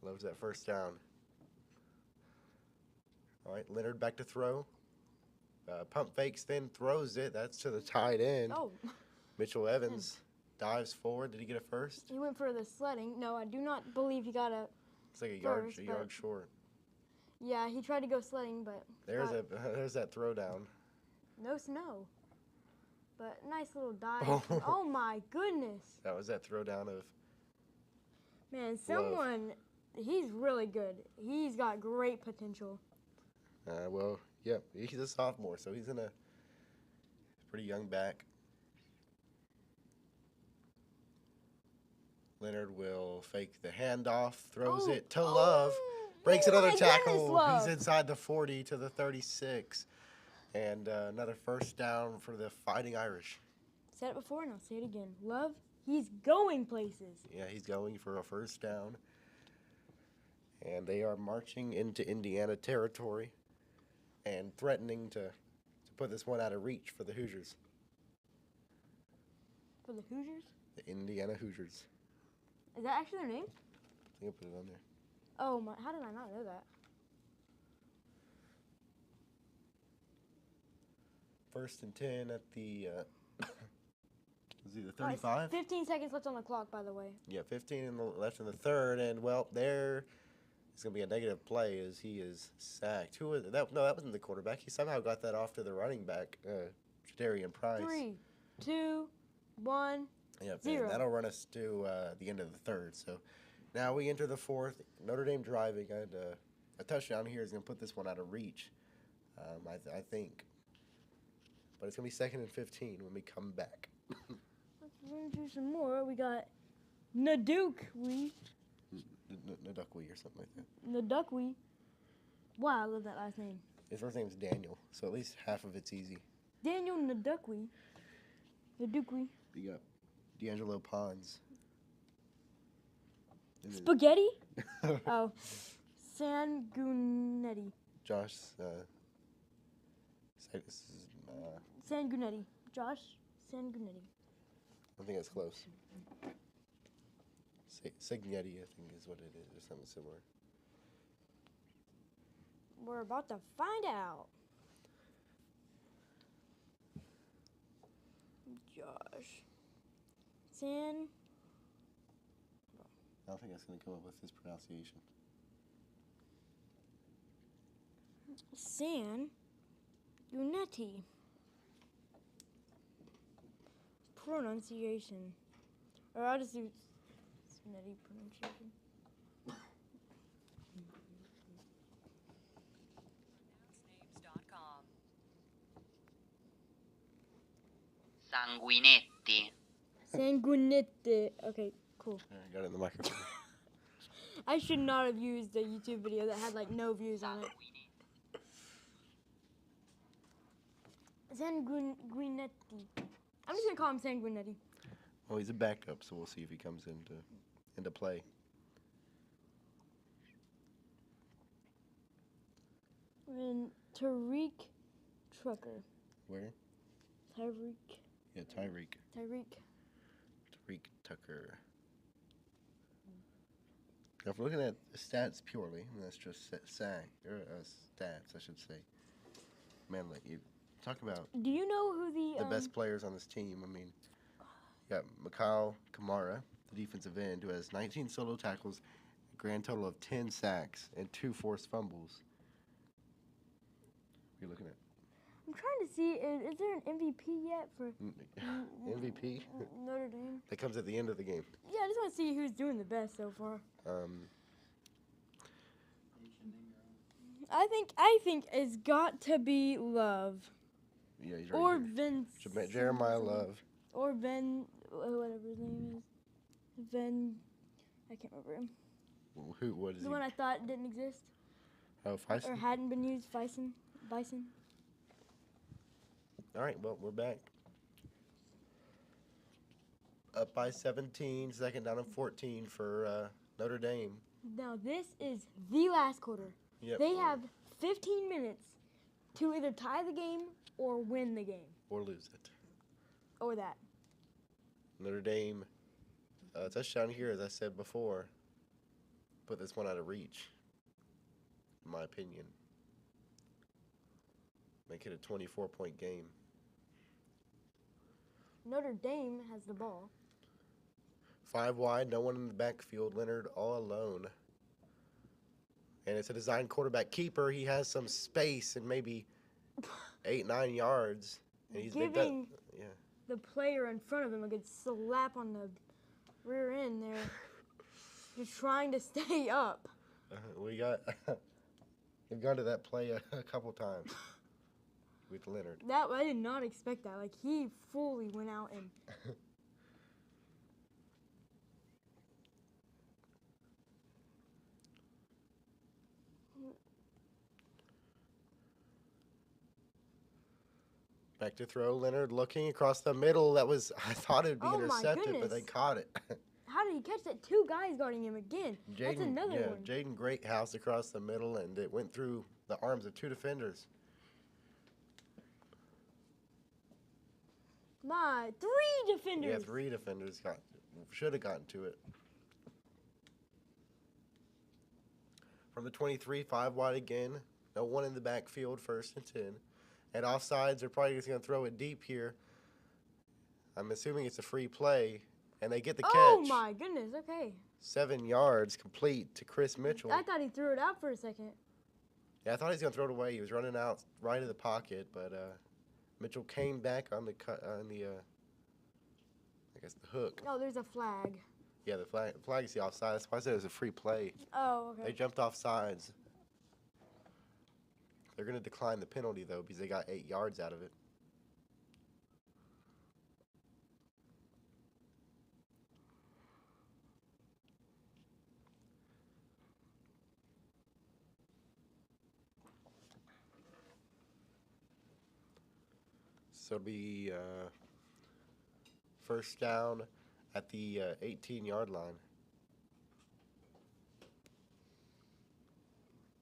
Loves that first down. All right, Leonard back to throw. Pump fakes, then throws it. That's to the tight end. Oh, Mitchell Evans dives forward. Did he get a first? he went for the sledding. No, I do not believe he got a. It's like a yard, First, a yard but- short. Yeah, he tried to go sledding, but There's that throw down. no snow. But nice little dive. Oh. Oh my goodness. That was that throw down of. Man, someone, he's really good. He's got great potential. Well, yeah, he's a sophomore, so he's in a pretty young back. Leonard will fake the handoff, throws Oh, it to Love, breaks oh another my goodness, tackle. Love. He's inside the 40 to the 36. And another first down for the Fighting Irish. Said it before and I'll say it again. Love, he's going places. Yeah, he's going for a first down. And they are marching into Indiana territory and threatening to put this one out of reach for the Hoosiers. For the Hoosiers? The Indiana Hoosiers. Is that actually their name? I think I put it on there. Oh my, how did I not know that? 1st and 10 at the, was it the All right, 35? 15 seconds left on the clock, by the way. Yeah, 15 left in the third, and well, there is going to be a negative play as he is sacked. Who was that? No, that wasn't the quarterback. He somehow got that off to the running back, Jadarian Price. 3, 2, 1. Yep, and 0. that'll run us to the end of the third. So now we enter the fourth. Notre Dame driving, and a touchdown here is going to put this one out of reach, I think. But it's going to be 2nd and 15 when we come back. Let's run through some more. We got Nadukwe. Nadukwe or something like that. Nadukwe. Wow, I love that last name. His first name's Daniel, so at least half of it's easy. Daniel Nadukwe. Nadukwe. You got D'Angelo Pons. Spaghetti? Oh. Sanguinetti. Josh, Sanguinetti. Josh Sanguinetti. I think that's close. Signetti, I think is what it is, or something similar. We're about to find out. Josh. I don't think that's going to come up with his pronunciation. Sanguinetti. Pronunciation. Or I'll just do Sanguinetti pronunciation. Sanguinetti. Sanguinetti. Okay, cool. I got it in the microphone. I should not have used a YouTube video that had like no views on it. Sanguinetti. I'm just gonna call him Sanguinetti. Well, he's a backup, so we'll see if he comes into play. And Tariq Trucker. Where? Tyreek. Yeah, Tyreek Tucker. Now, if we're looking at stats purely, and that's just stats, I should say. Man, like you talk about Do you know who the best players on this team. I mean, you got Mikhail Kamara, the defensive end, who has 19 solo tackles, a grand total of 10 sacks, and 2 forced fumbles. What are you looking at? I'm trying to see, is there an MVP yet for MVP? Notre Dame? That comes at the end of the game. Yeah, I just want to see who's doing the best so far. I think it's got to be Love. Yeah, he's right Or here. Vince. Jeremiah Love. Or Ben, whatever his name is. I can't remember him. What is The he? one I thought didn't exist. Oh, Or Feisty? hadn't been used, Bison. All right, well, we're back. Up by 17, second down and 14 for Notre Dame. Now this is the last quarter. Yep. They have 15 minutes to either tie the game or win the game. Or lose it. Or that. Notre Dame, touchdown here, as I said before. Put this one out of reach, in my opinion. Make it a 24-point game. Notre Dame has the ball. 5 wide, no one in the backfield. Leonard all alone. And it's a design quarterback keeper. He has some space and maybe 8-9 yards. And he's Giving the player in front of him a good slap on the rear end there. Just trying to stay up. We've gone to that play a couple times with Leonard. I did not expect that. Like, he fully went out and... Back to throw. Leonard looking across the middle. I thought it would be Oh, my intercepted, but they goodness. caught it. How did he catch that? 2 guys guarding him again. That's another one. Jaden Greathouse across the middle, and it went through the arms of 2 defenders. My, 3 defenders. Yeah, 3 defenders should have gotten to it. From the 23, 5 wide again. No one in the backfield, 1st and 10. At offsides, they're probably just going to throw it deep here. I'm assuming it's a free play, and they get the catch. Oh, my goodness. Okay. 7 yards complete to Chris Mitchell. I thought he threw it out for a second. Yeah, I thought he was going to throw it away. He was running out right of the pocket, but Mitchell came back on the hook. Oh, there's a flag. Yeah, the flag is the offside. That's why I said it was a free play. Oh, okay. They jumped off sides. They're going to decline the penalty, though, because they got 8 yards out of it. So it'll be first down at the 18-yard line.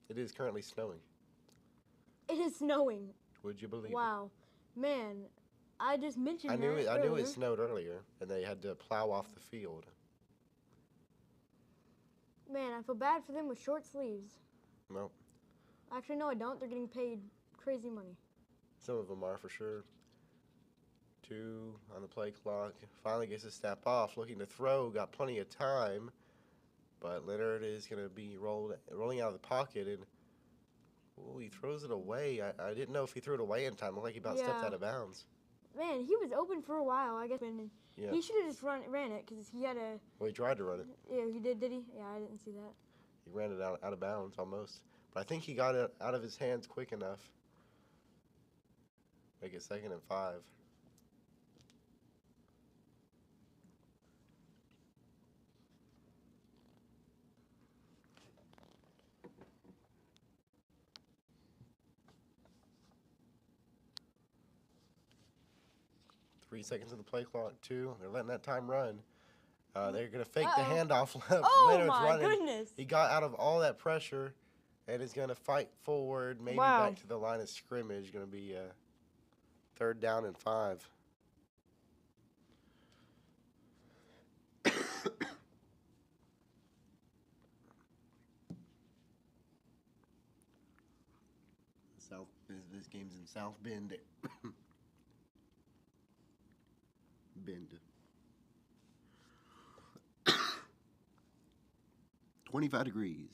It is currently snowing. It is snowing. Would you believe it? Wow. Man, I just mentioned I knew earlier. it snowed earlier, and they had to plow off the field. Man, I feel bad for them with short sleeves. Well, Actually, no, I don't. They're getting paid crazy money. some of them are for sure. 2 on the play clock. Finally gets a step off, looking to throw. Got plenty of time, but Leonard is going to be rolling out of the pocket, and he throws it away. I didn't know if he threw it away in time. It looked like he about stepped Yeah. out of bounds. Man, he was open for a while, I guess. And Yeah. he should have just ran it because he had a. Well, he tried to run it. Yeah, he did he? Yeah, I didn't see that. He ran it out of bounds almost. But I think he got it out of his hands quick enough. Make it 2nd and 5. 3 seconds of the play clock, 2. They're letting that time run. They're going to fake Uh-oh. the handoff. Oh Leonard's my running. goodness! He got out of all that pressure and is going to fight forward, maybe Wow. back to the line of scrimmage. Going to be 3rd down and 5. This game's in South Bend. Bend. 25 degrees.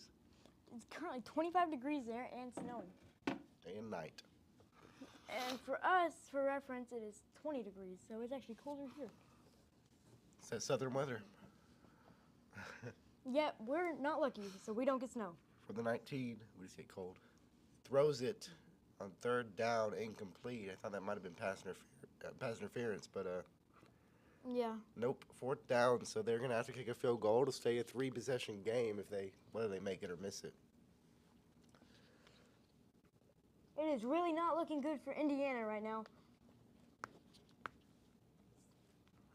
It's currently 25 degrees there and snowing. Day and night. And for us, for reference, it is 20 degrees, so it's actually colder here. It's that southern weather. Yep, we're not lucky, so we don't get snow. For the 19, we just get cold. Throws it on 3rd down, incomplete. I thought that might have been pass interference, but Yeah. nope. 4th down, so they're gonna have to kick a field goal to stay a 3-possession game whether they make it or miss it. It is really not looking good for Indiana right now.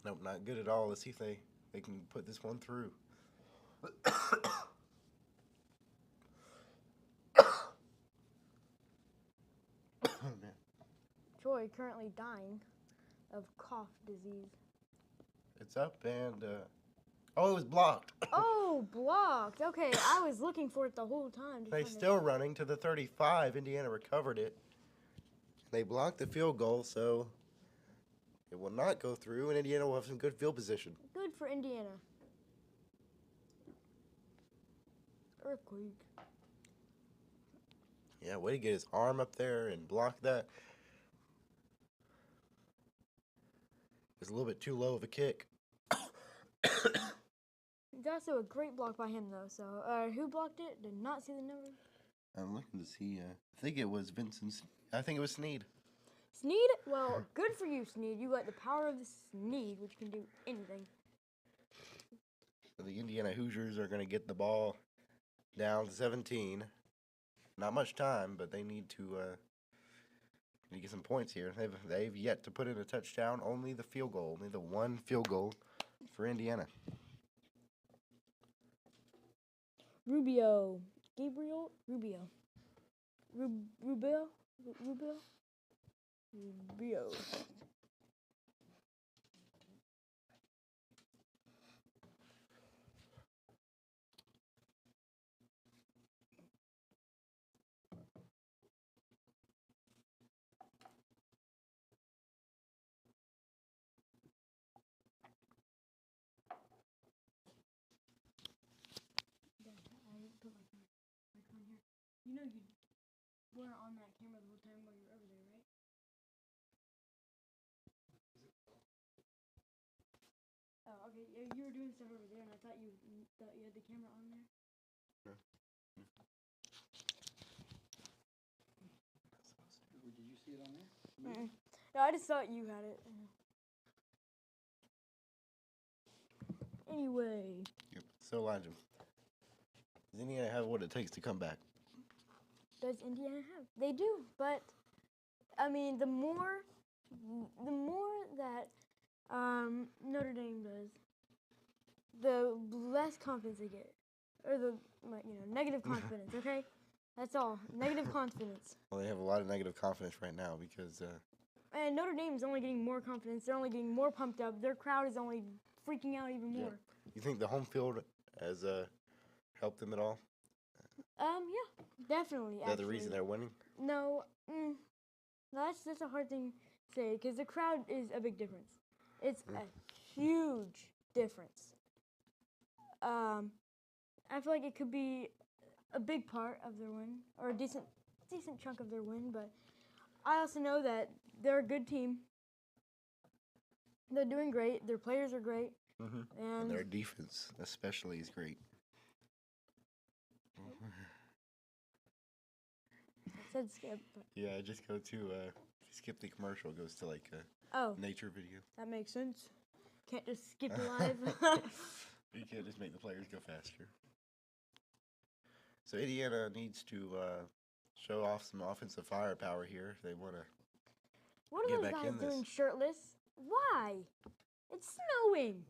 Nope, not good at all. Let's see if they can put this one through. Man. Troy currently dying of cough disease. It's up and oh, it was blocked. Oh, blocked. Okay, I was looking for it the whole time. They still running to the 35. Indiana recovered it. They blocked the field goal, so it will not go through, and Indiana will have some good field position. Good for Indiana. Earthquake. Yeah, way to get his arm up there and block that. It's a little bit too low of a kick. It's also a great block by him, though. So, who blocked it? Did not see the number. I'm looking to see. I think it was Vincent. I think it was Sneed. Sneed? Well, good for you, Sneed. You got the power of the Sneed, which can do anything. So the Indiana Hoosiers are going to get the ball down to 17. Not much time, but they need to get some points here. They've yet to put in a touchdown. Only the field goal. Only the one field goal for Indiana. Rubio. Gabriel Rubio. Rubio? Rubio. You know you weren't on that camera the whole time while you were over there, right? Oh, okay. Yeah, you were doing stuff over there, and I thought you had the camera on there. No. Did you see it on there? No, I just thought you had it. Anyway. Yep. So, Elijah, does Indiana have what it takes to come back? Does Indiana have? They do, but I mean, the more that Notre Dame does, the less confidence they get, or the negative confidence. Okay, that's all. Negative confidence. Well, they have a lot of negative confidence right now because. And Notre Dame is only getting more confidence. They're only getting more pumped up. Their crowd is only freaking out even more. Yeah. You think the home field has helped them at all? Yeah, definitely. Is that the reason they're winning? No, that's a hard thing to say because the crowd is a big difference. It's a huge difference. I feel like it could be a big part of their win or a decent chunk of their win, but I also know that they're a good team. They're doing great. Their players are great. Mm-hmm. And their defense especially is great. I said skip. But Yeah, just go to skip the commercial. It goes to like a oh, nature video. that makes sense. Can't just skip live. You can't just make the players go faster. So Indiana needs to show off some offensive firepower here if they want to. What are Get those back guys in this. doing shirtless? Why? It's snowing.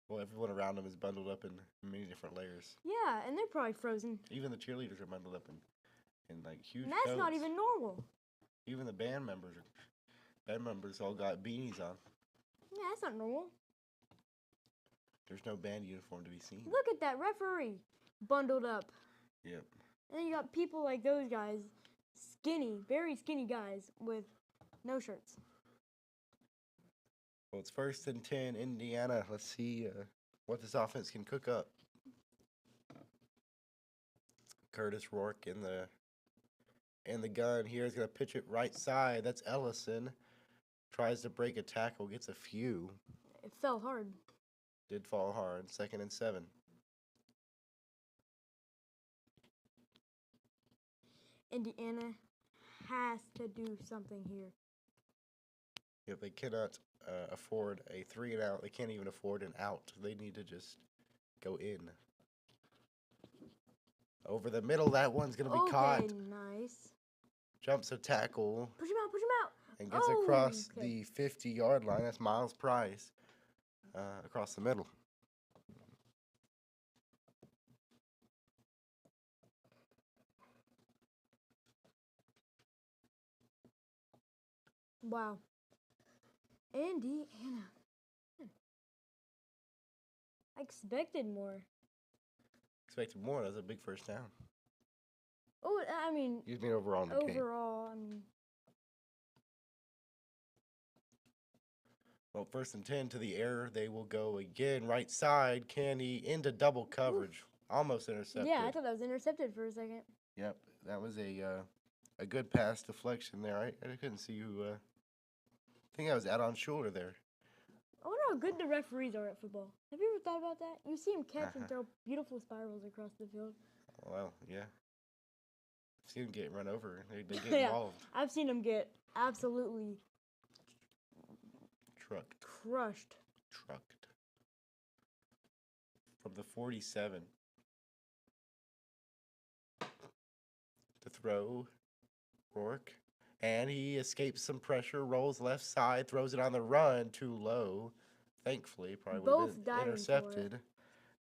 Well, everyone around them is bundled up in many different layers. Yeah, and they're probably frozen. Even the cheerleaders are bundled up in like huge And that's not coats. even normal. Even the band members all got beanies on. Yeah, that's not normal. There's no band uniform to be seen. Look at that referee bundled up. Yep. And then you got people like those guys, skinny, very skinny guys with no shirts. Well, it's 1st and 10, Indiana. Let's see what this offense can cook up. Curtis Rourke in the gun here is going to pitch it right side. That's Ellison. Tries to break a tackle, gets a few. It fell hard. Did fall hard. 2nd and 7. Indiana has to do something here. Yep, they cannot afford a 3 and out. They can't even afford an out. They need to just go in. Over the middle, that one's going to be caught. Nice. Jumps a tackle Push him out. and gets across the 50-yard line. That's Miles Price across the middle. Wow. Indiana. I expected more. Expected more. That was a big first down. Oh, I mean, You mean overall in the game. overall, I mean, Well, 1st and 10 to the air. They will go again. Right side. Candy into double coverage. Almost intercepted. yeah, I thought that was intercepted for a second. Yep. That was a good pass deflection there. I couldn't see who. I think I was out on shoulder there. I wonder how good the referees are at football. Have you ever thought about that? You see them catch and throw beautiful spirals across the field. Well, yeah. I've seen them get run over. They get Yeah. involved. I've seen them get absolutely Trucked. crushed. From the 47. To throw. Rourke. And he escapes some pressure, rolls left side, throws it on the run, too low. Thankfully, probably would Both have been diving for it. intercepted.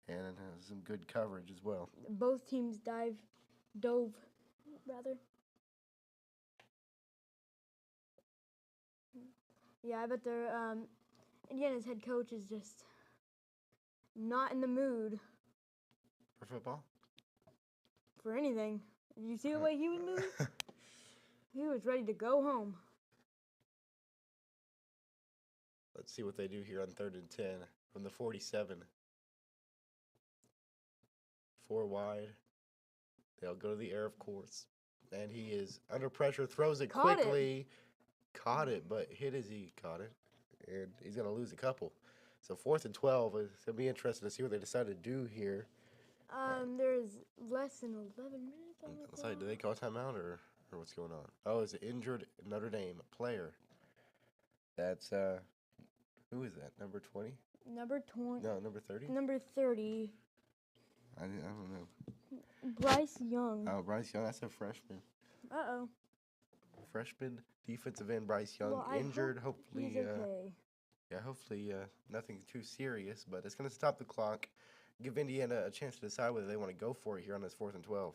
And some good coverage as well. Both teams dove, rather. Yeah, I bet their Indiana's head coach is just not in the mood For football? for anything. Did you see the way he was moving? He was ready to go home. Let's see what they do here on 3rd and 10 from the 47. 4 wide. They'll go to the air, of course. And he is under pressure, throws it Caught it. quickly. Caught it, but hit as he caught it. And he's going to lose a couple. So 4th and 12. It's going to be interesting to see what they decide to do here. There's less than 11 minutes on the Sorry, clock. do they call timeout or what's going on? Oh, it's an injured Notre Dame player. That's, who is that? Number 20? Number 20. No, number 30? Number 30. I don't know. Bryce Young. Oh, Bryce Young, that's a freshman. Uh-oh. Freshman defensive end Bryce Young Well, I injured. hope Hopefully, he's okay. hopefully nothing too serious. But it's going to stop the clock, give Indiana a chance to decide whether they want to go for it here on this 4th and 12.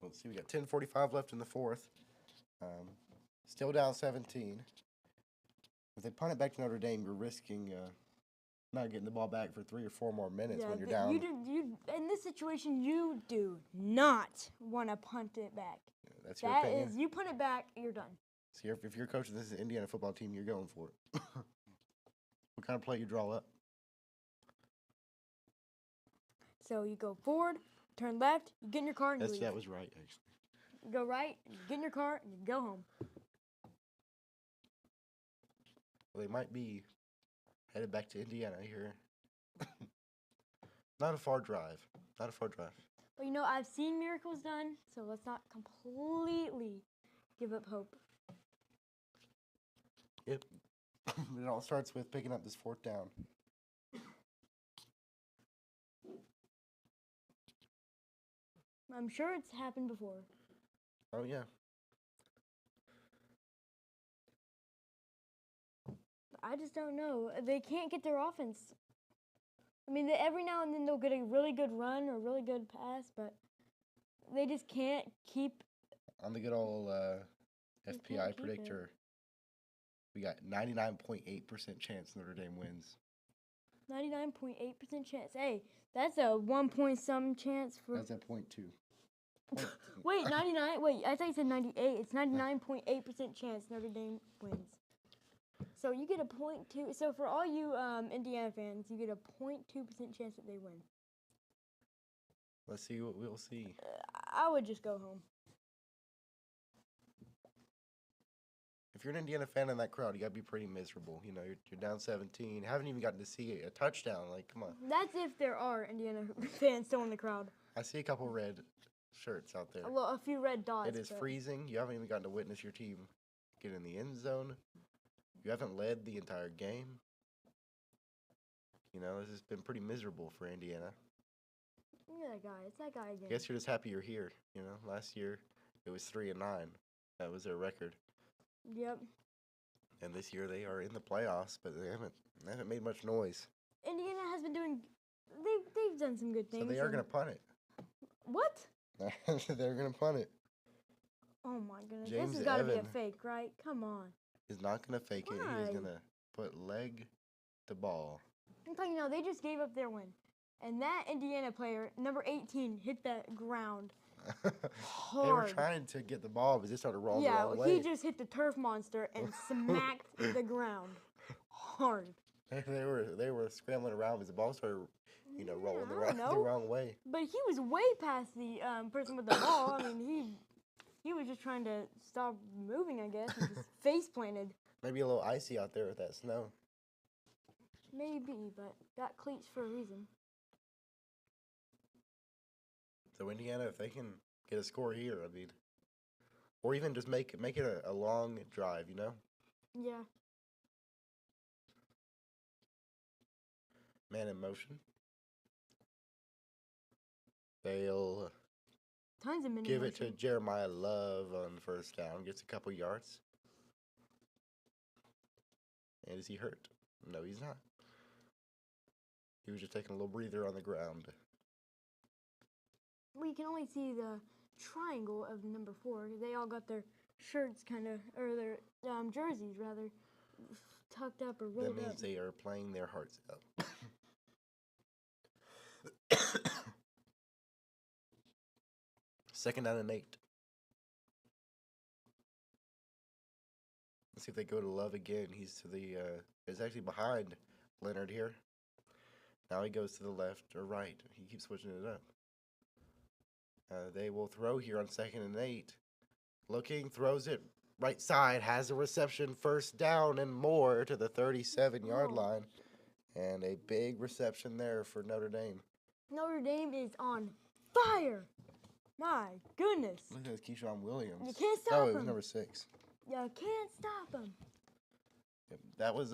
Let's see, we got 10:45 left in the 4th. Still down 17. If they punt it back to Notre Dame, you're risking not getting the ball back for 3 or 4 more minutes when you're down. You in this situation, you do not want to punt it back. That's your That opinion. is, you punt it back, you're done. See, if you're coaching this Indiana football team, you're going for it. What kind of play you draw up? So you go forward, turn left, you get in your car and you leave. That was right, actually. You go right, you get in your car and you go home. Well, they might be headed back to Indiana here. Not a far drive. But you know, I've seen miracles done, so let's not completely give up hope. Yep. It all starts with picking up this 4th down. I'm sure it's happened before. Oh yeah. I just don't know. They can't get their offense. I mean, every now and then they'll get a really good run or really good pass, but they just can't keep. On the good old They FPI can't keep it. predictor, we got 99.8% chance Notre Dame wins. 99.8% chance. Hey, that's a 1 point some chance for. That's at 0.2. Wait, 99. Wait, I thought you said 98. It's 99.8% chance Notre Dame wins. So you get a 0.2. So for all you Indiana fans, you get a 0.2% chance that they win. Let's see what we'll see. I would just go home. If you're an Indiana fan in that crowd, you gotta be pretty miserable. You know, you're down 17. Haven't even gotten to see a touchdown. Like, come on. That's if there are Indiana fans still in the crowd. I see a couple red shirts out there. A few red dots. It is but freezing. You haven't even gotten to witness your team get in the end zone. You haven't led the entire game. You know, this has been pretty miserable for Indiana. Look at that guy. It's that guy again. I guess you're just happy you're here. You know, last year it was 3-9. That was their record. Yep. And this year they are in the playoffs, but they haven't made much noise. Indiana has been doing. They've done some good things. So they are gonna punt it. What? They're gonna punt it. Oh my goodness! James This has got to be a Evan. fake, right? Come on. He's not gonna fake it. He is Why? gonna put leg to ball. I'm telling you now, they just gave up their win, and that Indiana player, number 18, hit the ground They were hard. trying to get the ball, but they started rolling the Yeah, wrong way. he just hit the turf monster and smacked the ground hard. They were scrambling around because the ball started, you know, rolling Yeah, I don't the know. wrong way. But he was way past the person with the ball. I mean, he was just trying to stop moving, I guess, and just face planted. Maybe a little icy out there with that snow. Maybe, but got cleats for a reason. So Indiana, if they can get a score here, I mean, or even just make it a long drive, you know. Yeah. Man in motion. They'll Tons of mini give it to motion. Jeremiah Love on first down. Gets a couple yards. And is he hurt? No, he's not. He was just taking a little breather on the ground. We can only see the triangle of number 4. They all got their shirts kind of, or their jerseys rather, tucked up or That rolled up. means they are playing their hearts out. Second down and 8. Let's see if they go to Love again. He's to the he's actually behind Leonard here. Now he goes to the left or right. He keeps switching it up. They will throw here on 2nd and 8. Looking, throws it right side, has a reception, first down and more to the 37-yard Oh. line. And a big reception there for Notre Dame. Notre Dame is on fire. My goodness. Look at this Keyshawn Williams. You can't Oh, stop it was him. number 6. You can't stop him. Yep, that was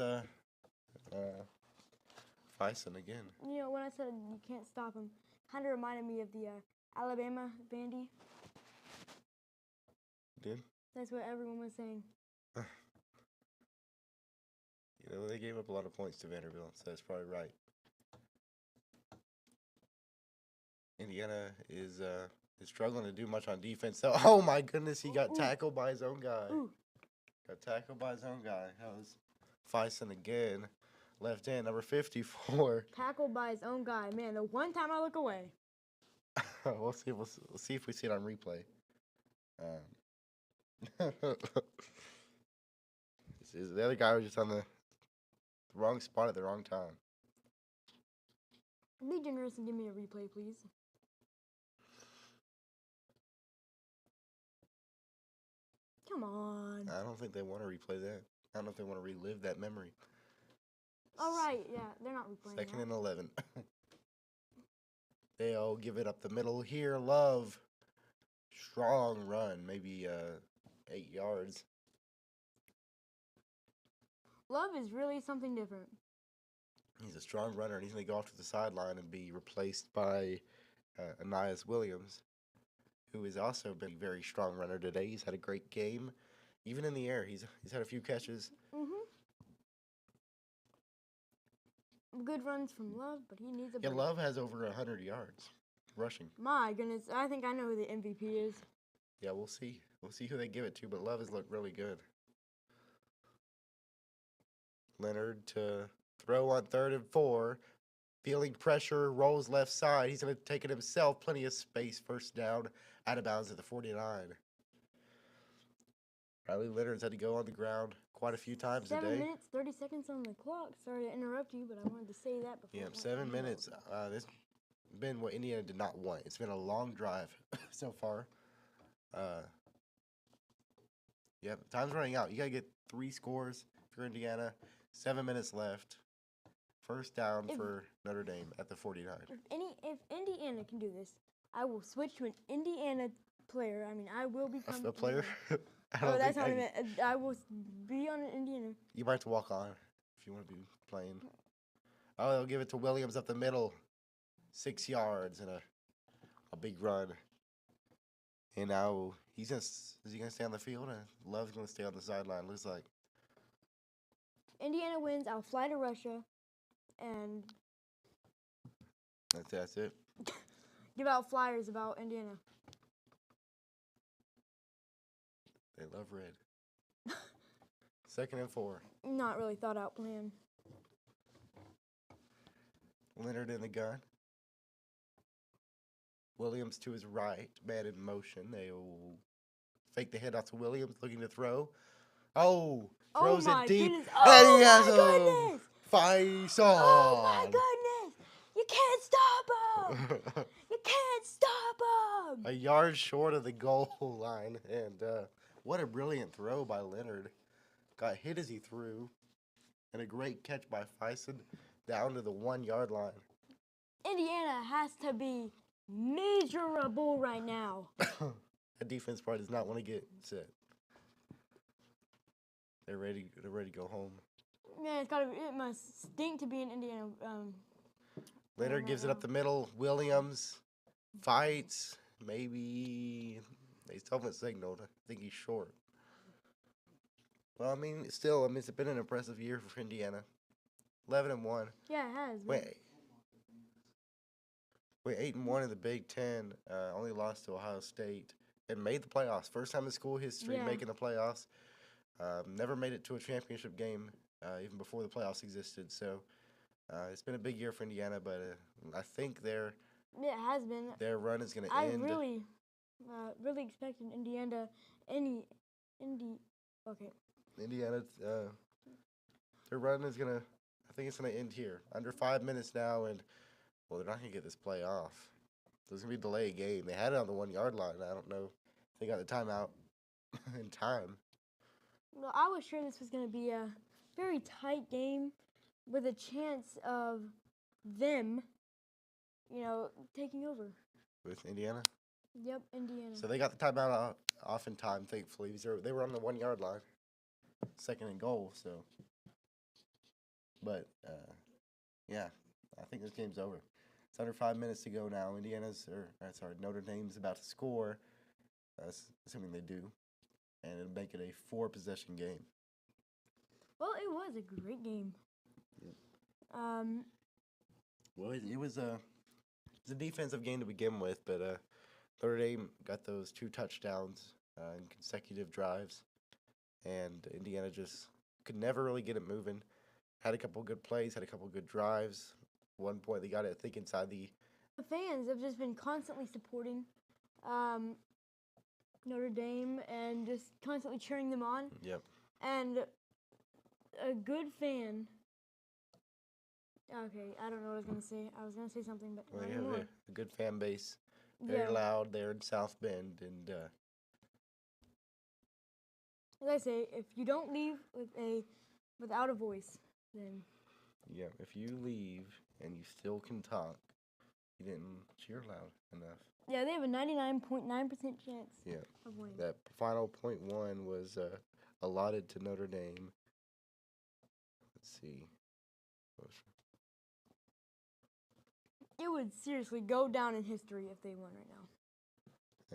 Fison again. You know, when I said you can't stop him, kind of reminded me of the Alabama bandy. Did? That's what everyone was saying. You know, they gave up a lot of points to Vanderbilt, so that's probably right. Indiana is struggling to do much on defense. So, oh my goodness, he got Ooh. tackled by his own guy. Ooh. Got tackled by his own guy. That was Fison again. Left end, number 54. Tackled by his own guy. Man, the one time I look away. We'll see if we see it on replay. The other guy was just on the wrong spot at the wrong time. Be generous and give me a replay, please. Come on. I don't think they want to replay that. I don't know if they want to relive that memory. All right, yeah, they're not replaying Second that. and 11. They'll give it up the middle here. Love. Strong run, maybe 8 yards. Love is really something different. He's a strong runner, and he's going to go off to the sideline and be replaced by Anias Williams. who has also been a very strong runner today. He's had a great game. Even in the air, he's had a few catches. Good runs from Love, but he needs a Yeah, break. Love has over 100 yards rushing. My goodness, I think I know who the MVP is. Yeah, we'll see. We'll see who they give it to, but Love has looked really good. Leonard to throw on 3rd and 4. Feeling pressure, rolls left side. He's going to take it himself. Plenty of space. First down, out of bounds at the 49. Riley Leonard's had to go on the ground quite a few times 7 today. minutes, 30 seconds on the clock. Sorry to interrupt you, but I wanted to say that before. Yeah, 7 minutes. This has been what Indiana did not want. It's been a long drive so far. Yeah, time's running out. You got to get 3 scores if you're Indiana. 7 minutes left. First down for Notre Dame at the 49. If Indiana can do this, I will switch to an Indiana player. I mean, I will become A player? Oh, that's not even. I will be on an Indiana. You might have to walk on if you want to be playing. Oh, they'll give it to Williams up the middle. 6 yards and a big run. And now is he gonna stay on the field? And Love's gonna stay on the sideline. Looks like. Indiana wins. I'll fly to Russia, and That's it. give out flyers about Indiana. They love red. 2nd and 4. Not really thought out plan. Leonard in the gun. Williams to his right, man in motion. They'll fake the handoff to Williams, looking to throw. Oh, throws my it deep. goodness. And he has Oh, my goodness. face on. Oh my goodness! You can't stop him! You can't stop him! A yard short of the goal line. And what a brilliant throw by Leonard. Got hit as he threw. And a great catch by Fison down to the 1 yard line. Indiana has to be miserable right now. The defense probably does not want to get set. They're ready to go home. Yeah, it must stink to be in Indiana. Leonard gives it up the middle. Williams fights. Maybe they still haven't signaled. I think he's short. Well, I mean, it's been an impressive year for Indiana. 11-1. Yeah, it has. Wait, 8-1 in the Big Ten. Only lost to Ohio State and made the playoffs. First time in school history making the playoffs. Never made it to a championship game even before the playoffs existed. So it's been a big year for Indiana, but I think It has been. their run is going to I end. really expected Indiana. Okay. Indiana, their run is going to, I think it's going to end here. Under 5 minutes now, and, well, they're not going to get this play off. There's going to be a delay game. They had it on the 1 yard line. I don't know if they got the timeout in time. Well, I was sure this was going to be a very tight game with a chance of them, taking over. With Indiana? Yep, Indiana. So they got the timeout off in time, thankfully. They were on the 1 yard line. 2nd and goal, so. But, yeah, I think this game's over. It's under 5 minutes to go now. Notre Dame's about to score, assuming they do, and it'll make it a 4-possession game. Well, it was a great game. Well, it was a defensive game to begin with, but Notre Dame got those 2 touchdowns in consecutive drives, and Indiana just could never really get it moving. Had a couple good plays, had a couple good drives. One point they got it, I think, inside the... The fans have just been constantly supporting Notre Dame and just constantly cheering them on. Yep. And a good fan... Okay, I don't know what I was going to say. I was going to say something, but Well, not they have anymore. a good fan base. Very loud there in South Bend. And As I say, if you don't leave without a voice, then... yeah, if you leave and you still can talk, you didn't cheer loud enough. Yeah, they have a 99.9% chance of winning. That final .1 was allotted to Notre Dame. Let's see. It would seriously go down in history if they won right now.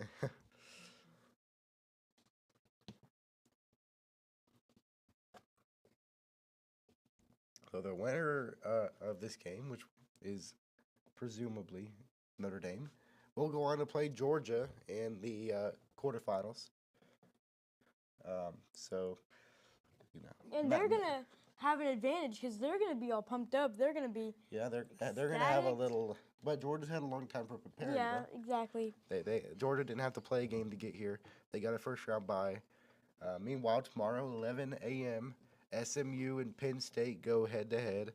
So the winner of this game, which is presumably Notre Dame, will go on to play Georgia in the quarterfinals. So, you know, And they're gonna have an advantage because they're gonna be all pumped up. They're gonna be yeah, they're gonna have a ecstatic. little. But Georgia's had a long time for preparing. Yeah, Though. exactly. Georgia didn't have to play a game to get here. They got a first round bye. Meanwhile, tomorrow, 11 a.m., SMU and Penn State go head to head.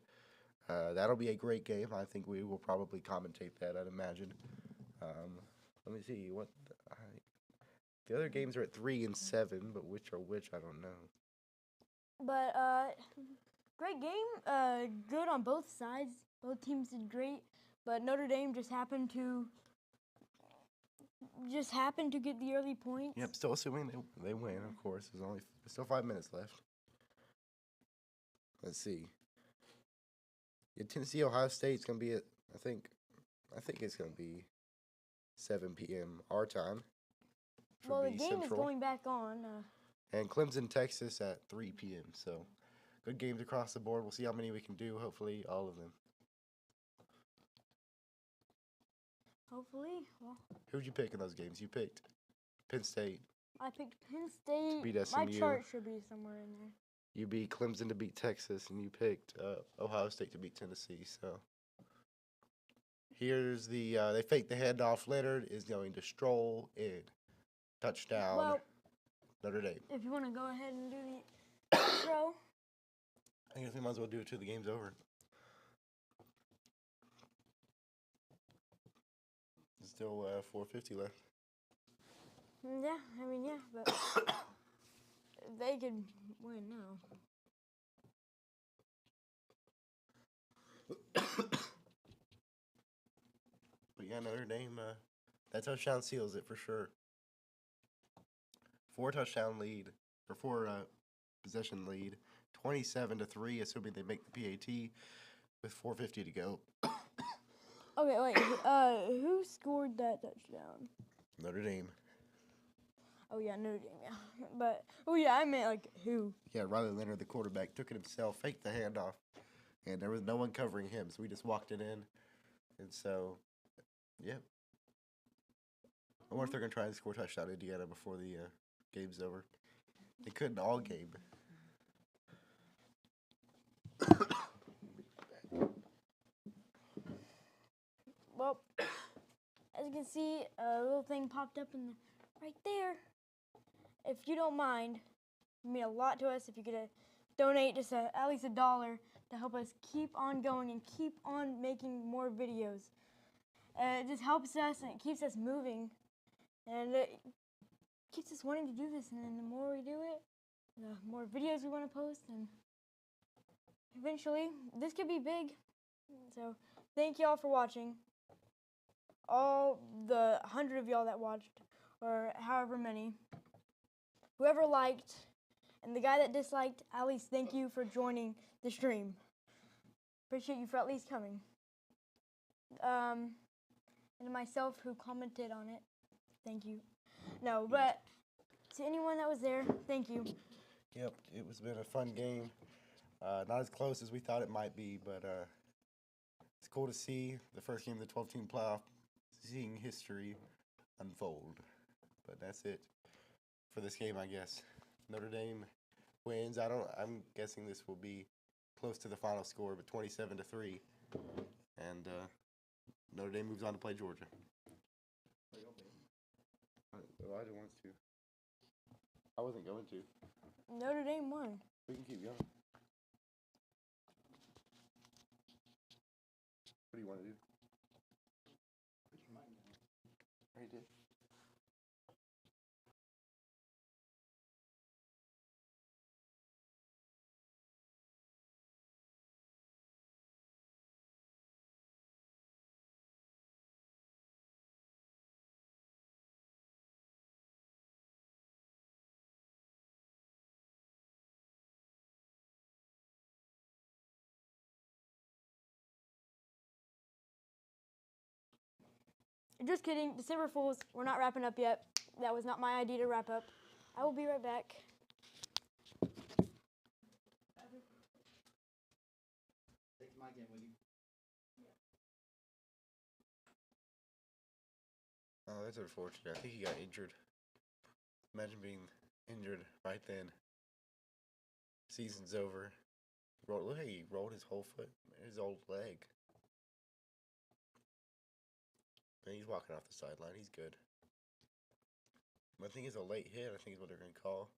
That'll be a great game. I think we will probably commentate that, I'd imagine. Let me see what the other games are at 3 and 7, but which are which I don't know. But great game. Good on both sides. Both teams did great. But Notre Dame just happened to get the early points. Yep, still assuming they win, of course. There's still 5 minutes left. Let's see. Yeah, Tennessee Ohio State's gonna be at I think it's gonna be 7 p.m. our time. which Well, would the be game is Central. going back on. And Clemson, Texas at 3 p.m. So good games across the board. We'll see how many we can do. Hopefully, all of them. Hopefully. Well, Who'd you pick in those games? You picked Penn State. I picked Penn State. beat My SMU. chart should be somewhere in there. You beat Clemson to beat Texas, and you picked Ohio State to beat Tennessee. So here's the they fake the handoff. Leonard is going to stroll in. Touchdown, Well, Notre Dame. if you want to go ahead and do the intro. I guess we might as well do it till the game's over. There's still 4:50 left. Yeah, I mean, yeah, but they could win now. But yeah, Notre Dame, that touchdown seals it for sure. 4 touchdown lead, or 4 possession lead, 27-3, assuming they make the PAT with 4:50 to go. Okay, wait. Who scored that touchdown? Notre Dame. Oh yeah, Notre Dame. Yeah, but I meant like who? Yeah, Riley Leonard, the quarterback, took it himself, faked the handoff, and there was no one covering him, so we just walked it in. And so, yeah. I wonder if they're going to try and score a touchdown in Indiana before the game's over. They couldn't all game. Well, as you can see, a little thing popped up right there. If you don't mind, it would mean a lot to us if you could donate just at least $1 to help us keep on going and keep on making more videos. It just helps us and it keeps us moving, and it keeps us wanting to do this. And then the more we do it, the more videos we want to post, and eventually this could be big. So thank y'all for watching. All the 100 of y'all that watched, or however many, whoever liked, and the guy that disliked, at least thank you for joining the stream. Appreciate you for at least coming. And myself who commented on it, thank you. No, but to anyone that was there, thank you. Yep, it was been a fun game. Not as close as we thought it might be, but it's cool to see the first game of the 12-team playoff, seeing history unfold. But that's it for this game, I guess. Notre Dame wins. I'm guessing this will be close to the final score, but 27-3, and Notre Dame moves on to play Georgia. Elijah wants to. I wasn't going to. Notre Dame won. We can keep going. What do you want to do? Right there. Just kidding. December Fools. We're not wrapping up yet. That was not my idea to wrap up. I will be right back. Take the mic in with you. Oh, that's unfortunate. I think he got injured. Imagine being injured right then. Season's over. Look how he rolled his whole foot, his old leg. And he's walking off the sideline. He's good. I think it's a late hit. I think is what they're going to call.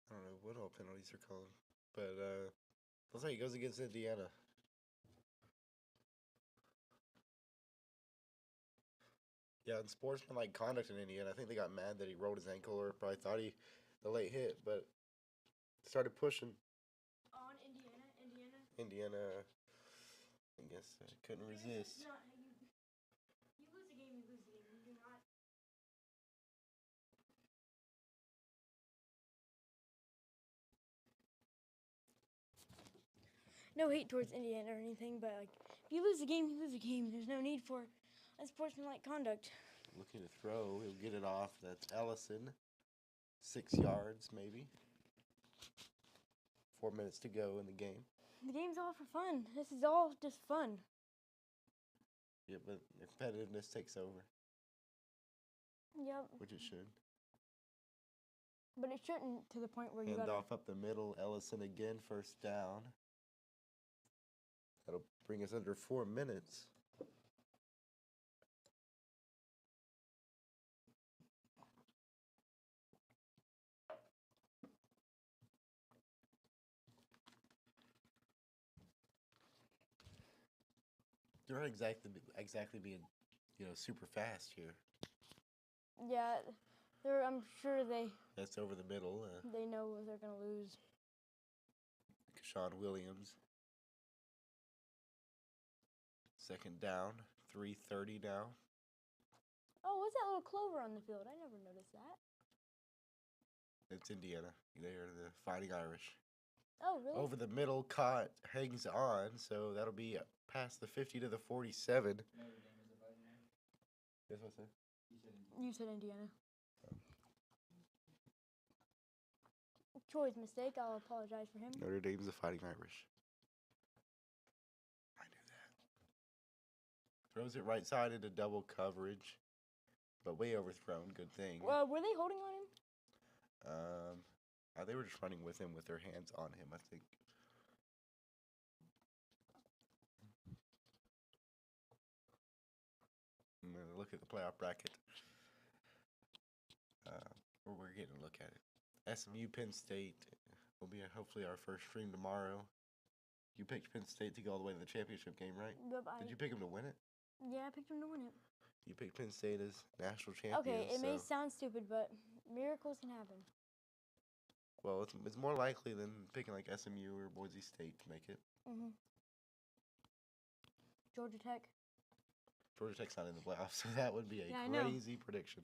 I don't know what all penalties are calling, but looks like he goes against Indiana. Yeah, and sportsmanlike conduct in Indiana. I think they got mad that he rolled his ankle, or probably thought the late hit, but started pushing. On Indiana. Indiana, I guess, couldn't resist. You lose the game, you lose the game. You do not. No hate towards Indiana or anything, but like, if you lose the game, you lose the game. There's no need for unsportsmanlike conduct. Looking to throw, he'll get it off. That's Ellison. 6 yards, maybe. 4 minutes to go in the game. The game's all for fun. This is all just fun. Yeah, but competitiveness takes over, Yep. which it should. But it shouldn't to the point where you Hand gotta. off up the middle. Ellison again, first down. That'll bring us under 4 minutes. They're not exactly being, super fast here. Yeah, I'm sure they That's over the middle. know what they're gonna lose. Keshawn Williams. Second down, 3:30 now. Oh, what's that little clover on the field? I never noticed that. It's Indiana. They are the Fighting Irish. Oh, really? Over the middle, caught, hangs on, so that'll be past the 50 to the 47. Notre Dame is the Fighting Irish. Guess what's that? You said Indiana. You said Indiana. Troy's mistake. I'll apologize for him. Notre Dame's the Fighting Irish. I knew that. Throws it right side into double coverage, but way overthrown. Good thing. Were they holding on him? They were just running with him with their hands on him, I think. I'm going to look at the playoff bracket. We're getting a look at it. SMU Penn State will be hopefully our first stream tomorrow. You picked Penn State to go all the way to the championship game, right? Did you pick them to win it? Yeah, I picked him to win it. You picked Penn State as national champion. Okay, it may sound stupid, but miracles can happen. Well, it's more likely than picking like SMU or Boise State to make it. Mhm. Georgia Tech. Georgia Tech's not in the playoffs, so that would be a crazy prediction.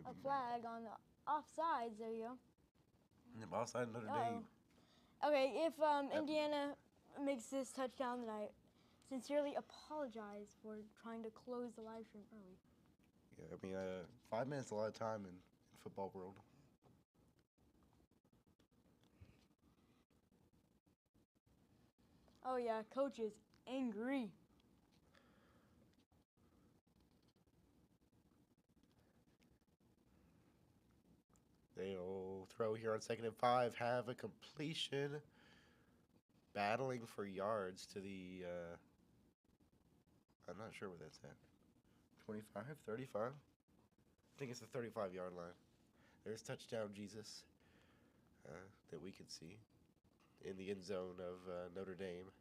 A flag on the offsides. There you go. Offside Notre Dame. Okay, if Indiana makes this touchdown, then I sincerely apologize for trying to close the live stream early. Yeah, I mean, 5 minutes is a lot of time in football world. Oh yeah, coach is angry. They'll throw here on 2nd and 5, have a completion, battling for yards to the, I'm not sure where that's at, 25, 35? I think it's the 35-yard line. There's touchdown Jesus that we can see in the end zone of Notre Dame.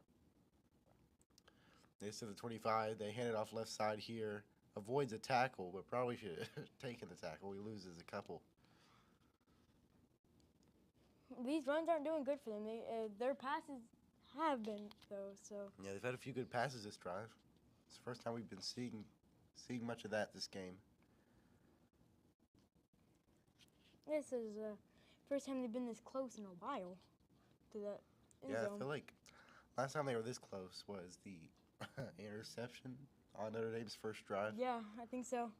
This to the 25, they hand it off left side here. avoids a tackle, but probably should have taken the tackle. He loses a couple. These runs aren't doing good for them. Their passes have been, though, so. Yeah, they've had a few good passes this drive. It's the first time we've been seeing much of that this game. This is the first time they've been this close in a while to the end Yeah, zone. I feel like last time they were this close was the interception on Notre Dame's first drive. Yeah, I think so.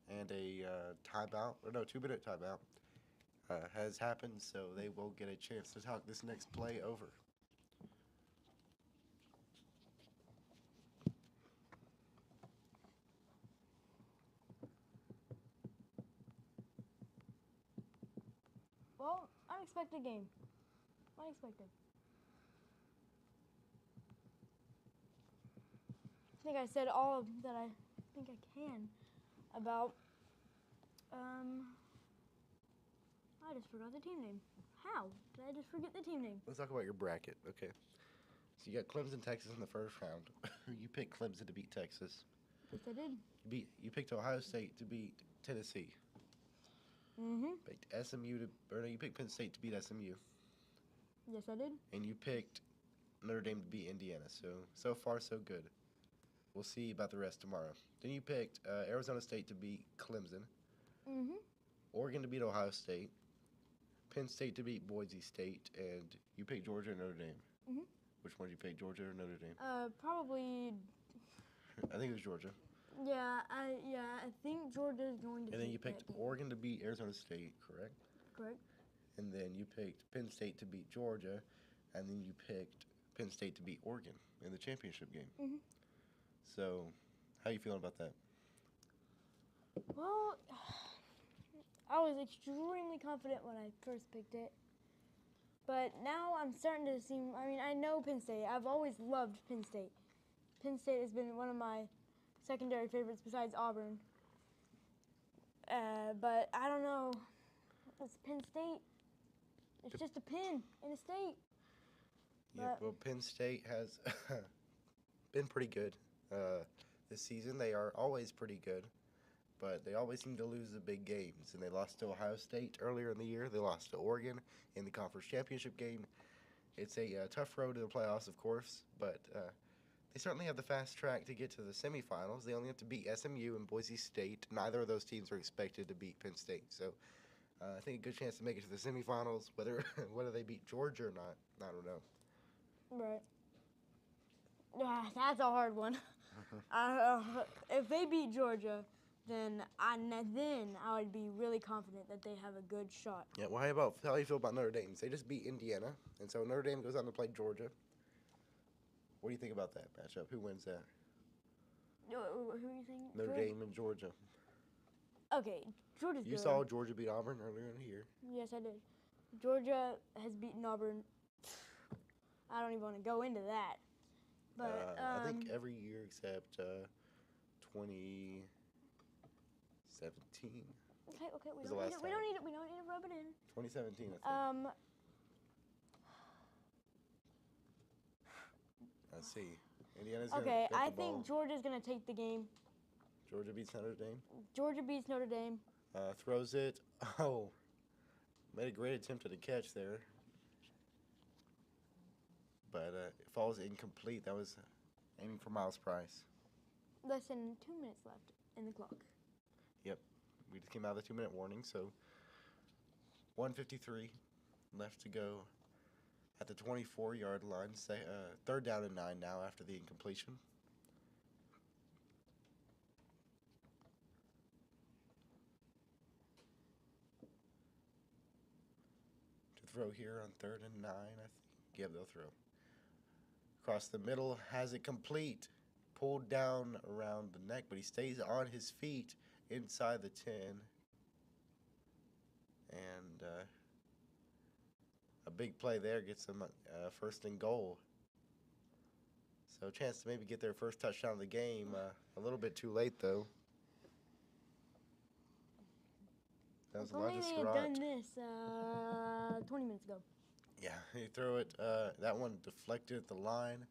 And a timeout, or no, 2-minute timeout has happened, so they will get a chance to talk this next play over. Well, unexpected game. Unexpected. I think I said all that I think I can about, I just forgot the team name. How did I just forget the team name? Let's talk about your bracket, okay? So you got Clemson, Texas in the first round. You picked Clemson to beat Texas. Yes, I did. You picked Ohio State to beat Tennessee. Mm-hmm. Picked SMU you picked Penn State to beat SMU. Yes, I did. And you picked Notre Dame to beat Indiana. So far, so good. We'll see about the rest tomorrow. Then you picked Arizona State to beat Clemson. Mm-hmm. Oregon to beat Ohio State. Penn State to beat Boise State. And you picked Georgia and Notre Dame. Mm-hmm. Which one did you pick, Georgia or Notre Dame? Probably. I think it was Georgia. Yeah, I think Georgia's going to. And then you take picked that game. Oregon to beat Arizona State, correct? Correct. And then you picked Penn State to beat Georgia, and then you picked Penn State to beat Oregon in the championship game. Mhm. So, how you feeling about that? Well, I was extremely confident when I first picked it, but now I'm starting to see. I mean, I know Penn State. I've always loved Penn State. Penn State has been one of my secondary favorites besides Auburn. But I don't know. It's Penn State. It's just a pin in a state. Yeah, well, Penn State has been pretty good this season. They are always pretty good, but they always seem to lose the big games. And they lost to Ohio State earlier in the year. They lost to Oregon in the conference championship game. It's a tough road to the playoffs, of course, but they certainly have the fast track to get to the semifinals. They only have to beat SMU and Boise State. Neither of those teams are expected to beat Penn State. So I think a good chance to make it to the semifinals. Whether they beat Georgia or not, I don't know. Right. That's a hard one. If they beat Georgia, then I would be really confident that they have a good shot. Yeah, well, how do you feel about Notre Dame? They just beat Indiana, and so Notre Dame goes on to play Georgia. What do you think about that matchup? Who wins that? Who are you saying? Notre Dame and Georgia. Okay, Georgia's good. You saw Georgia beat Auburn earlier in the year. Yes, I did. Georgia has beaten Auburn. I don't even want to go into that. But I think every year except 2017. Okay. was the last We time. don't need it. We don't need to rub it in. 2017, I think. Let's see. Indiana's gonna Okay, get the I ball. think Georgia's gonna take the game. Georgia beats Notre Dame. Georgia beats Notre Dame. Throws it. Oh, made a great attempt at a catch there. But it falls incomplete. That was aiming for Miles Price. Less than 2 minutes left in the clock. Yep. We just came out of the 2-minute warning, so 1:53 left to go at the 24-yard line. Third down and 9 now after the incompletion. To throw here on 3rd and 9, I think. Yep, they'll throw. Across the middle, has it complete. Pulled down around the neck, but he stays on his feet inside the 10. And a big play there gets them 1st and goal. So a chance to maybe get their first touchdown of the game. A little bit too late, though. That was If only Elijah they had Surratt. done this 20 minutes ago. Yeah, he threw it. That one deflected at the line.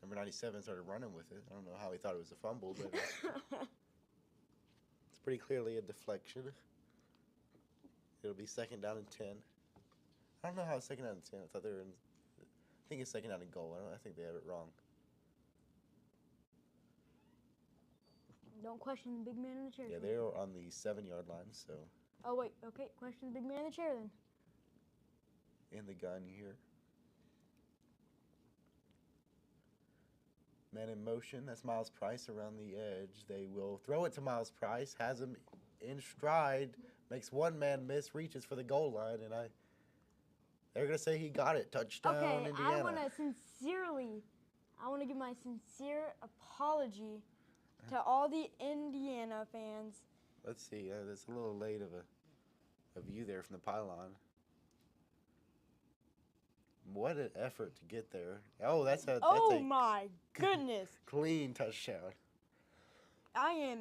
Number 97 started running with it. I don't know how he thought it was a fumble, but it's pretty clearly a deflection. It'll be second down and 10. I don't know how it's second down and 10. I thought they were in. I think it's second down and goal. I think they have it wrong. Don't question the big man in the chair. Yeah, for me. they are on the 7-yard line, so Oh wait, okay. Question the big man in the chair then. in the gun here. Man in motion. That's Miles Price around the edge. They will throw it to Miles Price. Has him in stride. Makes one man miss. Reaches for the goal line, and they're gonna say he got it. Touchdown, Okay, Indiana. I want to give my sincere apology to all the Indiana fans. Let's see. That's a little late of a view there from the pylon. What an effort to get there. Oh, that's a My goodness. clean touchdown. I am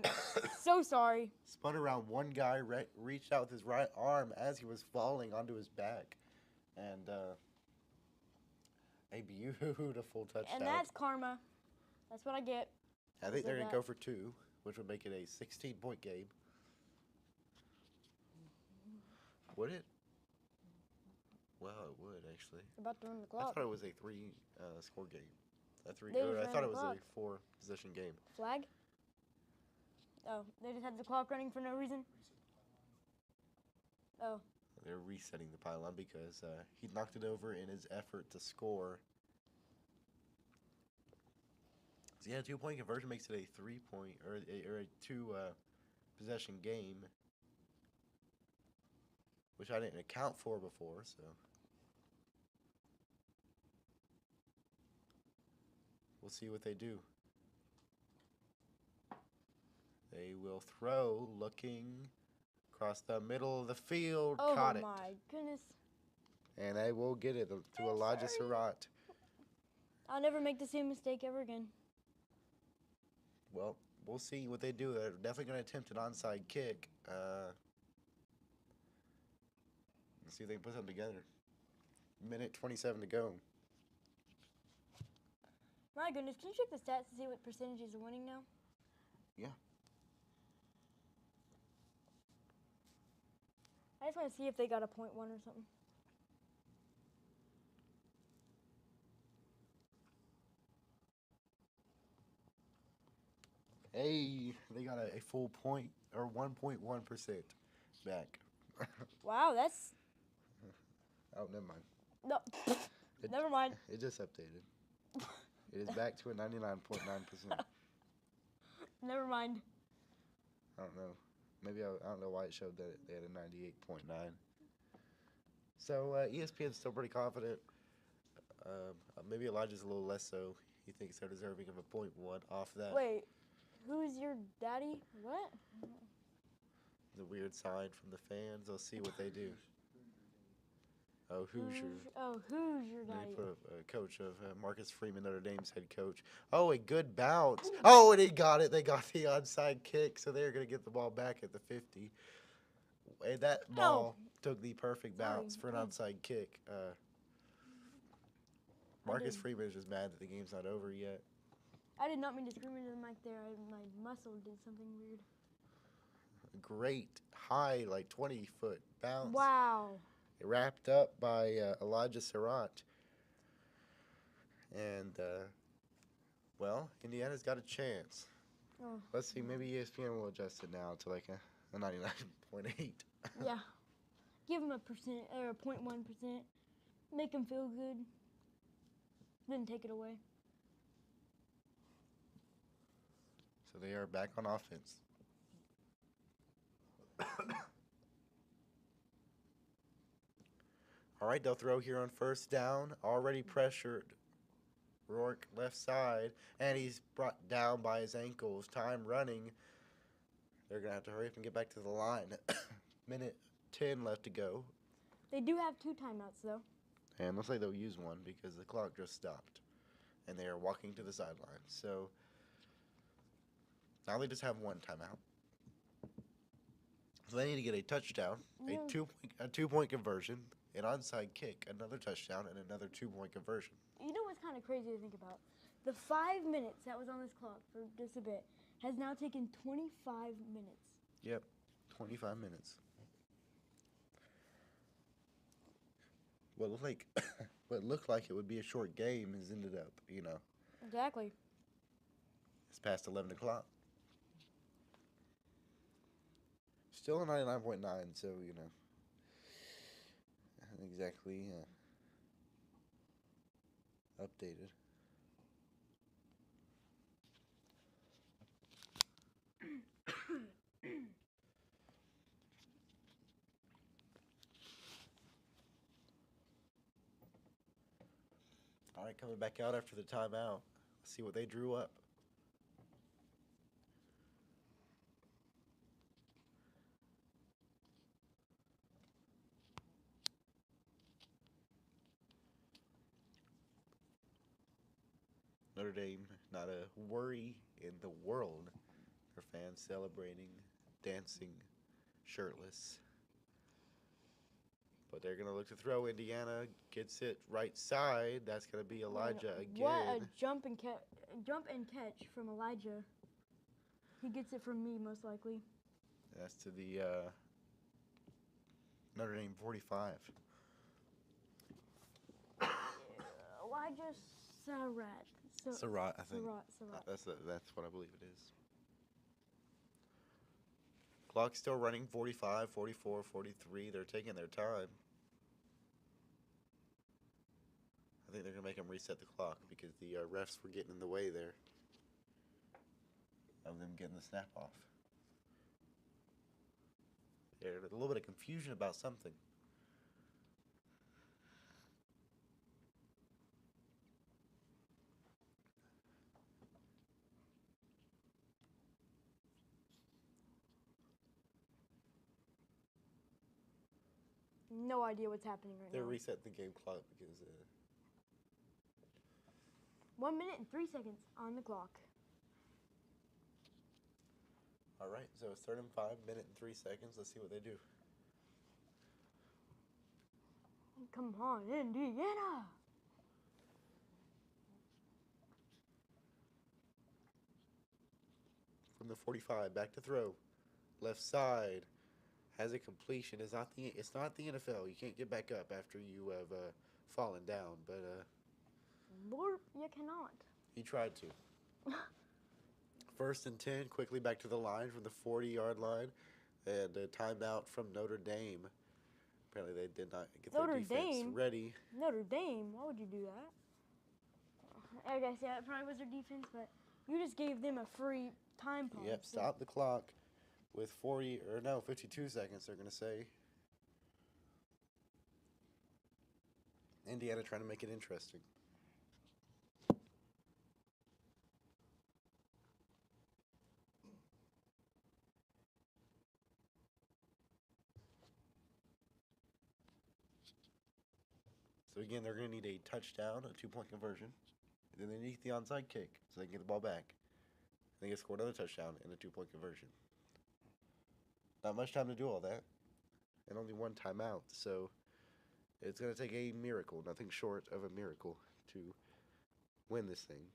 so sorry. Spun around one guy, reached out with his right arm as he was falling onto his back. And a beautiful touchdown. And that's karma. That's what I get. I think they're going to that. go for 2, which would make it a 16-point game. Would it? Well, it would, actually. About to run the I clock. thought it was a 3-score game. They just I ran thought the it was clock. a 4-position game. Flag? Oh, they just had the clock running for no reason? Oh. They're resetting the pylon because he knocked it over in his effort to score. So yeah, 2-point conversion makes it a 3-point or a 2-possession game, which I didn't account for before. So we'll see what they do. They will throw, looking across the middle of the field. Oh Caught it. my goodness. And they will get it to Elijah sorry. Surratt. I'll never make the same mistake ever again. Well, we'll see what they do. They're definitely going to attempt an onside kick. Let's see if they can put something together. Minute 27 to go. My goodness, can you check the stats to see what percentages are winning now? Yeah. I just want to see if they got a .1 or something. Hey, they got a full point or 1.1% back. Wow, that's... Oh, never mind. No, never mind. It just updated. It is back to a 99.9%. Never mind. I don't know. Maybe I don't know why it showed that they had a 98.9. So ESPN's still pretty confident. Maybe Elijah's a little less so. He thinks they're deserving of a .1 off that. Wait, who's your daddy? What? The weird sign from the fans. They'll see what they do. Oh, Hoosier. Who's your They daddy? put a coach of Marcus Freeman, Notre Dame's head coach. Oh, a good bounce. Oh, and he got it. They got the onside kick, so they're going to get the ball back at the 50. And that ball took the perfect bounce for an onside kick. Marcus Freeman is just mad that the game's not over yet. I did not mean to scream into the mic there. My muscle did something weird. Great high, like 20-foot bounce. Wow. Wrapped up by Elijah Surratt. And, well, Indiana's got a chance. Oh. Let's see, maybe ESPN will adjust it now to like a 99.8. Yeah. Give him a percent or a 0.1%. Make him feel good. Then take it away. So they are back on offense. All right, they'll throw here on first down. Already pressured. Rourke left side, and he's brought down by his ankles. Time running. They're going to have to hurry up and get back to the line. Minute 10 left to go. They do have 2 timeouts, though. And looks like they'll use one because the clock just stopped. And they are walking to the sideline. So now they just have 1 timeout. So they need to get a touchdown, Yeah. a 2-point conversion, an onside kick, another touchdown, and another 2-point conversion. You know what's kind of crazy to think about? The 5 minutes that was on this clock for just a bit has now taken 25 minutes. Yep, 25 minutes. What looked like, what looked like it would be a short game has ended up, Exactly. it's past 11 o'clock. Still a 99.9, so, exactly updated. All right, coming back out after the timeout. Let's see what they drew up. Notre Dame, not a worry in the world. Their fans celebrating, dancing, shirtless. But they're going to look to throw. Indiana gets it right side. That's going to be Elijah again. What a jump and catch from Elijah. He gets it from me, most likely. That's to the Notre Dame 45. Elijah Surratt. Surratt, I think. Surratt. That's what I believe it is. Clock's still running, 45, 44, 43. They're taking their time. I think they're going to make them reset the clock because the refs were getting in the way there of them getting the snap off. There's a little bit of confusion about something. No idea what's happening right They're now. resetting the game clock because 1 minute and 3 seconds on the clock. all right, so it's 3rd and 5, minute and 3 seconds. Let's see what they do. Come on, Indiana! From the 45, back to throw. Left side. Has a completion. It's not the NFL. You can't get back up after you have fallen down, but Lord, you cannot. he tried to. 1st and 10, quickly back to the line from the 40-yard line, and a timeout from Notre Dame. Apparently, they did not get their defense ready. Notre Dame? Why would you do that? I guess, yeah, it probably was their defense, but you just gave them a free time pause. Yep, stop the clock with 52 seconds, they're going to say. Indiana trying to make it interesting. So again, they're going to need a touchdown, a 2-point conversion. And then they need the onside kick so they can get the ball back. They get scored another touchdown and a 2-point conversion. Not much time to do all that. And only one timeout. So it's going to take a miracle, nothing short of a miracle, to win this thing.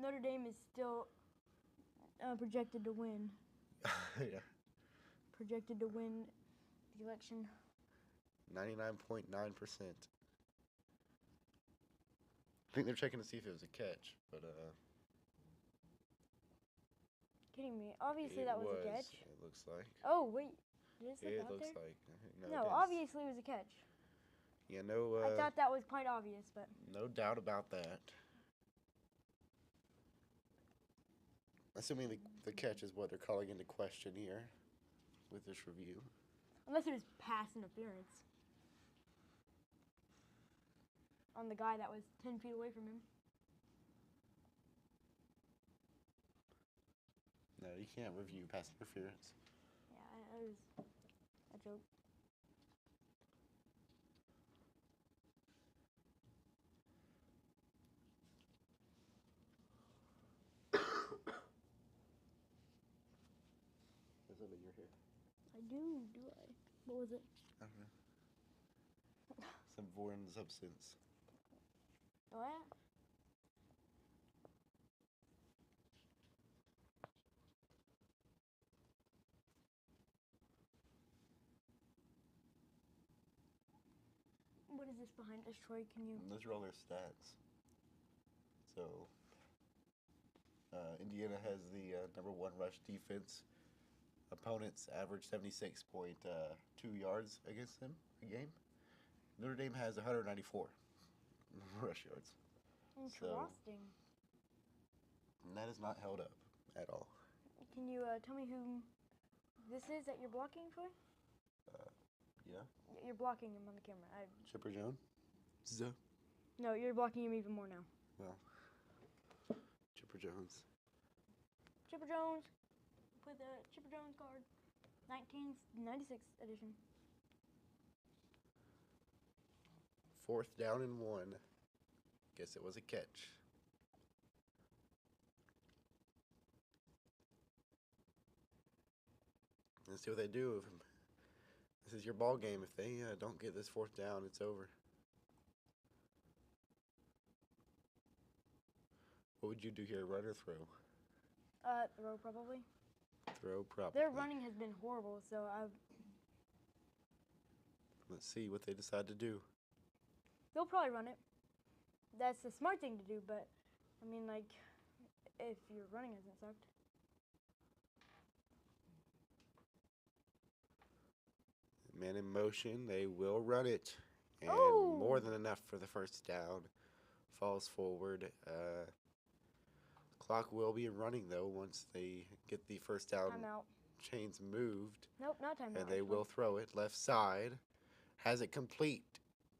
Notre Dame is still projected to win. Yeah. Projected to win the election. 99.9%. I think they're checking to see if it was a catch, but Kidding me. Obviously that was a catch. It looks like. Oh, wait. Did it slip It out looks there? like. No, it is. obviously it was a catch. Yeah, no. I thought that was quite obvious, but No doubt about that. Assuming the catch is what they're calling into question here with this review. unless it was pass interference on the guy that was 10 feet away from him. No, you can't review pass interference. Yeah, it was a joke. Does that mean you're here? I do I? What was it? I don't know. Some foreign substance. Oh yeah. What is this behind us, Troy? Can you? Those are all their stats. So, Indiana has the number one rush defense. Opponents average 76.2 yards against them a game. Notre Dame has 194 rush yards. Interesting. And that is not held up at all. Can you tell me who this is that you're blocking for? Yeah. You're blocking him on the camera. Chipper Jones? No, you're blocking him even more now. Well, Chipper Jones. Chipper Jones. Put the Chipper Jones card. 1996 edition. 4th down and 1. Guess it was a catch. Let's see what they do. This is your ball game. If they don't get this 4th down, it's over. What would you do here, run or throw? Throw probably. Throw probably. Their running has been horrible, so Let's see what they decide to do. they'll probably run it. That's the smart thing to do, but I mean, like, if your running hasn't sucked. Man in motion, they will run it. And Oh! more than enough for the 1st down. Falls forward. Clock will be running, though, once they get the 1st down Timeout. chains moved. Nope, not timeout. And they will throw it left side. Has it complete.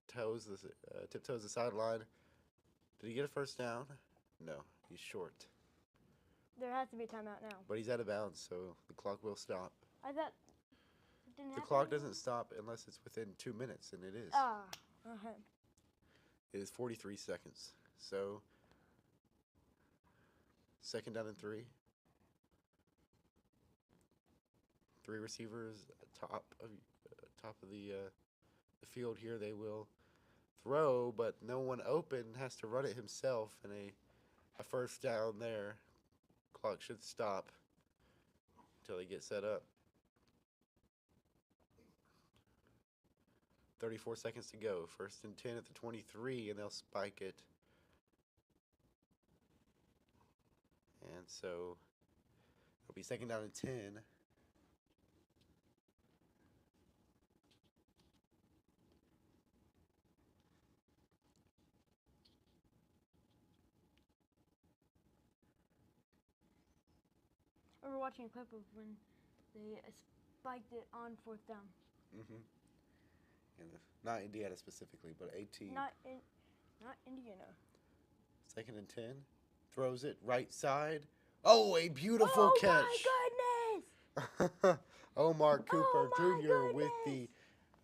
Tiptoes the sideline. Did he get a 1st down? No, he's short. There has to be a timeout now. But he's out of bounds, so the clock will stop. I thought it didn't The happen clock anymore? doesn't stop unless it's within 2 minutes, and it is. Ah, okay. It is 43 seconds. So, 2nd down and 3. 3 receivers top of the field here. They will throw, but no one open, has to run it himself, and a 1st down there. Clock should stop until they get set up. 34 seconds to go. 1st and 10 at the 23, and they'll spike it. And so it'll be 2nd down and 10. I remember watching a clip of when they spiked it on 4th down. Mm-hmm. And not Indiana specifically, but 18. Not Indiana. 2nd and 10. Throws it right side. Oh, a beautiful catch. Oh my goodness! Omar Cooper Oh my Jr. with goodness!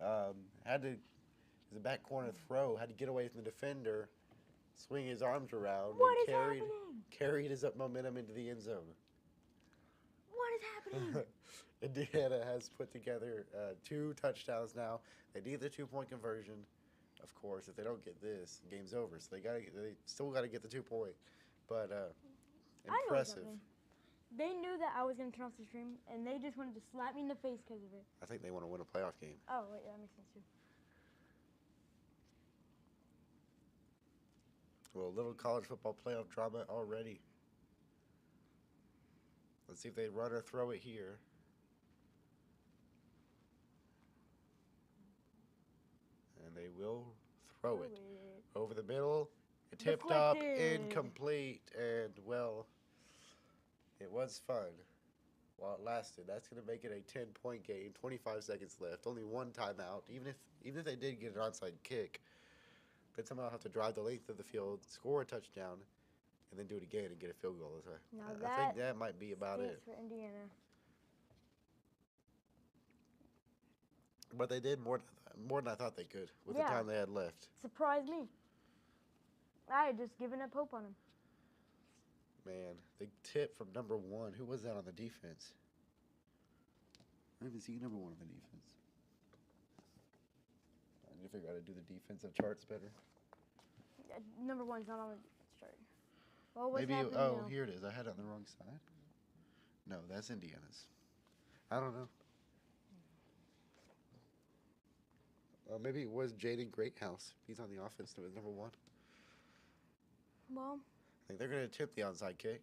the as a back corner throw, had to get away from the defender, swing his arms around, What and is happening? carried his momentum into the end zone. What is happening? Indiana has put together 2 touchdowns now. They need the 2-point conversion, of course. If they don't get this, game's over. So they still got to get the 2-point. But I know impressive. something. They knew that I was going to turn off the stream, and they just wanted to slap me in the face because of it. I think they want to win a playoff game. Oh, wait, that makes sense too. Well, a little college football playoff drama already. Let's see if they run or throw it here. And they will throw it over the middle. It tipped up, Deflected. incomplete, and well, it was fun while it lasted. That's going to make it a 10-point game. 25 seconds left. Only 1 timeout. Even if they did get an onside kick, they'd somehow have to drive the length of the field, score a touchdown, and then do it again and get a field goal. So I think that might be about it. For Indiana. But they did more than I thought they could with the Yeah. time they had left. Surprised me. I had just given up hope on him. Man, the tip from number 1. Who was that on the defense? I don't even see number 1 on the defense. Need to figure out how to do the defensive charts better. Number one's not on the defense chart. Well, what's Maybe. happening Oh, now? here it is. I had it on the wrong side. No, that's Indiana's. I don't know. Maybe it was Jaden Greathouse. He's on the offense with number 1. Well, I think they're going to attempt the onside kick.